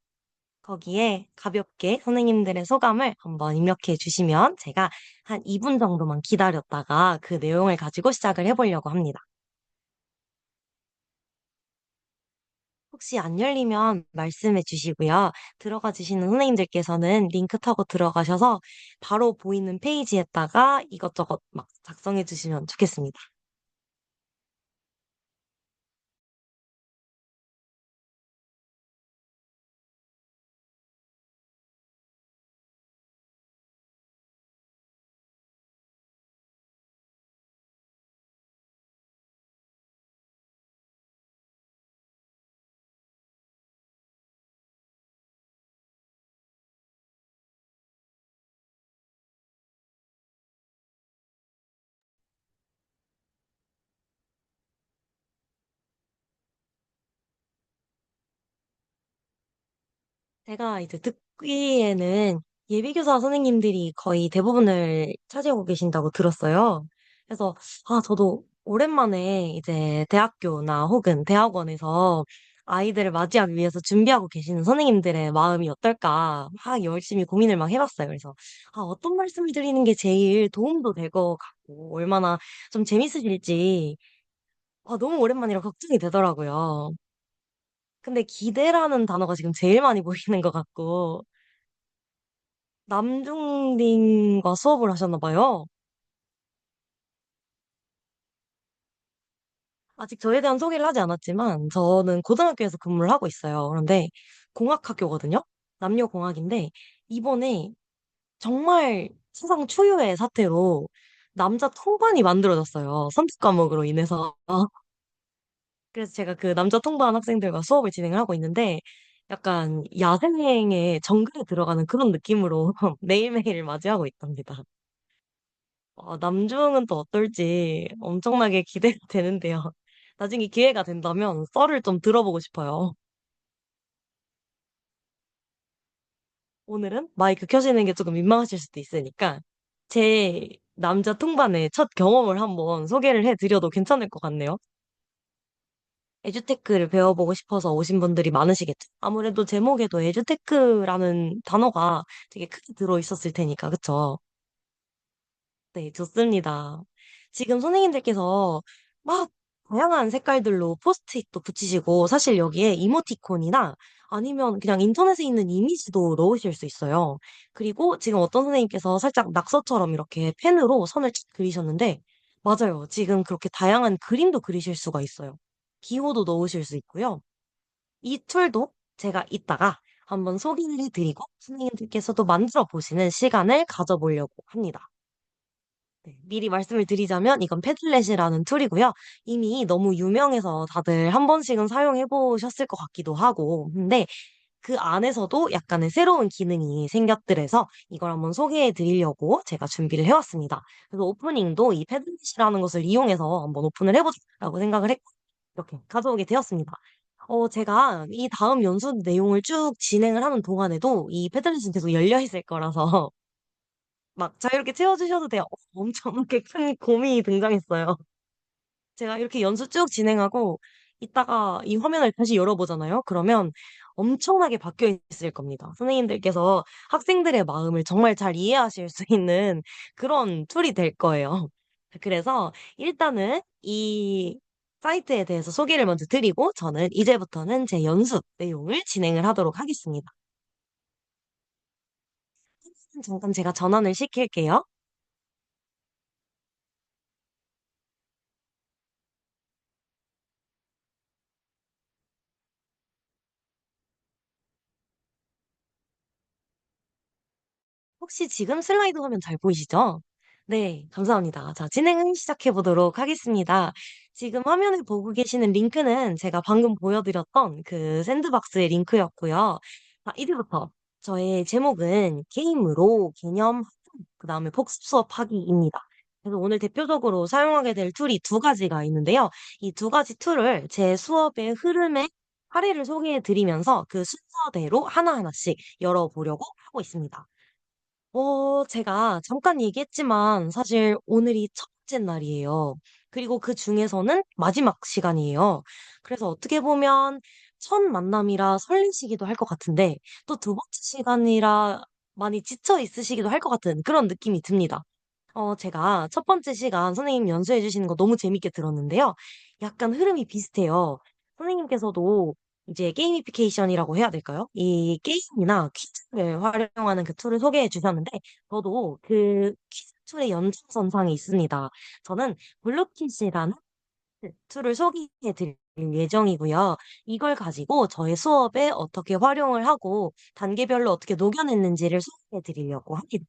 거기에 가볍게 선생님들의 소감을 한번 입력해 주시면 제가 한 2분 정도만 기다렸다가 그 내용을 가지고 시작을 해보려고 합니다. 혹시 안 열리면 말씀해 주시고요. 들어가 주시는 선생님들께서는 링크 타고 들어가셔서 바로 보이는 페이지에다가 이것저것 막 작성해 주시면 좋겠습니다. 제가 이제 듣기에는 예비교사 선생님들이 거의 대부분을 차지하고 계신다고 들었어요. 그래서, 저도 오랜만에 이제 대학교나 혹은 대학원에서 아이들을 맞이하기 위해서 준비하고 계시는 선생님들의 마음이 어떨까 막 열심히 고민을 막 해봤어요. 그래서, 어떤 말씀을 드리는 게 제일 도움도 될 것 같고, 얼마나 좀 재밌으실지, 너무 오랜만이라 걱정이 되더라고요. 근데 기대라는 단어가 지금 제일 많이 보이는 것 같고, 남중딩과 수업을 하셨나 봐요. 아직 저에 대한 소개를 하지 않았지만 저는 고등학교에서 근무를 하고 있어요. 그런데 공학학교거든요. 남녀공학인데 이번에 정말 세상 초유의 사태로 남자 통반이 만들어졌어요. 선택 과목으로 인해서. 그래서 제가 그 남자 통반 학생들과 수업을 진행을 하고 있는데 약간 야생의 정글에 들어가는 그런 느낌으로 매일매일을 맞이하고 있답니다. 남중은 또 어떨지 엄청나게 기대가 되는데요. 나중에 기회가 된다면 썰을 좀 들어보고 싶어요. 오늘은 마이크 켜시는 게 조금 민망하실 수도 있으니까 제 남자 통반의 첫 경험을 한번 소개를 해드려도 괜찮을 것 같네요. 에듀테크를 배워보고 싶어서 오신 분들이 많으시겠죠. 아무래도 제목에도 에듀테크라는 단어가 되게 크게 들어있었을 테니까, 그쵸? 네, 좋습니다. 지금 선생님들께서 막 다양한 색깔들로 포스트잇도 붙이시고, 사실 여기에 이모티콘이나 아니면 그냥 인터넷에 있는 이미지도 넣으실 수 있어요. 그리고 지금 어떤 선생님께서 살짝 낙서처럼 이렇게 펜으로 선을 쫙 그리셨는데, 맞아요. 지금 그렇게 다양한 그림도 그리실 수가 있어요. 기호도 넣으실 수 있고요. 이 툴도 제가 이따가 한번 소개를 해드리고, 선생님들께서도 만들어 보시는 시간을 가져보려고 합니다. 네, 미리 말씀을 드리자면 이건 패들렛이라는 툴이고요. 이미 너무 유명해서 다들 한 번씩은 사용해 보셨을 것 같기도 하고. 근데 그 안에서도 약간의 새로운 기능이 생겼더래서 이걸 한번 소개해 드리려고 제가 준비를 해왔습니다. 그래서 오프닝도 이 패들렛이라는 것을 이용해서 한번 오픈을 해보자라고 생각을 했고 이렇게 가져오게 되었습니다. 제가 이 다음 연수 내용을 쭉 진행을 하는 동안에도 이 패들렛은 계속 열려 있을 거라서 막 자유롭게 채워주셔도 돼요. 엄청나게 큰 고민이 등장했어요. 제가 이렇게 연수 쭉 진행하고 이따가 이 화면을 다시 열어보잖아요. 그러면 엄청나게 바뀌어 있을 겁니다. 선생님들께서 학생들의 마음을 정말 잘 이해하실 수 있는 그런 툴이 될 거예요. 그래서 일단은 이 사이트에 대해서 소개를 먼저 드리고 저는 이제부터는 제 연습 내용을 진행을 하도록 하겠습니다. 잠깐 제가 전환을 시킬게요. 혹시 지금 슬라이드 화면 잘 보이시죠? 네, 감사합니다. 자, 진행을 시작해 보도록 하겠습니다. 지금 화면을 보고 계시는 링크는 제가 방금 보여드렸던 그 샌드박스의 링크였고요. 자, 이제부터 저의 제목은 게임으로 개념, 그 다음에 복습 수업하기입니다. 그래서 오늘 대표적으로 사용하게 될 툴이 두 가지가 있는데요. 이 두 가지 툴을 제 수업의 흐름에 사례를 소개해 드리면서 그 순서대로 하나하나씩 열어보려고 하고 있습니다. 제가 잠깐 얘기했지만 사실 오늘이 첫 번째 날이에요. 그리고 그 중에서는 마지막 시간이에요. 그래서 어떻게 보면 첫 만남이라 설레시기도 할 것 같은데 또 두 번째 시간이라 많이 지쳐 있으시기도 할 것 같은 그런 느낌이 듭니다. 제가 첫 번째 시간 선생님 연수해 주시는 거 너무 재밌게 들었는데요. 약간 흐름이 비슷해요. 선생님께서도 이제 게이미피케이션이라고 해야 될까요? 이 게임이나 퀴즈를 활용하는 그 툴을 소개해 주셨는데, 저도 그 퀴즈 툴의 연장선상에 있습니다. 저는 블루퀴즈라는 툴을 소개해 드릴 예정이고요. 이걸 가지고 저의 수업에 어떻게 활용을 하고 단계별로 어떻게 녹여냈는지를 소개해 드리려고 합니다.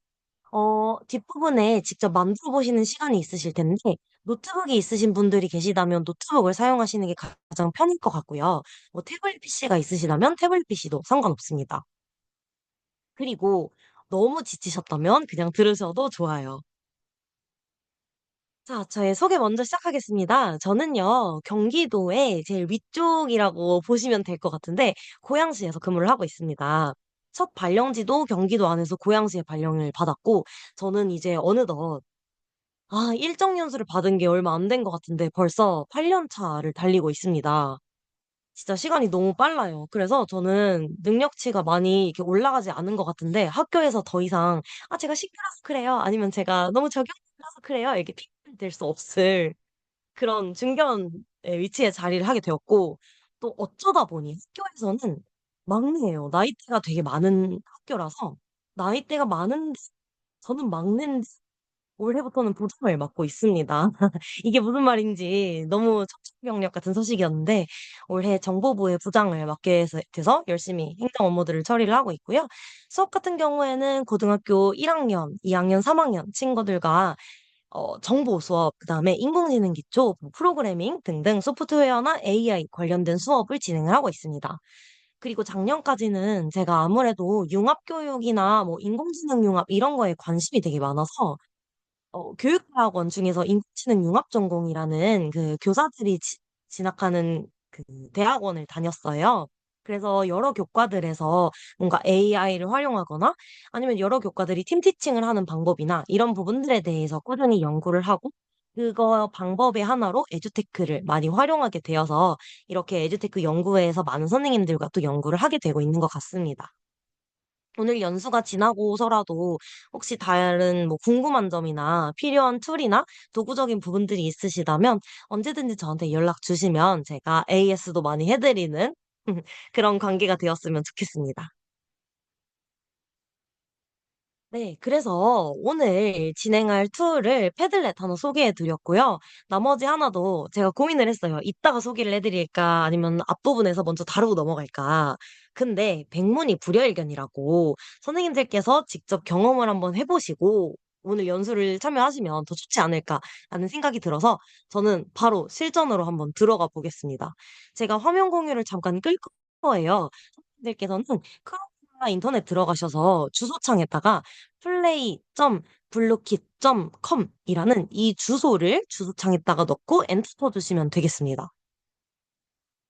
뒷부분에 직접 만들어 보시는 시간이 있으실 텐데, 노트북이 있으신 분들이 계시다면 노트북을 사용하시는 게 가장 편할 것 같고요. 뭐 태블릿 PC가 있으시다면 태블릿 PC도 상관없습니다. 그리고 너무 지치셨다면 그냥 들으셔도 좋아요. 자, 저의 소개 먼저 시작하겠습니다. 저는요, 경기도의 제일 위쪽이라고 보시면 될 것 같은데, 고양시에서 근무를 하고 있습니다. 첫 발령지도 경기도 안에서 고양시에 발령을 받았고, 저는 이제 어느덧 일정 연수를 받은 게 얼마 안 된 것 같은데 벌써 8년 차를 달리고 있습니다. 진짜 시간이 너무 빨라요. 그래서 저는 능력치가 많이 이렇게 올라가지 않은 것 같은데 학교에서 더 이상 제가 시끄러서 그래요. 아니면 제가 너무 적용이라서 그래요. 이렇게 핑계댈 수 없을 그런 중견의 위치에 자리를 하게 되었고 또 어쩌다 보니 학교에서는 막내예요. 나이대가 되게 많은 학교라서 나이대가 많은데 저는 막내인데 올해부터는 부장을 맡고 있습니다. 이게 무슨 말인지 너무 청천벽력 같은 소식이었는데 올해 정보부의 부장을 맡게 돼서 열심히 행정 업무들을 처리를 하고 있고요. 수업 같은 경우에는 고등학교 1학년, 2학년, 3학년 친구들과 정보 수업, 그다음에 인공지능 기초, 뭐 프로그래밍 등등 소프트웨어나 AI 관련된 수업을 진행을 하고 있습니다. 그리고 작년까지는 제가 아무래도 융합 교육이나 뭐 인공지능 융합 이런 거에 관심이 되게 많아서 교육대학원 중에서 인공지능 융합전공이라는 그 교사들이 진학하는 그 대학원을 다녔어요. 그래서 여러 교과들에서 뭔가 AI를 활용하거나 아니면 여러 교과들이 팀 티칭을 하는 방법이나 이런 부분들에 대해서 꾸준히 연구를 하고 그거 방법의 하나로 에듀테크를 많이 활용하게 되어서 이렇게 에듀테크 연구회에서 많은 선생님들과 또 연구를 하게 되고 있는 것 같습니다. 오늘 연수가 지나고서라도 혹시 다른 뭐 궁금한 점이나 필요한 툴이나 도구적인 부분들이 있으시다면 언제든지 저한테 연락 주시면 제가 AS도 많이 해드리는 그런 관계가 되었으면 좋겠습니다. 네, 그래서 오늘 진행할 툴을 패들렛 하나 소개해 드렸고요. 나머지 하나도 제가 고민을 했어요. 이따가 소개를 해드릴까 아니면 앞부분에서 먼저 다루고 넘어갈까. 근데 백문이 불여일견이라고 선생님들께서 직접 경험을 한번 해보시고 오늘 연수를 참여하시면 더 좋지 않을까라는 생각이 들어서 저는 바로 실전으로 한번 들어가 보겠습니다. 제가 화면 공유를 잠깐 끌 거예요. 선생님들께서는 크롬이나 인터넷 들어가셔서 주소창에다가 play.bluekit.com 이라는 이 주소를 주소창에다가 넣고 엔터 주시면 되겠습니다.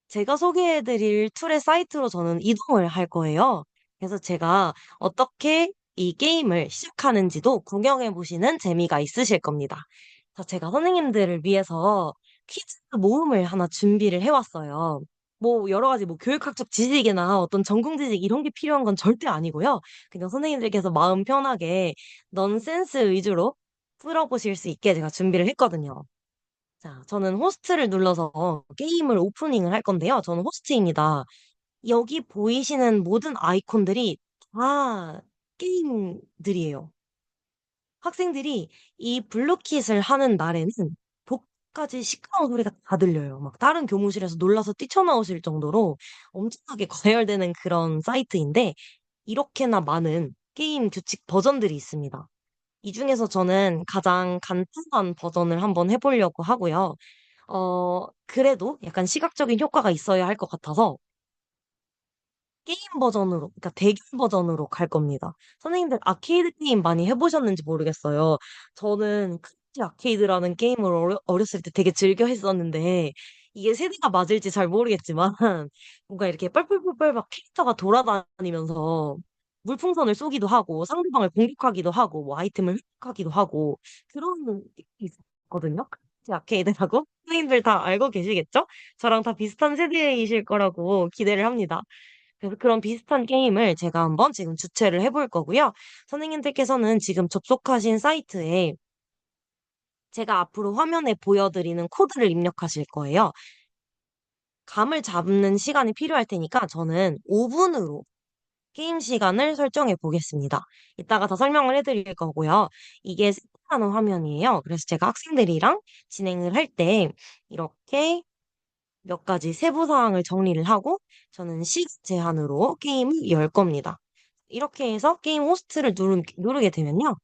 제가 소개해 드릴 툴의 사이트로 저는 이동을 할 거예요. 그래서 제가 어떻게 이 게임을 시작하는지도 구경해 보시는 재미가 있으실 겁니다. 자, 제가 선생님들을 위해서 퀴즈 모음을 하나 준비를 해왔어요. 뭐 여러 가지 뭐 교육학적 지식이나 어떤 전공 지식 이런 게 필요한 건 절대 아니고요. 그냥 선생님들께서 마음 편하게 넌센스 위주로 풀어보실 수 있게 제가 준비를 했거든요. 자, 저는 호스트를 눌러서 게임을 오프닝을 할 건데요. 저는 호스트입니다. 여기 보이시는 모든 아이콘들이 다 게임들이에요. 학생들이 이 블루킷을 하는 날에는 독까지 시끄러운 소리가 다 들려요. 막 다른 교무실에서 놀라서 뛰쳐나오실 정도로 엄청나게 과열되는 그런 사이트인데 이렇게나 많은 게임 규칙 버전들이 있습니다. 이 중에서 저는 가장 간단한 버전을 한번 해보려고 하고요. 그래도 약간 시각적인 효과가 있어야 할 것 같아서 게임 버전으로, 그러니까 대결 버전으로 갈 겁니다. 선생님들 아케이드 게임 많이 해보셨는지 모르겠어요. 저는 크래시 아케이드라는 게임을 어렸을 때 되게 즐겨 했었는데, 이게 세대가 맞을지 잘 모르겠지만, 뭔가 이렇게 뻘뻘뻘뻘 막 캐릭터가 돌아다니면서 물풍선을 쏘기도 하고, 상대방을 공격하기도 하고, 뭐 아이템을 획득하기도 하고, 그런 게 있었거든요. 크래시 아케이드라고? 선생님들 다 알고 계시겠죠? 저랑 다 비슷한 세대이실 거라고 기대를 합니다. 그래서 그런 비슷한 게임을 제가 한번 지금 주최를 해볼 거고요. 선생님들께서는 지금 접속하신 사이트에 제가 앞으로 화면에 보여드리는 코드를 입력하실 거예요. 감을 잡는 시간이 필요할 테니까 저는 5분으로 게임 시간을 설정해 보겠습니다. 이따가 더 설명을 해드릴 거고요. 이게 세팅하는 화면이에요. 그래서 제가 학생들이랑 진행을 할 때 이렇게 몇 가지 세부 사항을 정리를 하고 저는 시간 제한으로 게임을 열 겁니다. 이렇게 해서 게임 호스트를 누르게 되면요.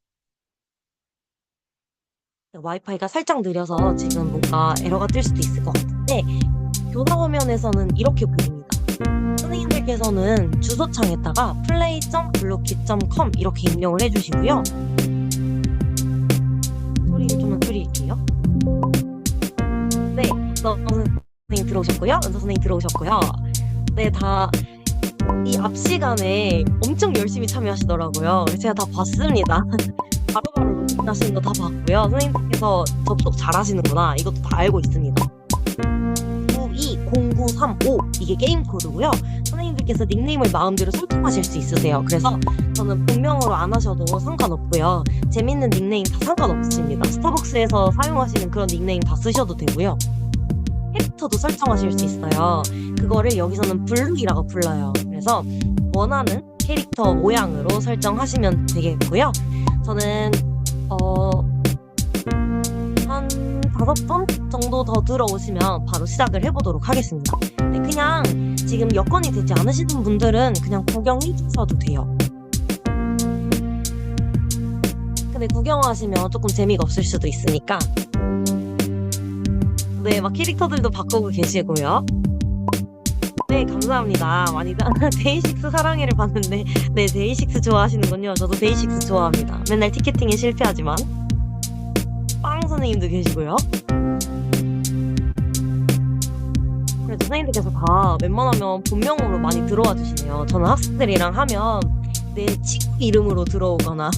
와이파이가 살짝 느려서 지금 뭔가 에러가 뜰 수도 있을 것 같은데 교사 화면에서는 이렇게 보입니다. 선생님들께서는 주소창에다가 play.bluekit.com 이렇게 입력을 해주시고요. 소리를 좀만 줄일게요. 네, 선생님 들어오셨고요. 은서 선생님 들어오셨고요. 네, 다 이 앞 시간에 엄청 열심히 참여하시더라고요. 제가 다 봤습니다. 바로바로 로그인 하시는 거 다 봤고요. 선생님께서 접속 잘 하시는구나. 이것도 다 알고 있습니다. 920935 이게 게임 코드고요. 선생님들께서 닉네임을 마음대로 설정하실 수 있으세요. 그래서 저는 본명으로 안 하셔도 상관없고요. 재밌는 닉네임 다 상관없습니다. 스타벅스에서 사용하시는 그런 닉네임 다 쓰셔도 되고요. 캐릭터도 설정하실 수 있어요. 그거를 여기서는 블룩이라고 불러요. 그래서 원하는 캐릭터 모양으로 설정하시면 되겠고요. 저는 한 5분 정도 더 들어오시면 바로 시작을 해보도록 하겠습니다. 네, 그냥 지금 여건이 되지 않으시는 분들은 그냥 구경해 주셔도 돼요. 근데 구경하시면 조금 재미가 없을 수도 있으니까 네, 막 캐릭터들도 바꾸고 계시고요. 네, 감사합니다. 많이 데이식스 사랑해를 봤는데 네, 데이식스 좋아하시는군요. 저도 데이식스 좋아합니다. 맨날 티켓팅에 실패하지만 빵 선생님도 계시고요. 그래도 선생님들께서 다 웬만하면 본명으로 많이 들어와 주시네요. 저는 학생들이랑 하면 내 친구 이름으로 들어오거나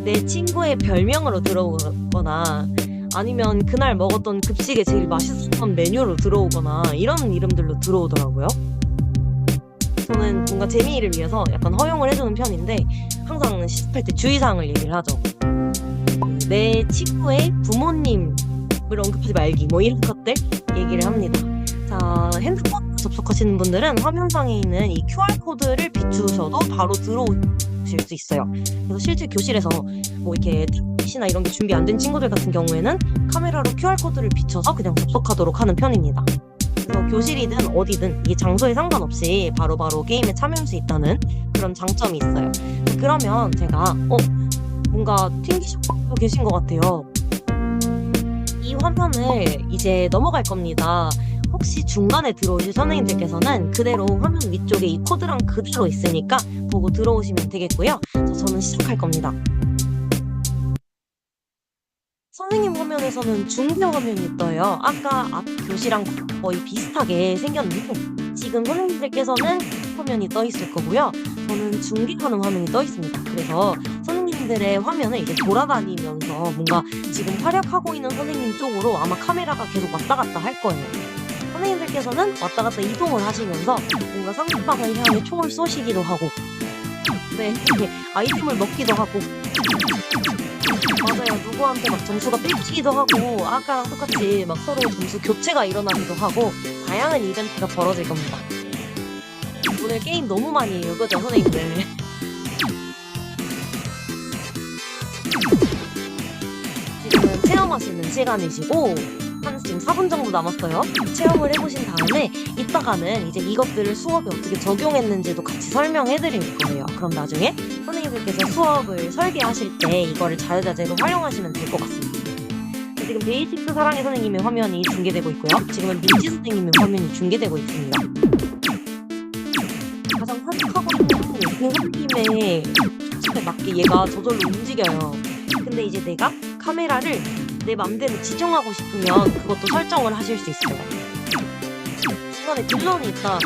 내 친구의 별명으로 들어오거나 아니면 그날 먹었던 급식에 제일 맛있었던 메뉴로 들어오거나 이런 이름들로 들어오더라고요. 저는 뭔가 재미를 위해서 약간 허용을 해주는 편인데 항상 시작할 때 주의사항을 얘기를 하죠. 내 친구의 부모님을 언급하지 말기 뭐 이런 것들 얘기를 합니다. 자, 핸드폰 접속하시는 분들은 화면상에 있는 이 QR코드를 비추셔도 바로 들어오실 수 있어요. 그래서 실제 교실에서 뭐 이렇게 태블릿이나 이런 게 준비 안 된 친구들 같은 경우에는 카메라로 QR코드를 비춰서 그냥 접속하도록 하는 편입니다. 그래서 교실이든 어디든 이 장소에 상관없이 바로바로 게임에 참여할 수 있다는 그런 장점이 있어요. 그러면 제가 뭔가 튕기시고 계신 것 같아요. 이 화면을 이제 넘어갈 겁니다. 혹시 중간에 들어오실 선생님들께서는 그대로 화면 위쪽에 이 코드랑 그대로 있으니까 보고 들어오시면 되겠고요. 저는 시작할 겁니다. 선생님 화면에서는 중계 화면이 떠요. 아까 앞 교시랑 거의 비슷하게 생겼는데 지금 선생님들께서는 화면이 떠 있을 거고요. 저는 중계하는 화면이 떠 있습니다. 그래서 선생님들 선생님들의 화면을 이제 돌아다니면서 뭔가 지금 활약하고 있는 선생님 쪽으로 아마 카메라가 계속 왔다 갔다 할 거예요. 선생님들께서는 왔다 갔다 이동을 하시면서 뭔가 상대방을 향해 총을 쏘시기도 하고, 네, 아이템을 먹기도 하고, 맞아요. 누구한테 막 점수가 뺏기기도 하고, 아까랑 똑같이 막 서로 점수 교체가 일어나기도 하고, 다양한 이벤트가 벌어질 겁니다. 오늘 게임 너무 많이 해요, 그죠, 선생님들? 지금은 체험하시는 시간이시고, 한 지금 4분 정도 남았어요. 체험을 해보신 다음에, 이따가는 이제 이것들을 수업에 어떻게 적용했는지도 같이 설명해 드릴 거예요. 그럼 나중에 선생님들께서 수업을 설계하실 때 이거를 자유자재로 활용하시면 될 것 같습니다. 지금 베이식스 사랑의 선생님의 화면이 중계되고 있고요. 지금은 민지 선생님의 화면이 중계되고 있습니다. 가장 사직하고 있는 그 선생님의 초점에 맞게 얘가 저절로 움직여요. 근데 이제 내가 카메라를 내 맘대로 지정하고 싶으면 그것도 설정을 하실 수 있어요. 중간에 딜런이 있다.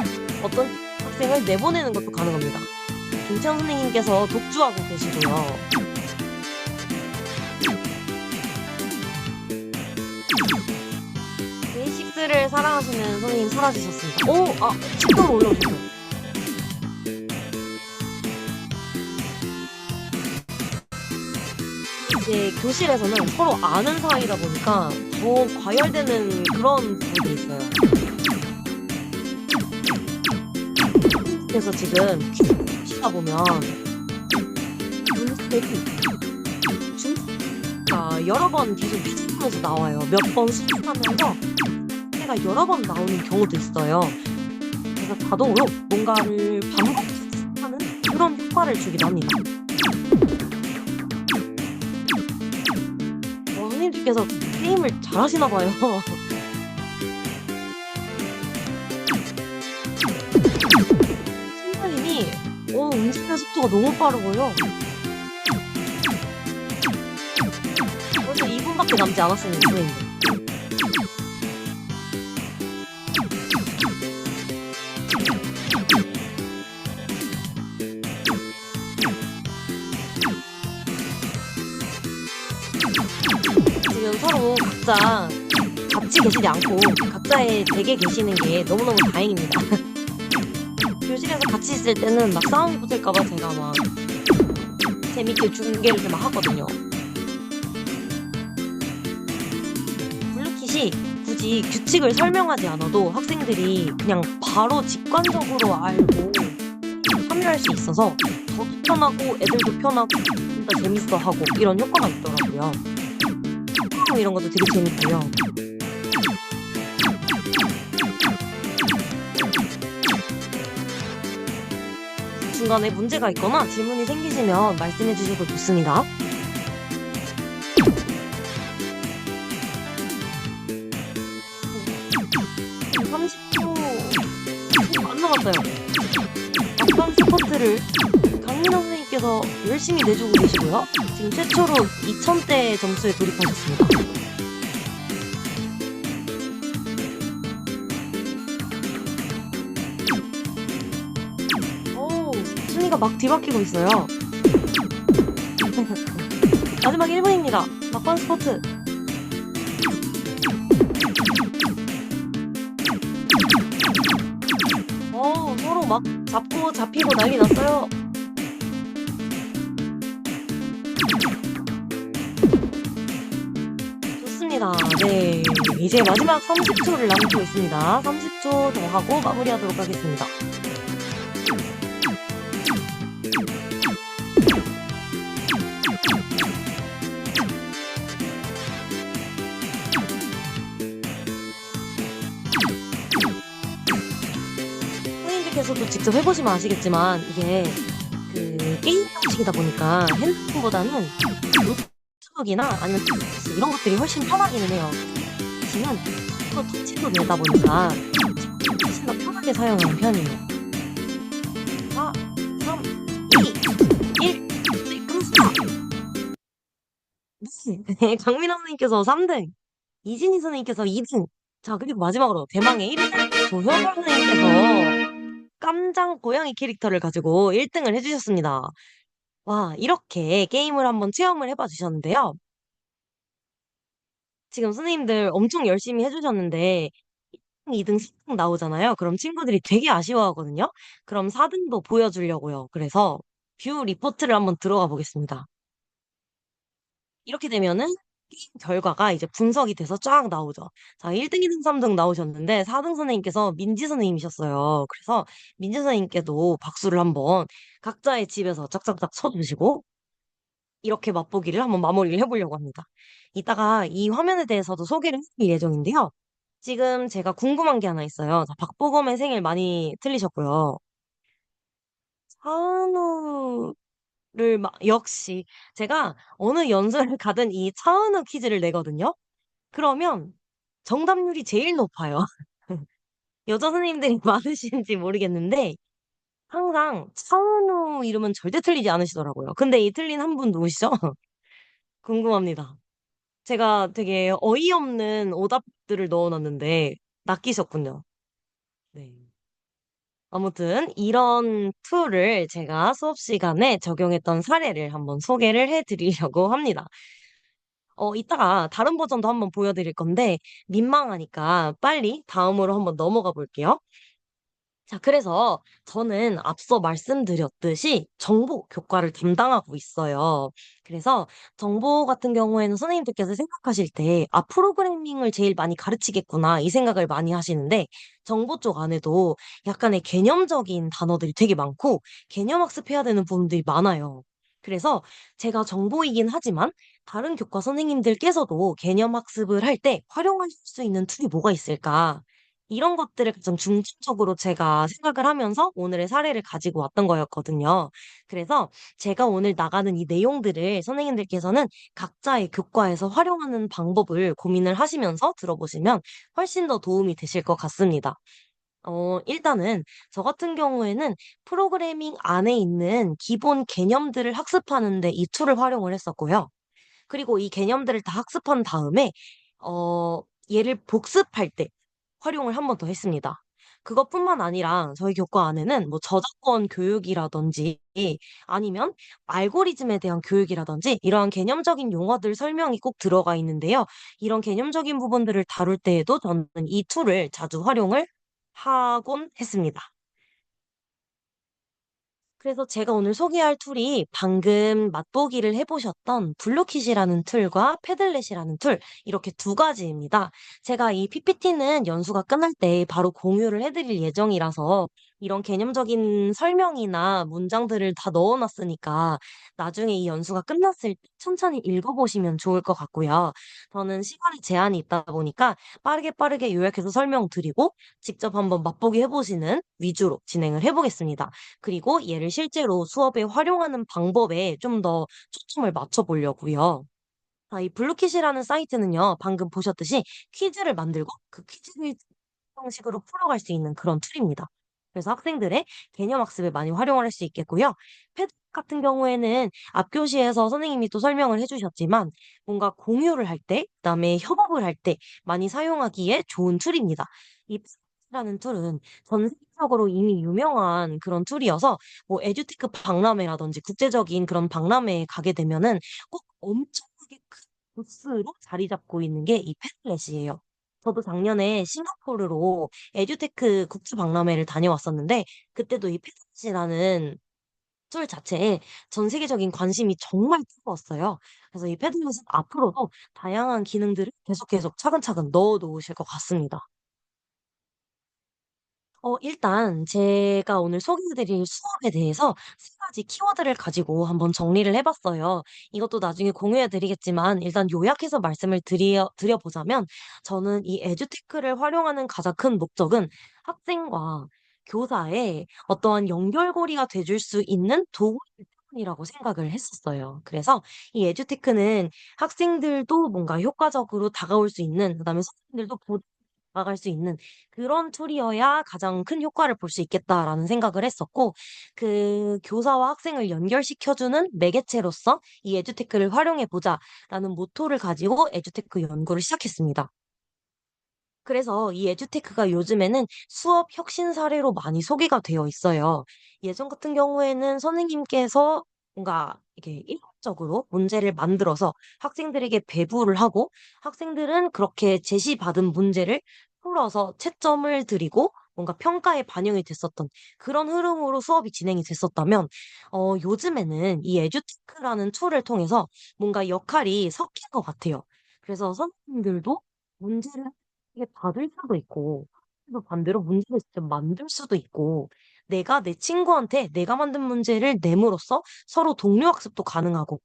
어떤 학생을 내보내는 것도 가능합니다. 김채원 선생님께서 독주하고 계시고요. 베이식스를 사랑하시는 선생님 사라지셨습니다. 오! 아! 10점 올라오셨어요. 이제 교실에서는 서로 아는 사이다 보니까 더 과열되는 그런 부분이 있어요. 그래서 지금 퀴즈가 보면 문제가 여러 번 계속 퀴즈하면서 나와요. 몇 번 수습하면서 문제가 여러 번 나오는 경우도 있어요. 그래서 자동으로 뭔가를 반복하는 그런 효과를 주기도 합니다. 선생님들께서 게임을 잘하시나 봐요. 신발님이 움직이는 속도가 너무 빠르고요. 벌써 2분밖에 남지 않았습니다, 선생님들. 지금 서로 각자 같이 계시지 않고 각자의 댁에 계시는 게 너무너무 다행입니다. 교실에서 같이 있을 때는 막 싸움이 붙을까봐 제가 막 재밌게 중계를 막 하거든요. 블루킷이 굳이 규칙을 설명하지 않아도 학생들이 그냥 바로 직관적으로 알고 참여할 수 있어서 저도 편하고 애들도 편하고 진짜 재밌어하고 이런 효과가 있더라고요. 이런 것도 되게 재밌고요. 중간에 문제가 있거나 질문이 생기시면 말씀해 주셔도 좋습니다. 지금 30초 안 남았어요. 막판 스포트를 강민호 선생님께서 열심히 내주고 계시고요. 지금 최초로 2000대 점수에 돌입하셨습니다. 순위가 막 뒤바뀌고 있어요. 마지막 1분입니다. 막판 스포트. 서로 막 잡고 잡히고 난리 났어요. 좋습니다. 네, 이제 마지막 30초를 남기고 있습니다. 30초 더 하고 마무리하도록 하겠습니다. 선생님들께서도 직접 해보시면 아시겠지만 이게 그 게임 방식이다 보니까 핸드폰보다는 노트북이나 아니면 태블릿 이런 것들이 훨씬 편하기는 해요. 지금 또 터치도 되다 보니까 훨씬 더 편하게 사용하는 편이에요. 4, 3, 2, 1, 끝났습니다. 네, 강민호 선생님께서 3등, 이진희 선생님께서 2등, 자, 그리고 마지막으로 대망의 1등, 조효걸 선생님께서 깜장 고양이 캐릭터를 가지고 1등을 해주셨습니다. 와, 이렇게 게임을 한번 체험을 해봐 주셨는데요. 지금 선생님들 엄청 열심히 해주셨는데, 2등, 3등 나오잖아요. 그럼 친구들이 되게 아쉬워하거든요. 그럼 4등도 보여주려고요. 그래서 뷰 리포트를 한번 들어가 보겠습니다. 이렇게 되면은 게임 결과가 이제 분석이 돼서 쫙 나오죠. 자, 1등, 2등, 3등 나오셨는데 4등 선생님께서 민지 선생님이셨어요. 그래서 민지 선생님께도 박수를 한번 각자의 집에서 짝짝짝 쳐주시고 이렇게 맛보기를 한번 마무리를 해보려고 합니다. 이따가 이 화면에 대해서도 소개를 해드릴 예정인데요. 지금 제가 궁금한 게 하나 있어요. 자, 박보검의 생일 많이 틀리셨고요. 차은우를 역시 제가 어느 연수를 가든 이 차은우 퀴즈를 내거든요. 그러면 정답률이 제일 높아요. 여자 선생님들이 많으신지 모르겠는데 항상 차은우 이름은 절대 틀리지 않으시더라고요. 근데 이 틀린 한 분 누구시죠? 궁금합니다. 제가 되게 어이없는 오답들을 넣어놨는데 낚이셨군요. 네. 아무튼 이런 툴을 제가 수업 시간에 적용했던 사례를 한번 소개를 해드리려고 합니다. 이따가 다른 버전도 한번 보여드릴 건데 민망하니까 빨리 다음으로 한번 넘어가 볼게요. 자, 그래서 저는 앞서 말씀드렸듯이 정보 교과를 담당하고 있어요. 그래서 정보 같은 경우에는 선생님들께서 생각하실 때, 아, 프로그래밍을 제일 많이 가르치겠구나, 이 생각을 많이 하시는데, 정보 쪽 안에도 약간의 개념적인 단어들이 되게 많고, 개념 학습해야 되는 부분들이 많아요. 그래서 제가 정보이긴 하지만, 다른 교과 선생님들께서도 개념 학습을 할 때 활용할 수 있는 툴이 뭐가 있을까? 이런 것들을 좀 중점적으로 제가 생각을 하면서 오늘의 사례를 가지고 왔던 거였거든요. 그래서 제가 오늘 나가는 이 내용들을 선생님들께서는 각자의 교과에서 활용하는 방법을 고민을 하시면서 들어보시면 훨씬 더 도움이 되실 것 같습니다. 일단은 저 같은 경우에는 프로그래밍 안에 있는 기본 개념들을 학습하는 데 이 툴을 활용을 했었고요. 그리고 이 개념들을 다 학습한 다음에 얘를 복습할 때 활용을 한 번 더 했습니다. 그것뿐만 아니라 저희 교과 안에는 뭐 저작권 교육이라든지 아니면 알고리즘에 대한 교육이라든지 이러한 개념적인 용어들 설명이 꼭 들어가 있는데요. 이런 개념적인 부분들을 다룰 때에도 저는 이 툴을 자주 활용을 하곤 했습니다. 그래서 제가 오늘 소개할 툴이 방금 맛보기를 해보셨던 블루킷이라는 툴과 패들렛이라는 툴, 이렇게 두 가지입니다. 제가 이 PPT는 연수가 끝날 때 바로 공유를 해드릴 예정이라서 이런 개념적인 설명이나 문장들을 다 넣어놨으니까 나중에 이 연수가 끝났을 때 천천히 읽어보시면 좋을 것 같고요. 저는 시간이 제한이 있다 보니까 빠르게 요약해서 설명드리고 직접 한번 맛보기 해보시는 위주로 진행을 해보겠습니다. 그리고 얘를 실제로 수업에 활용하는 방법에 좀 더 초점을 맞춰 보려고요. 자, 이 블루킷이라는 사이트는요, 방금 보셨듯이 퀴즈를 만들고 그 퀴즈를 형식으로 풀어갈 수 있는 그런 툴입니다. 그래서 학생들의 개념 학습에 많이 활용을 할 수 있겠고요. 패드 같은 경우에는 앞교시에서 선생님이 또 설명을 해주셨지만 뭔가 공유를 할 때, 그다음에 협업을 할 때 많이 사용하기에 좋은 툴입니다. 이 패드라는 툴은 전 세계적으로 이미 유명한 그런 툴이어서 뭐 에듀테크 박람회라든지 국제적인 그런 박람회에 가게 되면은 꼭 엄청나게 큰 부스로 자리 잡고 있는 게 이 패들렛이에요. 저도 작년에 싱가포르로 에듀테크 국제 박람회를 다녀왔었는데 그때도 이 패드렛이라는 툴 자체에 전 세계적인 관심이 정말 뜨거웠어요. 그래서 이 패드렛은 앞으로도 다양한 기능들을 계속 차근차근 넣어 놓으실 것 같습니다. 일단 제가 오늘 소개해드릴 수업에 대해서 세 가지 키워드를 가지고 한번 정리를 해봤어요. 이것도 나중에 공유해드리겠지만 일단 요약해서 말씀을 드려보자면 저는 이 에듀테크를 활용하는 가장 큰 목적은 학생과 교사의 어떠한 연결고리가 돼줄 수 있는 도구이기 때문이라고 생각을 했었어요. 그래서 이 에듀테크는 학생들도 뭔가 효과적으로 다가올 수 있는, 그다음에 선생님들도 다가갈 수 있는 그런 툴이어야 가장 큰 효과를 볼 수 있겠다라는 생각을 했었고, 그 교사와 학생을 연결시켜주는 매개체로서 이 에듀테크를 활용해 보자라는 모토를 가지고 에듀테크 연구를 시작했습니다. 그래서 이 에듀테크가 요즘에는 수업 혁신 사례로 많이 소개가 되어 있어요. 예전 같은 경우에는 선생님께서 뭔가 이게 일괄적으로 문제를 만들어서 학생들에게 배부를 하고 학생들은 그렇게 제시받은 문제를 풀어서 채점을 드리고 뭔가 평가에 반영이 됐었던 그런 흐름으로 수업이 진행이 됐었다면 요즘에는 이 에듀테크라는 툴을 통해서 뭔가 역할이 섞인 것 같아요. 그래서 선생님들도 문제를 이게 받을 수도 있고 또 반대로 문제를 직접 만들 수도 있고 내가 내 친구한테 내가 만든 문제를 내므로써 서로 동료 학습도 가능하고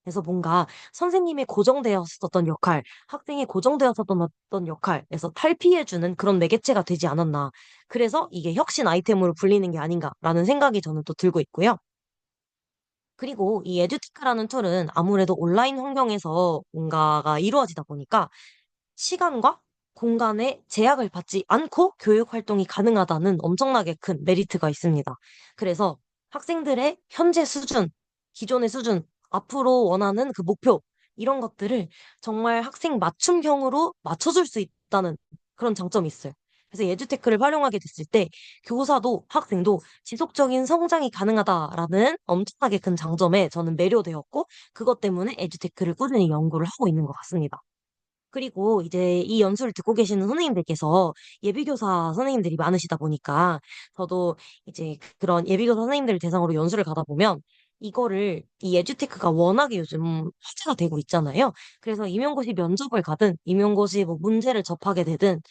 그래서 뭔가 선생님의 고정되었었던 역할, 학생의 고정되었었던 어떤 역할에서 탈피해주는 그런 매개체가 되지 않았나. 그래서 이게 혁신 아이템으로 불리는 게 아닌가라는 생각이 저는 또 들고 있고요. 그리고 이 에듀티크라는 툴은 아무래도 온라인 환경에서 뭔가가 이루어지다 보니까 시간과 공간의 제약을 받지 않고 교육 활동이 가능하다는 엄청나게 큰 메리트가 있습니다. 그래서 학생들의 현재 수준, 기존의 수준, 앞으로 원하는 그 목표, 이런 것들을 정말 학생 맞춤형으로 맞춰줄 수 있다는 그런 장점이 있어요. 그래서 에듀테크를 활용하게 됐을 때 교사도 학생도 지속적인 성장이 가능하다라는 엄청나게 큰 장점에 저는 매료되었고 그것 때문에 에듀테크를 꾸준히 연구를 하고 있는 것 같습니다. 그리고 이제 이 연수를 듣고 계시는 선생님들께서 예비교사 선생님들이 많으시다 보니까 저도 이제 그런 예비교사 선생님들 대상으로 연수를 가다 보면 이거를 이 에듀테크가 워낙에 요즘 화제가 되고 있잖아요. 그래서 임용고시 면접을 가든 임용고시 뭐 문제를 접하게 되든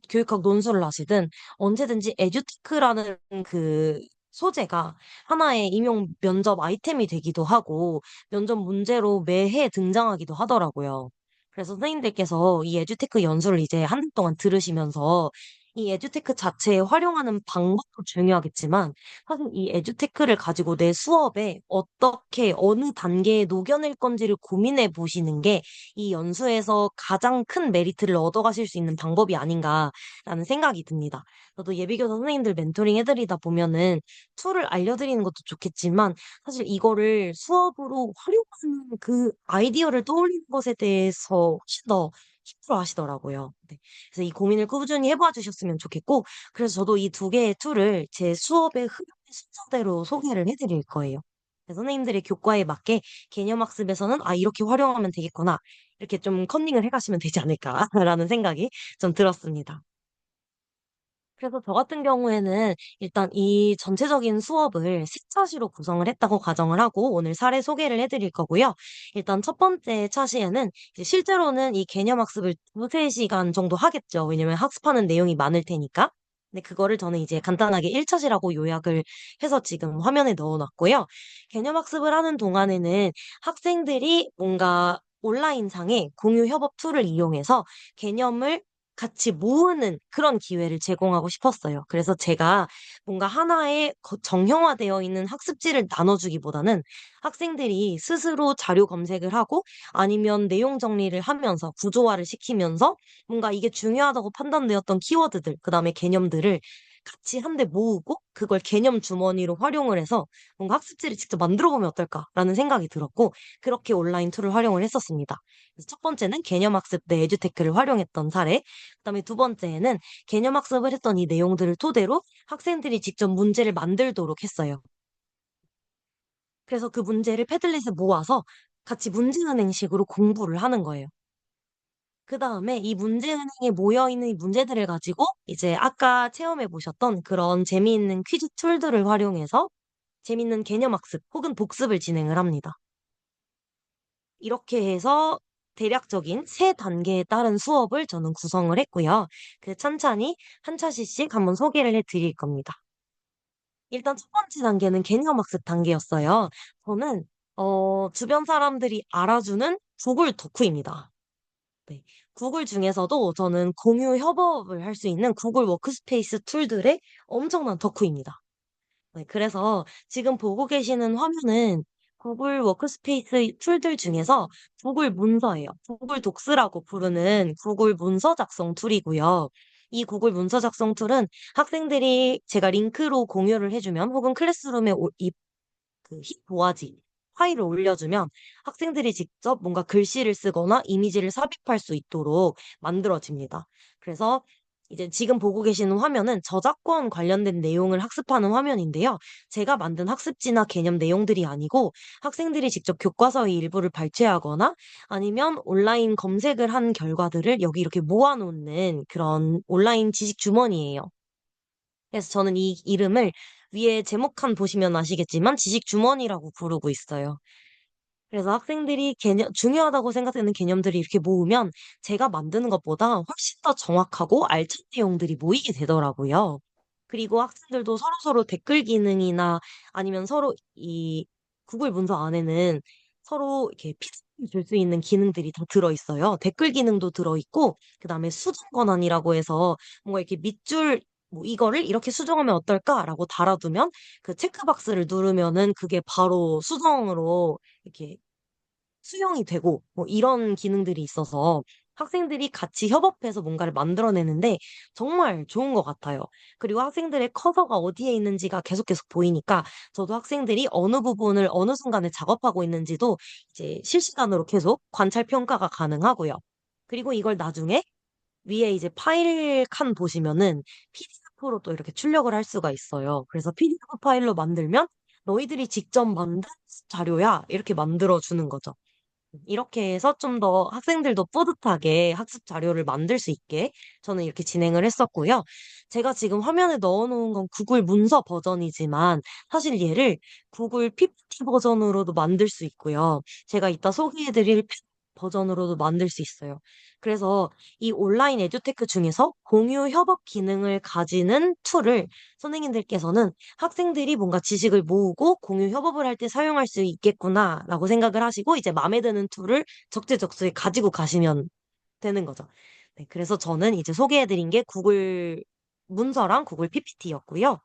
교육학 논술을 하시든 언제든지 에듀테크라는 그 소재가 하나의 임용 면접 아이템이 되기도 하고 면접 문제로 매해 등장하기도 하더라고요. 그래서 선생님들께서 이 에듀테크 연수를 이제 한 달 동안 들으시면서 이 에듀테크 자체에 활용하는 방법도 중요하겠지만 사실 이 에듀테크를 가지고 내 수업에 어떻게 어느 단계에 녹여낼 건지를 고민해 보시는 게 이 연수에서 가장 큰 메리트를 얻어가실 수 있는 방법이 아닌가라는 생각이 듭니다. 저도 예비교사 선생님들 멘토링 해드리다 보면은 툴을 알려드리는 것도 좋겠지만 사실 이거를 수업으로 활용하는 그 아이디어를 떠올리는 것에 대해서 훨씬 더 힘들어 하시더라고요. 네. 그래서 이 고민을 꾸준히 해봐 주셨으면 좋겠고, 그래서 저도 이 두 개의 툴을 제 수업의 흐름의 순서대로 소개를 해드릴 거예요. 그래서 선생님들의 교과에 맞게 개념학습에서는 아, 이렇게 활용하면 되겠구나. 이렇게 좀 컨닝을 해가시면 되지 않을까라는 생각이 좀 들었습니다. 그래서 저 같은 경우에는 일단 이 전체적인 수업을 3차시로 구성을 했다고 가정을 하고 오늘 사례 소개를 해드릴 거고요. 일단 첫 번째 차시에는 이제 실제로는 이 개념 학습을 2~3시간 정도 하겠죠. 왜냐면 학습하는 내용이 많을 테니까. 근데 그거를 저는 이제 간단하게 1차시라고 요약을 해서 지금 화면에 넣어놨고요. 개념 학습을 하는 동안에는 학생들이 뭔가 온라인상의 공유 협업 툴을 이용해서 개념을 같이 모으는 그런 기회를 제공하고 싶었어요. 그래서 제가 뭔가 하나의 정형화되어 있는 학습지를 나눠주기보다는 학생들이 스스로 자료 검색을 하고 아니면 내용 정리를 하면서 구조화를 시키면서 뭔가 이게 중요하다고 판단되었던 키워드들, 그 다음에 개념들을 같이 한데 모으고 그걸 개념 주머니로 활용을 해서 뭔가 학습지를 직접 만들어 보면 어떨까라는 생각이 들었고 그렇게 온라인 툴을 활용을 했었습니다. 그래서 첫 번째는 개념학습 내 에듀테크를 활용했던 사례, 그다음에 두 번째는 개념학습을 했던 이 내용들을 토대로 학생들이 직접 문제를 만들도록 했어요. 그래서 그 문제를 패들릿에 모아서 같이 문제은행식으로 공부를 하는 거예요. 그 다음에 이 문제은행에 모여있는 이 문제들을 가지고 이제 아까 체험해 보셨던 그런 재미있는 퀴즈 툴들을 활용해서 재밌는 개념학습 혹은 복습을 진행을 합니다. 이렇게 해서 대략적인 3단계에 따른 수업을 저는 구성을 했고요. 그 찬찬히 한 차시씩 한번 소개를 해드릴 겁니다. 일단 첫 번째 단계는 개념학습 단계였어요. 저는 주변 사람들이 알아주는 구글 덕후입니다. 네. 구글 중에서도 저는 공유 협업을 할 수 있는 구글 워크스페이스 툴들의 엄청난 덕후입니다. 네, 그래서 지금 보고 계시는 화면은 구글 워크스페이스 툴들 중에서 구글 문서예요. 구글 독스라고 부르는 구글 문서 작성 툴이고요. 이 구글 문서 작성 툴은 학생들이 제가 링크로 공유를 해주면 혹은 클래스룸에 힙 도화지 파일을 올려주면 학생들이 직접 뭔가 글씨를 쓰거나 이미지를 삽입할 수 있도록 만들어집니다. 그래서 이제 지금 보고 계시는 화면은 저작권 관련된 내용을 학습하는 화면인데요. 제가 만든 학습지나 개념 내용들이 아니고 학생들이 직접 교과서의 일부를 발췌하거나 아니면 온라인 검색을 한 결과들을 여기 이렇게 모아놓는 그런 온라인 지식 주머니예요. 그래서 저는 이 이름을 위에 제목칸 보시면 아시겠지만 지식 주머니라고 부르고 있어요. 그래서 학생들이 중요하다고 생각되는 개념들이 이렇게 모으면 제가 만드는 것보다 훨씬 더 정확하고 알찬 내용들이 모이게 되더라고요. 그리고 학생들도 서로서로 댓글 기능이나 아니면 서로 이 구글 문서 안에는 서로 이렇게 피드백을 줄 수 있는 기능들이 다 들어있어요. 댓글 기능도 들어있고, 그 다음에 수정 권한이라고 해서 뭔가 이렇게 밑줄 뭐 이거를 이렇게 수정하면 어떨까라고 달아두면 그 체크박스를 누르면은 그게 바로 수정으로 이렇게 수용이 되고 뭐 이런 기능들이 있어서 학생들이 같이 협업해서 뭔가를 만들어내는데 정말 좋은 것 같아요. 그리고 학생들의 커서가 어디에 있는지가 계속 보이니까 저도 학생들이 어느 부분을 어느 순간에 작업하고 있는지도 이제 실시간으로 계속 관찰 평가가 가능하고요. 그리고 이걸 나중에 위에 이제 파일 칸 보시면은 PDF로 또 이렇게 출력을 할 수가 있어요. 그래서 PDF 파일로 만들면 너희들이 직접 만든 자료야. 이렇게 만들어 주는 거죠. 이렇게 해서 좀 더 학생들도 뿌듯하게 학습 자료를 만들 수 있게 저는 이렇게 진행을 했었고요. 제가 지금 화면에 넣어놓은 건 구글 문서 버전이지만 사실 얘를 구글 PPT 버전으로도 만들 수 있고요. 제가 이따 소개해드릴 버전으로도 만들 수 있어요. 그래서 이 온라인 에듀테크 중에서 공유 협업 기능을 가지는 툴을 선생님들께서는 학생들이 뭔가 지식을 모으고 공유 협업을 할 때 사용할 수 있겠구나라고 생각을 하시고 이제 마음에 드는 툴을 적재적소에 가지고 가시면 되는 거죠. 네, 그래서 저는 이제 소개해드린 게 구글 문서랑 구글 PPT였고요.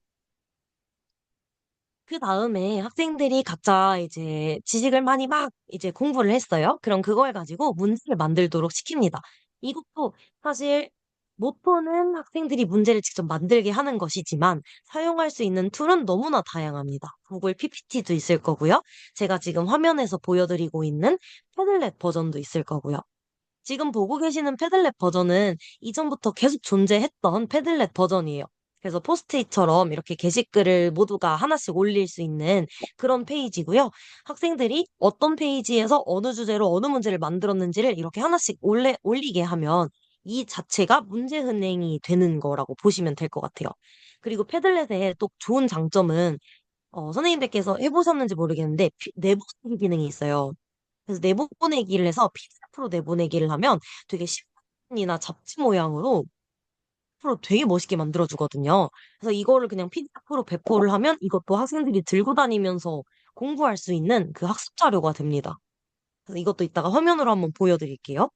그 다음에 학생들이 각자 이제 지식을 많이 막 이제 공부를 했어요. 그럼 그걸 가지고 문제를 만들도록 시킵니다. 이것도 사실 모토는 학생들이 문제를 직접 만들게 하는 것이지만 사용할 수 있는 툴은 너무나 다양합니다. 구글 PPT도 있을 거고요. 제가 지금 화면에서 보여드리고 있는 패들렛 버전도 있을 거고요. 지금 보고 계시는 패들렛 버전은 이전부터 계속 존재했던 패들렛 버전이에요. 그래서 포스트잇처럼 이렇게 게시글을 모두가 하나씩 올릴 수 있는 그런 페이지고요. 학생들이 어떤 페이지에서 어느 주제로 어느 문제를 만들었는지를 이렇게 하나씩 올리게 하면 이 자체가 문제 흔행이 되는 거라고 보시면 될 것 같아요. 그리고 패들렛의 또 좋은 장점은 선생님들께서 해보셨는지 모르겠는데 내부 기능이 있어요. 그래서 내보내기를 해서 PDF로 내보내기를 하면 되게 신문이나 잡지 모양으로 앞으로 되게 멋있게 만들어주거든요. 그래서 이거를 그냥 PDF로 배포를 하면 이것도 학생들이 들고 다니면서 공부할 수 있는 그 학습 자료가 됩니다. 그래서 이것도 이따가 화면으로 한번 보여드릴게요.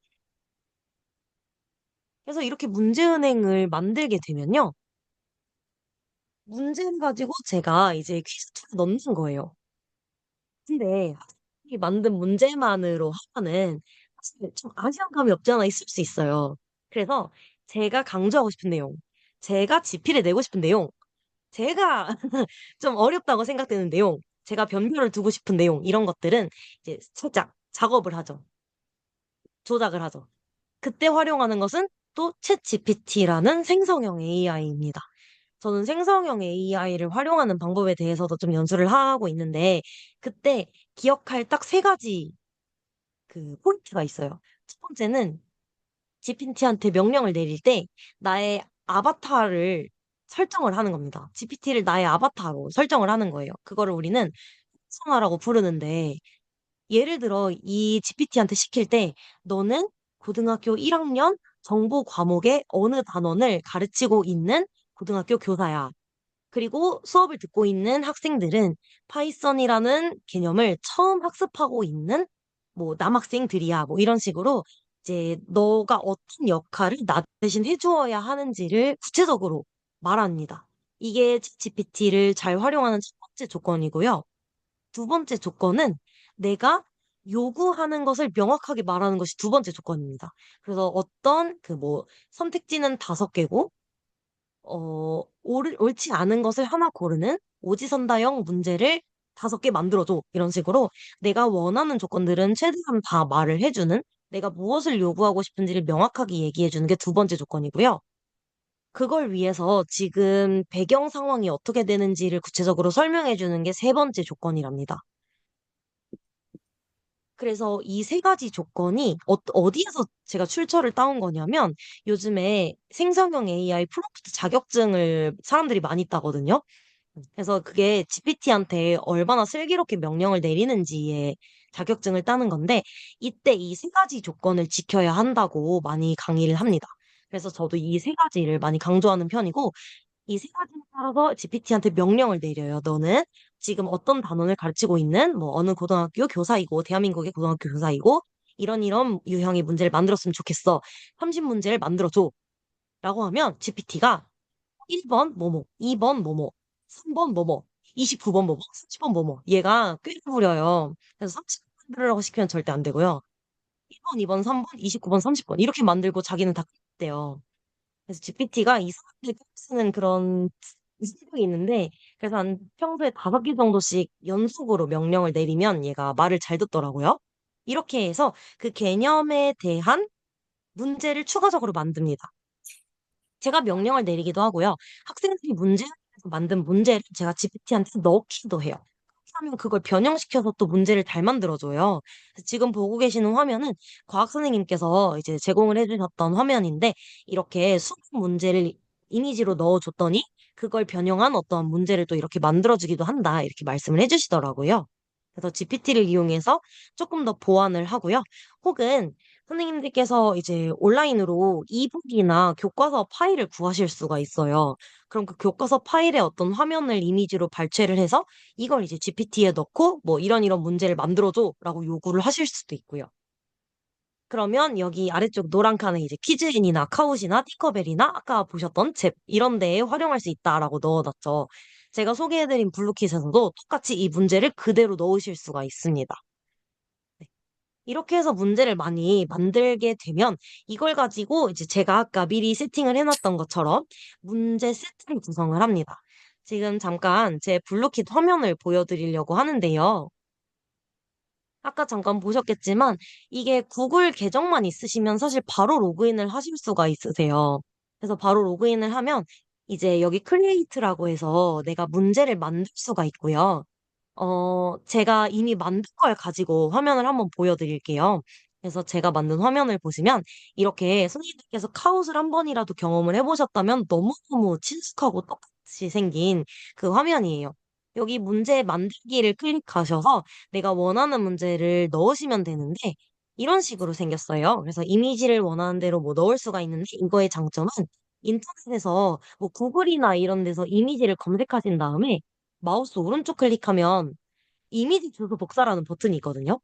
그래서 이렇게 문제은행을 만들게 되면요. 문제를 가지고 제가 이제 퀴즈투에 넣는 거예요. 근데 학생이 만든 문제만으로 하면은 사실 좀 아시안 감이 없지 않아 있을 수 있어요. 그래서 제가 강조하고 싶은 내용, 제가 지필에 내고 싶은 내용, 제가 좀 어렵다고 생각되는 내용, 제가 변별을 두고 싶은 내용, 이런 것들은 이제 살짝 작업을 하죠. 조작을 하죠. 그때 활용하는 것은 또 챗GPT라는 생성형 AI입니다. 저는 생성형 AI를 활용하는 방법에 대해서도 좀 연수를 하고 있는데, 그때 기억할 딱 세 가지 그 포인트가 있어요. 첫 번째는 GPT한테 명령을 내릴 때 나의 아바타를 설정을 하는 겁니다. GPT를 나의 아바타로 설정을 하는 거예요. 그거를 우리는 퍼스널라고 부르는데, 예를 들어 이 GPT한테 시킬 때 너는 고등학교 1학년 정보 과목의 어느 단원을 가르치고 있는 고등학교 교사야. 그리고 수업을 듣고 있는 학생들은 파이썬이라는 개념을 처음 학습하고 있는 뭐 남학생들이야. 뭐 이런 식으로 이제 너가 어떤 역할을 나 대신 해주어야 하는지를 구체적으로 말합니다. 이게 GPT를 잘 활용하는 첫 번째 조건이고요. 두 번째 조건은 내가 요구하는 것을 명확하게 말하는 것이 두 번째 조건입니다. 그래서 어떤 그 뭐 선택지는 5개고 옳지 않은 것을 하나 고르는 오지선다형 문제를 5개 만들어줘. 이런 식으로 내가 원하는 조건들은 최대한 다 말을 해주는 내가 무엇을 요구하고 싶은지를 명확하게 얘기해주는 게 두 번째 조건이고요. 그걸 위해서 지금 배경 상황이 어떻게 되는지를 구체적으로 설명해 주는 게 세 번째 조건이랍니다. 그래서 이 세 가지 조건이 어디에서 제가 출처를 따온 거냐면 요즘에 생성형 AI 프롬프트 자격증을 사람들이 많이 따거든요. 그래서 그게 GPT한테 얼마나 슬기롭게 명령을 내리는지에 자격증을 따는 건데 이때 이 세 가지 조건을 지켜야 한다고 많이 강의를 합니다. 그래서 저도 이 세 가지를 많이 강조하는 편이고 이 세 가지에 따라서 GPT한테 명령을 내려요. 너는 지금 어떤 단원을 가르치고 있는 뭐 어느 고등학교 교사이고 대한민국의 고등학교 교사이고 이런 유형의 문제를 만들었으면 좋겠어. 30문제를 만들어줘. 라고 하면 GPT가 1번 뭐뭐, 2번 뭐뭐, 3번 뭐뭐, 29번 뭐뭐, 30번 뭐뭐. 얘가 꽤 부려요. 그래서 30번 만들으라고 시키면 절대 안 되고요. 1번, 2번, 3번, 29번, 30번 이렇게 만들고 자기는 다 끝대요. 그래서 GPT가 이 사람들이 쓰는 그런 실력이 있는데 그래서 한 평소에 5개 정도씩 연속으로 명령을 내리면 얘가 말을 잘 듣더라고요. 이렇게 해서 그 개념에 대한 문제를 추가적으로 만듭니다. 제가 명령을 내리기도 하고요. 학생들이 문제에서 만든 문제를 제가 GPT한테 넣기도 해요. 하면 그걸 변형시켜서 또 문제를 잘 만들어줘요. 그래서 지금 보고 계시는 화면은 과학 선생님께서 이제 제공을 해주셨던 화면인데 이렇게 수학 문제를 이미지로 넣어줬더니 그걸 변형한 어떠한 문제를 또 이렇게 만들어주기도 한다. 이렇게 말씀을 해주시더라고요. 그래서 GPT를 이용해서 조금 더 보완을 하고요. 혹은 선생님들께서 이제 온라인으로 이북이나 교과서 파일을 구하실 수가 있어요. 그럼 그 교과서 파일에 어떤 화면을 이미지로 발췌를 해서 이걸 이제 GPT에 넣고 뭐 이런 문제를 만들어줘라고 요구를 하실 수도 있고요. 그러면 여기 아래쪽 노란 칸에 이제 퀴즈인이나 카웃이나 티커벨이나 아까 보셨던 잽 이런 데에 활용할 수 있다라고 넣어놨죠. 제가 소개해드린 블루킷에서도 똑같이 이 문제를 그대로 넣으실 수가 있습니다. 네. 이렇게 해서 문제를 많이 만들게 되면 이걸 가지고 이제 제가 아까 미리 세팅을 해놨던 것처럼 문제 세트를 구성을 합니다. 지금 잠깐 제 블루킷 화면을 보여드리려고 하는데요. 아까 잠깐 보셨겠지만 이게 구글 계정만 있으시면 사실 바로 로그인을 하실 수가 있으세요. 그래서 바로 로그인을 하면 이제 여기 크리에이트라고 해서 내가 문제를 만들 수가 있고요. 제가 이미 만든 걸 가지고 화면을 한번 보여드릴게요. 그래서 제가 만든 화면을 보시면 이렇게 선생님들께서 카웃을 한 번이라도 경험을 해보셨다면 너무너무 친숙하고 똑같이 생긴 그 화면이에요. 여기 문제 만들기를 클릭하셔서 내가 원하는 문제를 넣으시면 되는데 이런 식으로 생겼어요. 그래서 이미지를 원하는 대로 뭐 넣을 수가 있는데 이거의 장점은 인터넷에서 뭐 구글이나 이런 데서 이미지를 검색하신 다음에 마우스 오른쪽 클릭하면 이미지 주소 복사라는 버튼이 있거든요.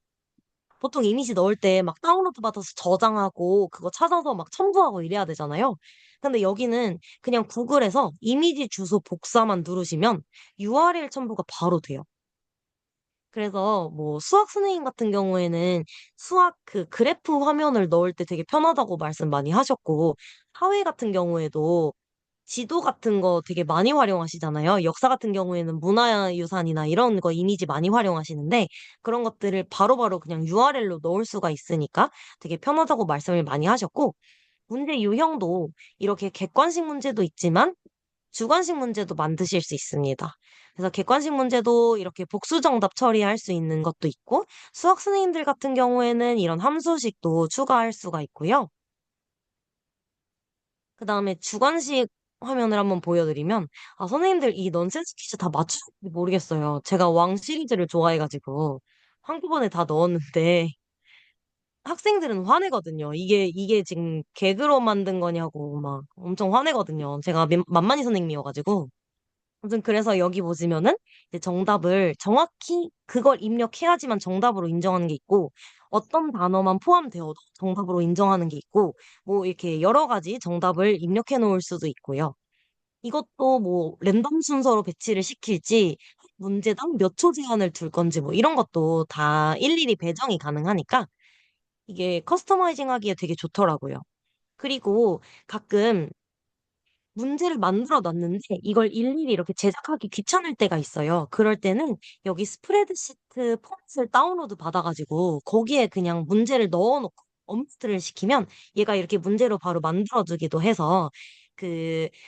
보통 이미지 넣을 때 막 다운로드 받아서 저장하고 그거 찾아서 막 첨부하고 이래야 되잖아요. 근데 여기는 그냥 구글에서 이미지 주소 복사만 누르시면 URL 첨부가 바로 돼요. 그래서 뭐 수학 선생님 같은 경우에는 수학 그 그래프 화면을 넣을 때 되게 편하다고 말씀 많이 하셨고 사회 같은 경우에도 지도 같은 거 되게 많이 활용하시잖아요. 역사 같은 경우에는 문화유산이나 이런 거 이미지 많이 활용하시는데 그런 것들을 바로바로 그냥 URL로 넣을 수가 있으니까 되게 편하다고 말씀을 많이 하셨고 문제 유형도 이렇게 객관식 문제도 있지만 주관식 문제도 만드실 수 있습니다. 그래서 객관식 문제도 이렇게 복수 정답 처리할 수 있는 것도 있고 수학 선생님들 같은 경우에는 이런 함수식도 추가할 수가 있고요. 그 다음에 주관식 화면을 한번 보여드리면, 아, 선생님들 이 넌센스 퀴즈 다 맞추는지 모르겠어요. 제가 왕 시리즈를 좋아해가지고, 한꺼번에 다 넣었는데, 학생들은 화내거든요. 이게 지금 개그로 만든 거냐고, 막 엄청 화내거든요. 제가 만만히 선생님이어가지고. 아무튼 그래서 여기 보시면은 이제 정답을 정확히 그걸 입력해야지만 정답으로 인정하는 게 있고 어떤 단어만 포함되어도 정답으로 인정하는 게 있고 뭐 이렇게 여러 가지 정답을 입력해 놓을 수도 있고요. 이것도 뭐 랜덤 순서로 배치를 시킬지 문제당 몇 초 제한을 둘 건지 뭐 이런 것도 다 일일이 배정이 가능하니까 이게 커스터마이징 하기에 되게 좋더라고요. 그리고 가끔 문제를 만들어 놨는데 이걸 일일이 이렇게 제작하기 귀찮을 때가 있어요. 그럴 때는 여기 스프레드시트 폼을 다운로드 받아가지고 거기에 그냥 문제를 넣어놓고 업로드를 시키면 얘가 이렇게 문제로 바로 만들어주기도 해서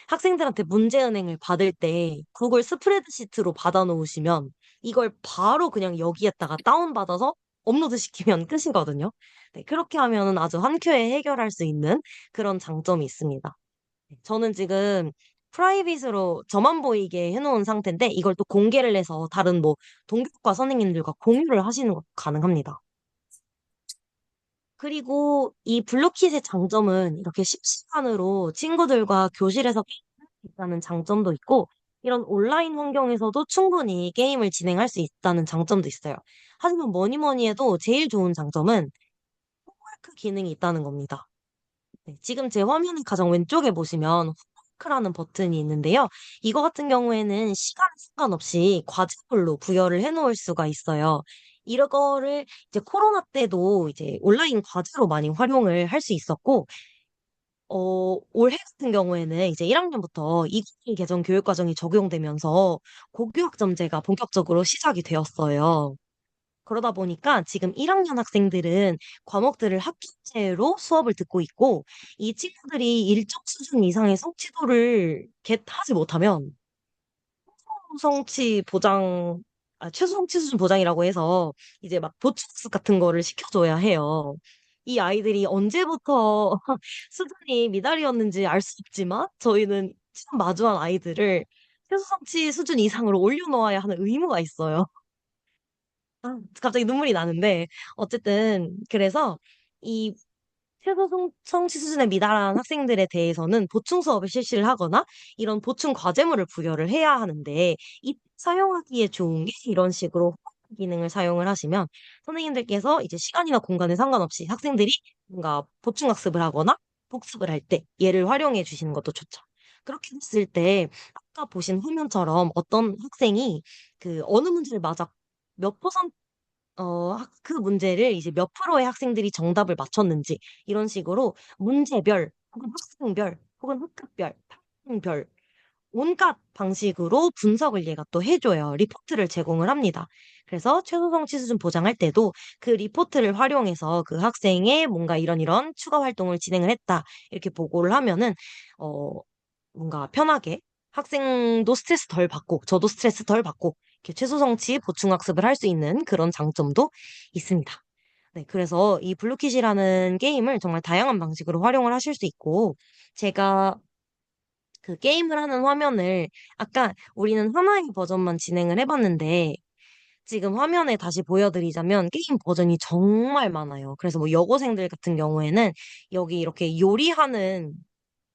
학생들한테 문제은행을 받을 때 구글 스프레드시트로 받아놓으시면 이걸 바로 그냥 여기에다가 다운받아서 업로드 시키면 끝이거든요. 네, 그렇게 하면은 아주 한 큐에 해결할 수 있는 그런 장점이 있습니다. 네, 저는 지금 프라이빗으로 저만 보이게 해놓은 상태인데 이걸 또 공개를 해서 다른 뭐 동교과 선생님들과 공유를 하시는 것도 가능합니다. 그리고 이 블루킷의 장점은 이렇게 실시간으로 친구들과 교실에서 게임할 수 있다는 장점도 있고, 이런 온라인 환경에서도 충분히 게임을 진행할 수 있다는 장점도 있어요. 하지만 뭐니 뭐니 해도 제일 좋은 장점은 홈워크 기능이 있다는 겁니다. 네, 지금 제 화면의 가장 왼쪽에 보시면 홈워크라는 버튼이 있는데요. 이거 같은 경우에는 시간 상관없이 과제별로 부여를 해놓을 수가 있어요. 이거를 이제 코로나 때도 이제 온라인 과제로 많이 활용을 할 수 있었고, 올해 같은 경우에는 이제 1학년부터 이국인 개정 교육 과정이 적용되면서 고교학점제가 본격적으로 시작이 되었어요. 그러다 보니까 지금 1학년 학생들은 과목들을 학기제로 수업을 듣고 있고, 이 친구들이 일정 수준 이상의 성취도를 겟하지 못하면 성취 보장, 최소 성취 수준 보장이라고 해서 이제 막 보충학습 같은 거를 시켜줘야 해요. 이 아이들이 언제부터 수준이 미달이었는지 알 수 없지만 저희는 처음 마주한 아이들을 최소 성취 수준 이상으로 올려놓아야 하는 의무가 있어요. 갑자기 눈물이 나는데 어쨌든 그래서 이 최소 성취 수준에 미달한 학생들에 대해서는 보충 수업을 실시를 하거나 이런 보충 과제물을 부여를 해야 하는데 이 사용하기에 좋은 게 이런 식으로 호응 기능을 사용을 하시면 선생님들께서 이제 시간이나 공간에 상관없이 학생들이 뭔가 보충 학습을 하거나 복습을 할 때 얘를 활용해 주시는 것도 좋죠. 그렇게 했을 때 아까 보신 화면처럼 어떤 학생이 그 어느 문제를 맞아 몇 퍼센트 그 문제를 이제 몇 프로의 학생들이 정답을 맞췄는지 이런 식으로 문제별 혹은 학생별 혹은 학급별, 학생별 온갖 방식으로 분석을 얘가 또 해줘요. 리포트를 제공을 합니다. 그래서 최소 성취 수준 보장할 때도 그 리포트를 활용해서 그 학생의 뭔가 이런 추가 활동을 진행을 했다. 이렇게 보고를 하면은 어 뭔가 편하게 학생도 스트레스 덜 받고 저도 스트레스 덜 받고 이렇게 최소 성취 보충 학습을 할 수 있는 그런 장점도 있습니다. 네, 그래서 이 블루킷이라는 게임을 정말 다양한 방식으로 활용을 하실 수 있고 제가 그 게임을 하는 화면을 아까 우리는 하나의 버전만 진행을 해봤는데 지금 화면에 다시 보여드리자면 게임 버전이 정말 많아요. 그래서 뭐 여고생들 같은 경우에는 여기 이렇게 요리하는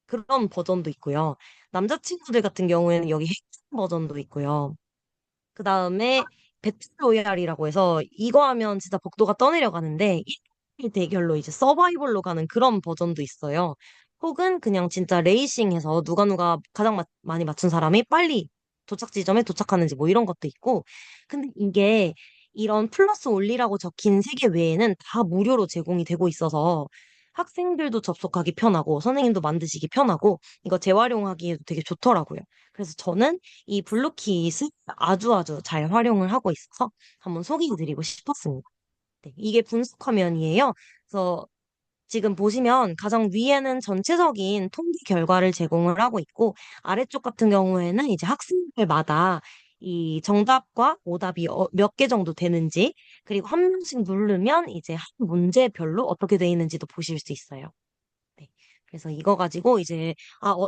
그런 버전도 있고요. 남자친구들 같은 경우에는 여기 핵 버전도 있고요. 그 다음에 배틀로얄이라고 해서 이거 하면 진짜 복도가 떠내려가는데 1대1 대결로 이제 서바이벌로 가는 그런 버전도 있어요. 혹은 그냥 진짜 레이싱해서 누가 가장 많이 맞춘 사람이 빨리 도착 지점에 도착하는지 뭐 이런 것도 있고. 근데 이게 이런 플러스 올리라고 적힌 세 개 외에는 다 무료로 제공이 되고 있어서 학생들도 접속하기 편하고 선생님도 만드시기 편하고 이거 재활용하기에도 되게 좋더라고요. 그래서 저는 이 블루킷을 아주 잘 활용을 하고 있어서 한번 소개해드리고 싶었습니다. 네, 이게 분석 화면이에요. 그래서 지금 보시면 가장 위에는 전체적인 통계 결과를 제공을 하고 있고 아래쪽 같은 경우에는 이제 학생들마다 이 정답과 오답이 몇 개 정도 되는지 그리고 한 명씩 누르면 이제 한 문제별로 어떻게 돼 있는지도 보실 수 있어요. 네. 그래서 이거 가지고 이제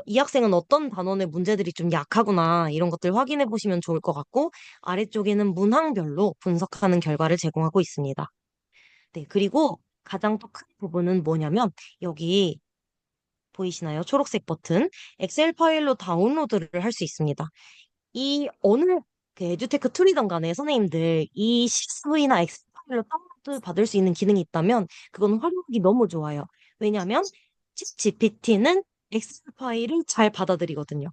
이 학생은 어떤 단원의 문제들이 좀 약하구나 이런 것들 확인해 보시면 좋을 것 같고 아래쪽에는 문항별로 분석하는 결과를 제공하고 있습니다. 네, 그리고 가장 또 큰 부분은 뭐냐면 여기 보이시나요? 초록색 버튼. 엑셀 파일로 다운로드를 할 수 있습니다. 이 어느 그 에듀테크 툴이든 간에 선생님들 이 CSV나 엑셀 파일로 다운로드 받을 수 있는 기능이 있다면 그건 활용하기 너무 좋아요. 왜냐하면 GPT는 엑셀 파일을 잘 받아들이거든요.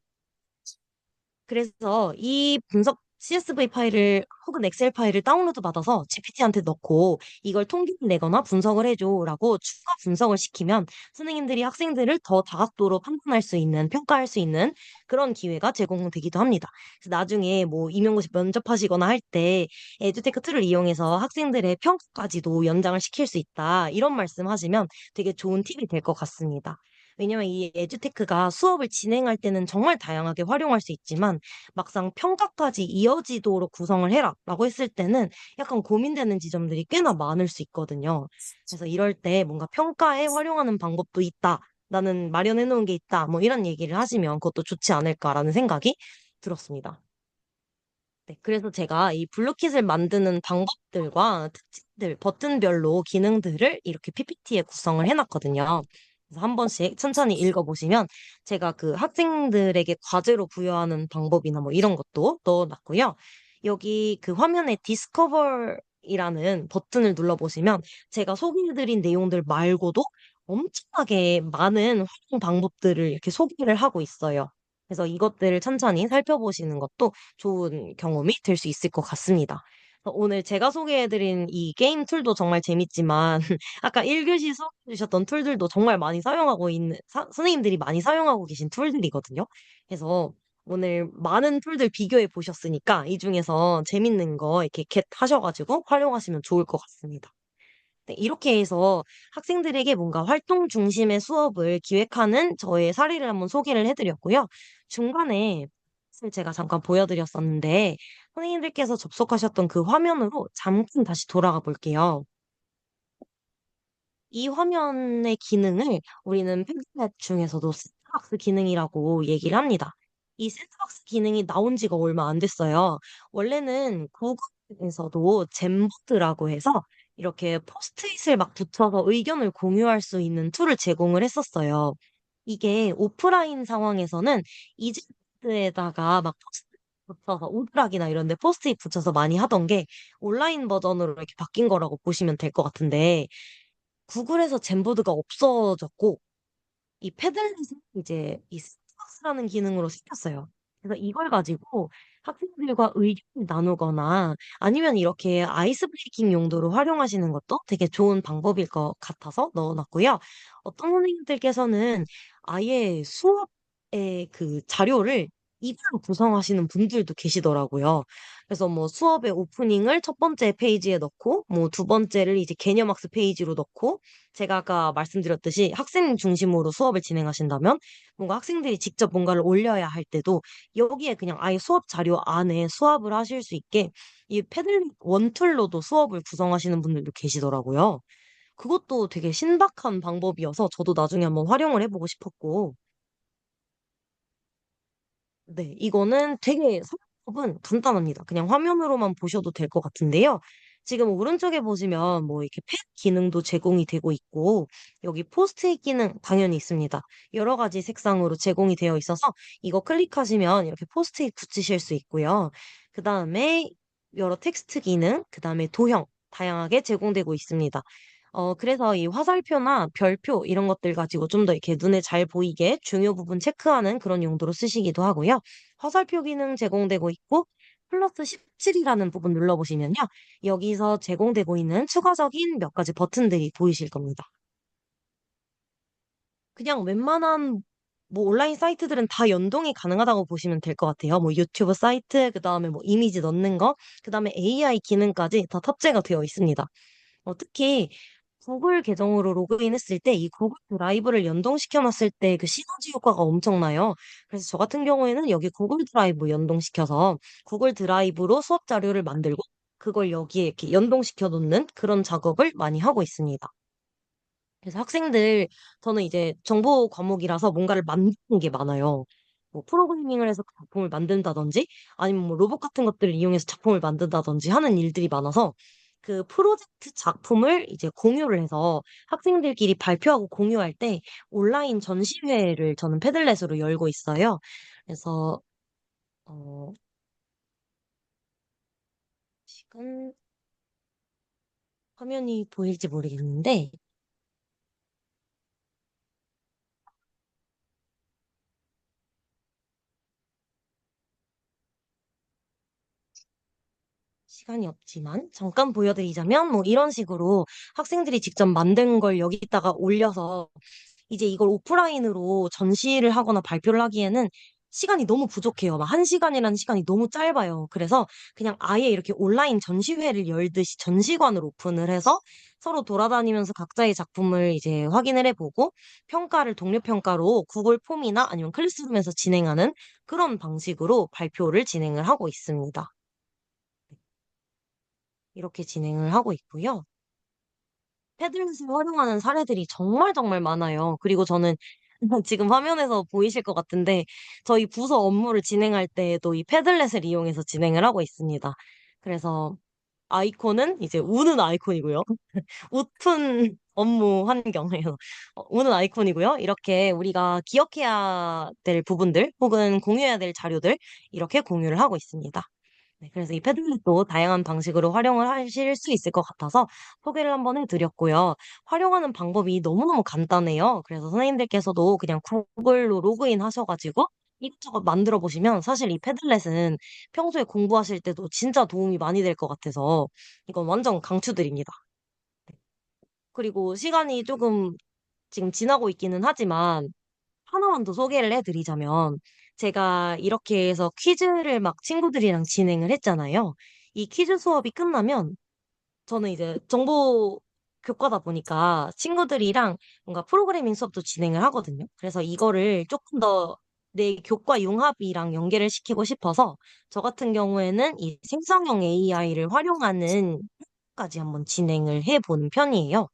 그래서 이 분석 CSV 파일을 혹은 엑셀 파일을 다운로드 받아서 GPT한테 넣고 이걸 통계를 내거나 분석을 해줘라고 추가 분석을 시키면 선생님들이 학생들을 더 다각도로 판단할 수 있는, 평가할 수 있는 그런 기회가 제공되기도 합니다. 그래서 나중에 뭐 임용고시 면접하시거나 할 때 에듀테크 툴을 이용해서 학생들의 평가까지도 연장을 시킬 수 있다. 이런 말씀 하시면 되게 좋은 팁이 될 것 같습니다. 왜냐면 이 에듀테크가 수업을 진행할 때는 정말 다양하게 활용할 수 있지만 막상 평가까지 이어지도록 구성을 해라라고 했을 때는 약간 고민되는 지점들이 꽤나 많을 수 있거든요. 그래서 이럴 때 뭔가 평가에 활용하는 방법도 있다. 나는 마련해 놓은 게 있다. 뭐 이런 얘기를 하시면 그것도 좋지 않을까라는 생각이 들었습니다. 네, 그래서 제가 이 블루킷을 만드는 방법들과 특징들, 버튼별로 기능들을 이렇게 PPT에 구성을 해놨거든요. 그래서 한 번씩 천천히 읽어보시면 제가 그 학생들에게 과제로 부여하는 방법이나 뭐 이런 것도 넣어놨고요. 여기 그 화면에 디스커버이라는 버튼을 눌러보시면 제가 소개해드린 내용들 말고도 엄청나게 많은 활용 방법들을 이렇게 소개를 하고 있어요. 그래서 이것들을 천천히 살펴보시는 것도 좋은 경험이 될 수 있을 것 같습니다. 오늘 제가 소개해드린 이 게임 툴도 정말 재밌지만, 아까 1교시 소개해주셨던 툴들도 정말 많이 사용하고 있는, 선생님들이 많이 사용하고 계신 툴들이거든요. 그래서 오늘 많은 툴들 비교해 보셨으니까 이 중에서 재밌는 거 이렇게 겟 하셔가지고 활용하시면 좋을 것 같습니다. 네, 이렇게 해서 학생들에게 뭔가 활동 중심의 수업을 기획하는 저의 사례를 한번 소개를 해드렸고요. 중간에 사실 제가 잠깐 보여드렸었는데 선생님들께서 접속하셨던 그 화면으로 잠깐 다시 돌아가 볼게요. 이 화면의 기능을 우리는 펜플렛 중에서도 샌드박스 기능이라고 얘기를 합니다. 이 샌드박스 기능이 나온 지가 얼마 안 됐어요. 원래는 구글에서도 잼보드라고 해서 이렇게 포스트잇을 막 붙여서 의견을 공유할 수 있는 툴을 제공을 했었어요. 이게 오프라인 상황에서는 이젠트에다가 막 포스트잇 붙여서 오드락이나 이런 데 포스트잇 붙여서 많이 하던 게 온라인 버전으로 이렇게 바뀐 거라고 보시면 될 것 같은데 구글에서 젠보드가 없어졌고 이 패들렛은 이제 이 스박스라는 기능으로 시켰어요. 그래서 이걸 가지고 학생들과 의견을 나누거나 아니면 이렇게 아이스 브레이킹 용도로 활용하시는 것도 되게 좋은 방법일 것 같아서 넣어놨고요. 어떤 선생님들께서는 아예 수업의 그 자료를 이대로 구성하시는 분들도 계시더라고요. 그래서 뭐 수업의 오프닝을 첫 번째 페이지에 넣고, 뭐 두 번째를 이제 개념학습 페이지로 넣고, 제가 아까 말씀드렸듯이 학생 중심으로 수업을 진행하신다면 뭔가 학생들이 직접 뭔가를 올려야 할 때도 여기에 그냥 아예 수업 자료 안에 수업을 하실 수 있게 이 패들릿 원툴로도 수업을 구성하시는 분들도 계시더라고요. 그것도 되게 신박한 방법이어서 저도 나중에 한번 활용을 해보고 싶었고, 네, 이거는 되게 사용법은 간단합니다. 그냥 화면으로만 보셔도 될 것 같은데요. 지금 오른쪽에 보시면 뭐 이렇게 펫 기능도 제공이 되고 있고, 여기 포스트잇 기능 당연히 있습니다. 여러 가지 색상으로 제공이 되어 있어서 이거 클릭하시면 이렇게 포스트잇 붙이실 수 있고요. 그 다음에 여러 텍스트 기능, 그 다음에 도형 다양하게 제공되고 있습니다. 그래서 이 화살표나 별표 이런 것들 가지고 좀 더 이렇게 눈에 잘 보이게 중요 부분 체크하는 그런 용도로 쓰시기도 하고요. 화살표 기능 제공되고 있고 플러스 17이라는 부분 눌러보시면요. 여기서 제공되고 있는 추가적인 몇 가지 버튼들이 보이실 겁니다. 그냥 웬만한 뭐 온라인 사이트들은 다 연동이 가능하다고 보시면 될 것 같아요. 뭐 유튜브 사이트, 그다음에 뭐 이미지 넣는 거, 그다음에 AI 기능까지 다 탑재가 되어 있습니다. 특히 구글 계정으로 로그인했을 때 이 구글 드라이브를 연동시켜 놨을 때 그 시너지 효과가 엄청나요. 그래서 저 같은 경우에는 여기 구글 드라이브 연동시켜서 구글 드라이브로 수업 자료를 만들고 그걸 여기에 이렇게 연동시켜 놓는 그런 작업을 많이 하고 있습니다. 그래서 학생들, 저는 이제 정보 과목이라서 뭔가를 만드는 게 많아요. 뭐 프로그래밍을 해서 작품을 만든다든지 아니면 뭐 로봇 같은 것들을 이용해서 작품을 만든다든지 하는 일들이 많아서 그 프로젝트 작품을 이제 공유를 해서 학생들끼리 발표하고 공유할 때 온라인 전시회를 저는 패들렛으로 열고 있어요. 그래서 어, 지금 화면이 보일지 모르겠는데 시간이 없지만 잠깐 보여드리자면 뭐 이런 식으로 학생들이 직접 만든 걸 여기다가 올려서 이제 이걸 오프라인으로 전시를 하거나 발표를 하기에는 시간이 너무 부족해요. 막 1시간이라는 시간이 너무 짧아요. 그래서 그냥 아예 이렇게 온라인 전시회를 열듯이 전시관을 오픈을 해서 서로 돌아다니면서 각자의 작품을 이제 확인을 해보고 평가를 동료 평가로 구글 폼이나 아니면 클래스룸에서 진행하는 그런 방식으로 발표를 진행을 하고 있습니다. 이렇게 진행을 하고 있고요. 패들렛을 활용하는 사례들이 정말 정말 많아요. 그리고 저는 지금 화면에서 보이실 것 같은데 저희 부서 업무를 진행할 때에도 이 패들렛을 이용해서 진행을 하고 있습니다. 그래서 아이콘은 이제 우는 아이콘이고요. 웃픈 업무 환경이에요. 우는 아이콘이고요. 이렇게 우리가 기억해야 될 부분들 혹은 공유해야 될 자료들 이렇게 공유를 하고 있습니다. 네, 그래서 이 패들렛도 다양한 방식으로 활용을 하실 수 있을 것 같아서 소개를 한번 해드렸고요. 활용하는 방법이 너무너무 간단해요. 그래서 선생님들께서도 그냥 구글로 로그인 하셔가지고 이것저것 만들어 보시면 사실 이 패들렛은 평소에 공부하실 때도 진짜 도움이 많이 될 것 같아서 이건 완전 강추드립니다. 그리고 시간이 조금 지금 지나고 있기는 하지만 하나만 더 소개를 해드리자면 제가 이렇게 해서 퀴즈를 막 친구들이랑 진행을 했잖아요. 이 퀴즈 수업이 끝나면 저는 이제 정보 교과다 보니까 친구들이랑 뭔가 프로그래밍 수업도 진행을 하거든요. 그래서 이거를 조금 더 내 교과 융합이랑 연계를 시키고 싶어서 저 같은 경우에는 이 생성형 AI를 활용하는 까지 한번 진행을 해보는 편이에요.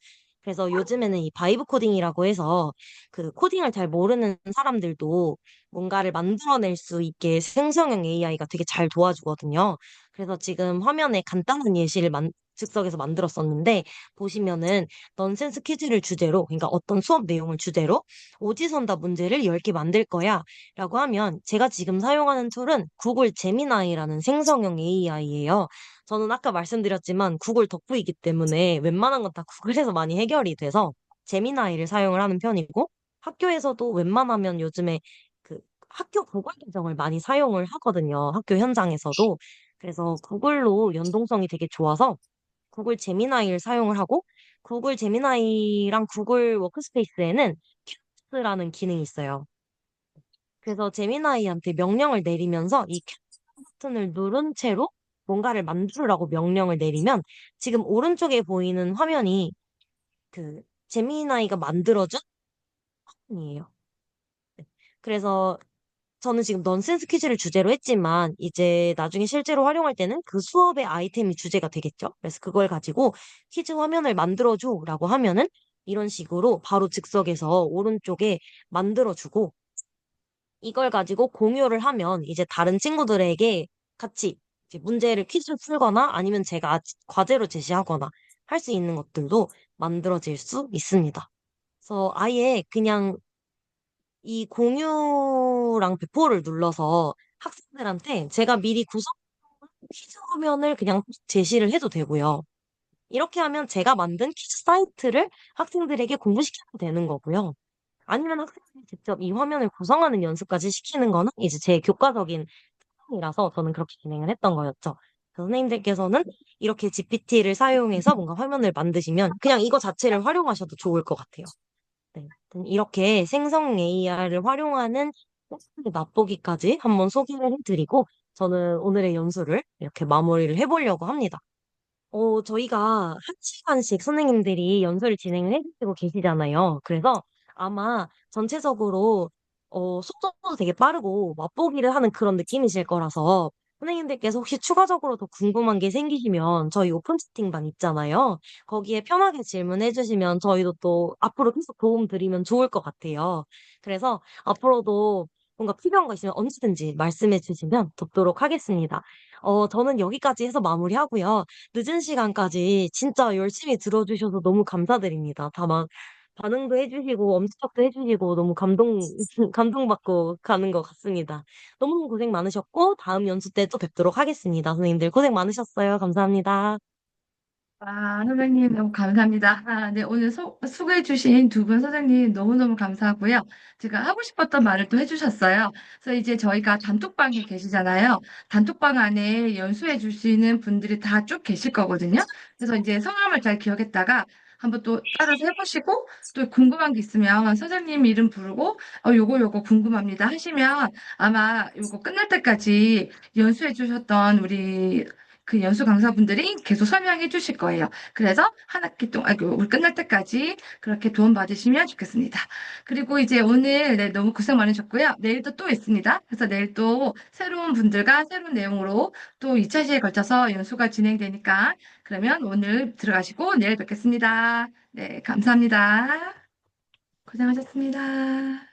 그래서 요즘에는 이 바이브 코딩이라고 해서 그 코딩을 잘 모르는 사람들도 뭔가를 만들어낼 수 있게 생성형 AI가 되게 잘 도와주거든요. 그래서 지금 화면에 간단한 예시를 즉석에서 만들었었는데 보시면은 넌센스 퀴즈를 주제로 그러니까 어떤 수업 내용을 주제로 오지선다 문제를 10개 만들 거야 라고 하면 제가 지금 사용하는 툴은 구글 제미나이라는 생성형 AI예요. 저는 아까 말씀드렸지만 구글 덕후이기 때문에 웬만한 건 다 구글에서 많이 해결이 돼서 제미나이를 사용을 하는 편이고 학교에서도 웬만하면 요즘에 그 학교 구글 계정을 많이 사용을 하거든요. 학교 현장에서도. 그래서 구글로 연동성이 되게 좋아서 구글 제미나이를 사용을 하고 구글 제미나이랑 구글 워크스페이스에는 큐스라는 기능이 있어요. 그래서 제미나이한테 명령을 내리면서 이 버튼을 누른 채로 뭔가를 만들으라고 명령을 내리면 지금 오른쪽에 보이는 화면이 그 제미나이가 만들어준 화면이에요. 네. 그래서 저는 지금 넌센스 퀴즈를 주제로 했지만 이제 나중에 실제로 활용할 때는 그 수업의 아이템이 주제가 되겠죠. 그래서 그걸 가지고 퀴즈 화면을 만들어줘라고 하면은 이런 식으로 바로 즉석에서 오른쪽에 만들어주고 이걸 가지고 공유를 하면 이제 다른 친구들에게 같이 이제 문제를 퀴즈를 풀거나 아니면 제가 과제로 제시하거나 할 수 있는 것들도 만들어질 수 있습니다. 그래서 아예 그냥 이 공유랑 배포를 눌러서 학생들한테 제가 미리 구성 퀴즈 화면을 그냥 제시를 해도 되고요. 이렇게 하면 제가 만든 퀴즈 사이트를 학생들에게 공부시켜도 되는 거고요. 아니면 학생들이 직접 이 화면을 구성하는 연습까지 시키는 거는 이제 제 교과적인 특성이라서 저는 그렇게 진행을 했던 거였죠. 선생님들께서는 이렇게 GPT를 사용해서 뭔가 화면을 만드시면 그냥 이거 자체를 활용하셔도 좋을 것 같아요. 네. 아무튼 이렇게 생성 AI를 활용하는 맛보기까지 한번 소개를 해드리고 저는 오늘의 연수를 이렇게 마무리를 해보려고 합니다. 저희가 1시간씩 선생님들이 연수를 진행을 해주시고 계시잖아요. 그래서 아마 전체적으로 속도도 되게 빠르고 맛보기를 하는 그런 느낌이실 거라서 선생님들께서 혹시 추가적으로 더 궁금한 게 생기시면 저희 오픈 채팅방 있잖아요. 거기에 편하게 질문해 주시면 저희도 또 앞으로 계속 도움 드리면 좋을 것 같아요. 그래서 앞으로도 뭔가 필요한 거 있으면 언제든지 말씀해 주시면 돕도록 하겠습니다. 저는 여기까지 해서 마무리하고요. 늦은 시간까지 진짜 열심히 들어주셔서 너무 감사드립니다. 다만 반응도 해주시고 엄지척도 해주시고 너무 감동받고 가는 것 같습니다. 너무너무 고생 많으셨고 다음 연수 때 또 뵙도록 하겠습니다. 선생님들 고생 많으셨어요. 감사합니다. 아, 선생님 너무 감사합니다. 아, 네, 오늘 수고해주신 두 분 선생님 너무너무 감사하고요. 제가 하고 싶었던 말을 또 해주셨어요. 그래서 이제 저희가 단톡방에 계시잖아요. 단톡방 안에 연수해 주시는 분들이 다 쭉 계실 거거든요. 그래서 이제 성함을 잘 기억했다가 한번 또 따라서 해보시고 또 궁금한 게 있으면 선생님 이름 부르고 요거 궁금합니다 하시면 아마 요거 끝날 때까지 연수해 주셨던 우리 그 연수 강사분들이 계속 설명해 주실 거예요. 그래서 한 학기 동안, 우리 끝날 때까지 그렇게 도움 받으시면 좋겠습니다. 그리고 이제 오늘 네, 너무 고생 많으셨고요. 내일도 또 있습니다. 그래서 내일 또 새로운 분들과 새로운 내용으로 또 2차 시에 걸쳐서 연수가 진행되니까 그러면 오늘 들어가시고 내일 뵙겠습니다. 네, 감사합니다. 고생하셨습니다.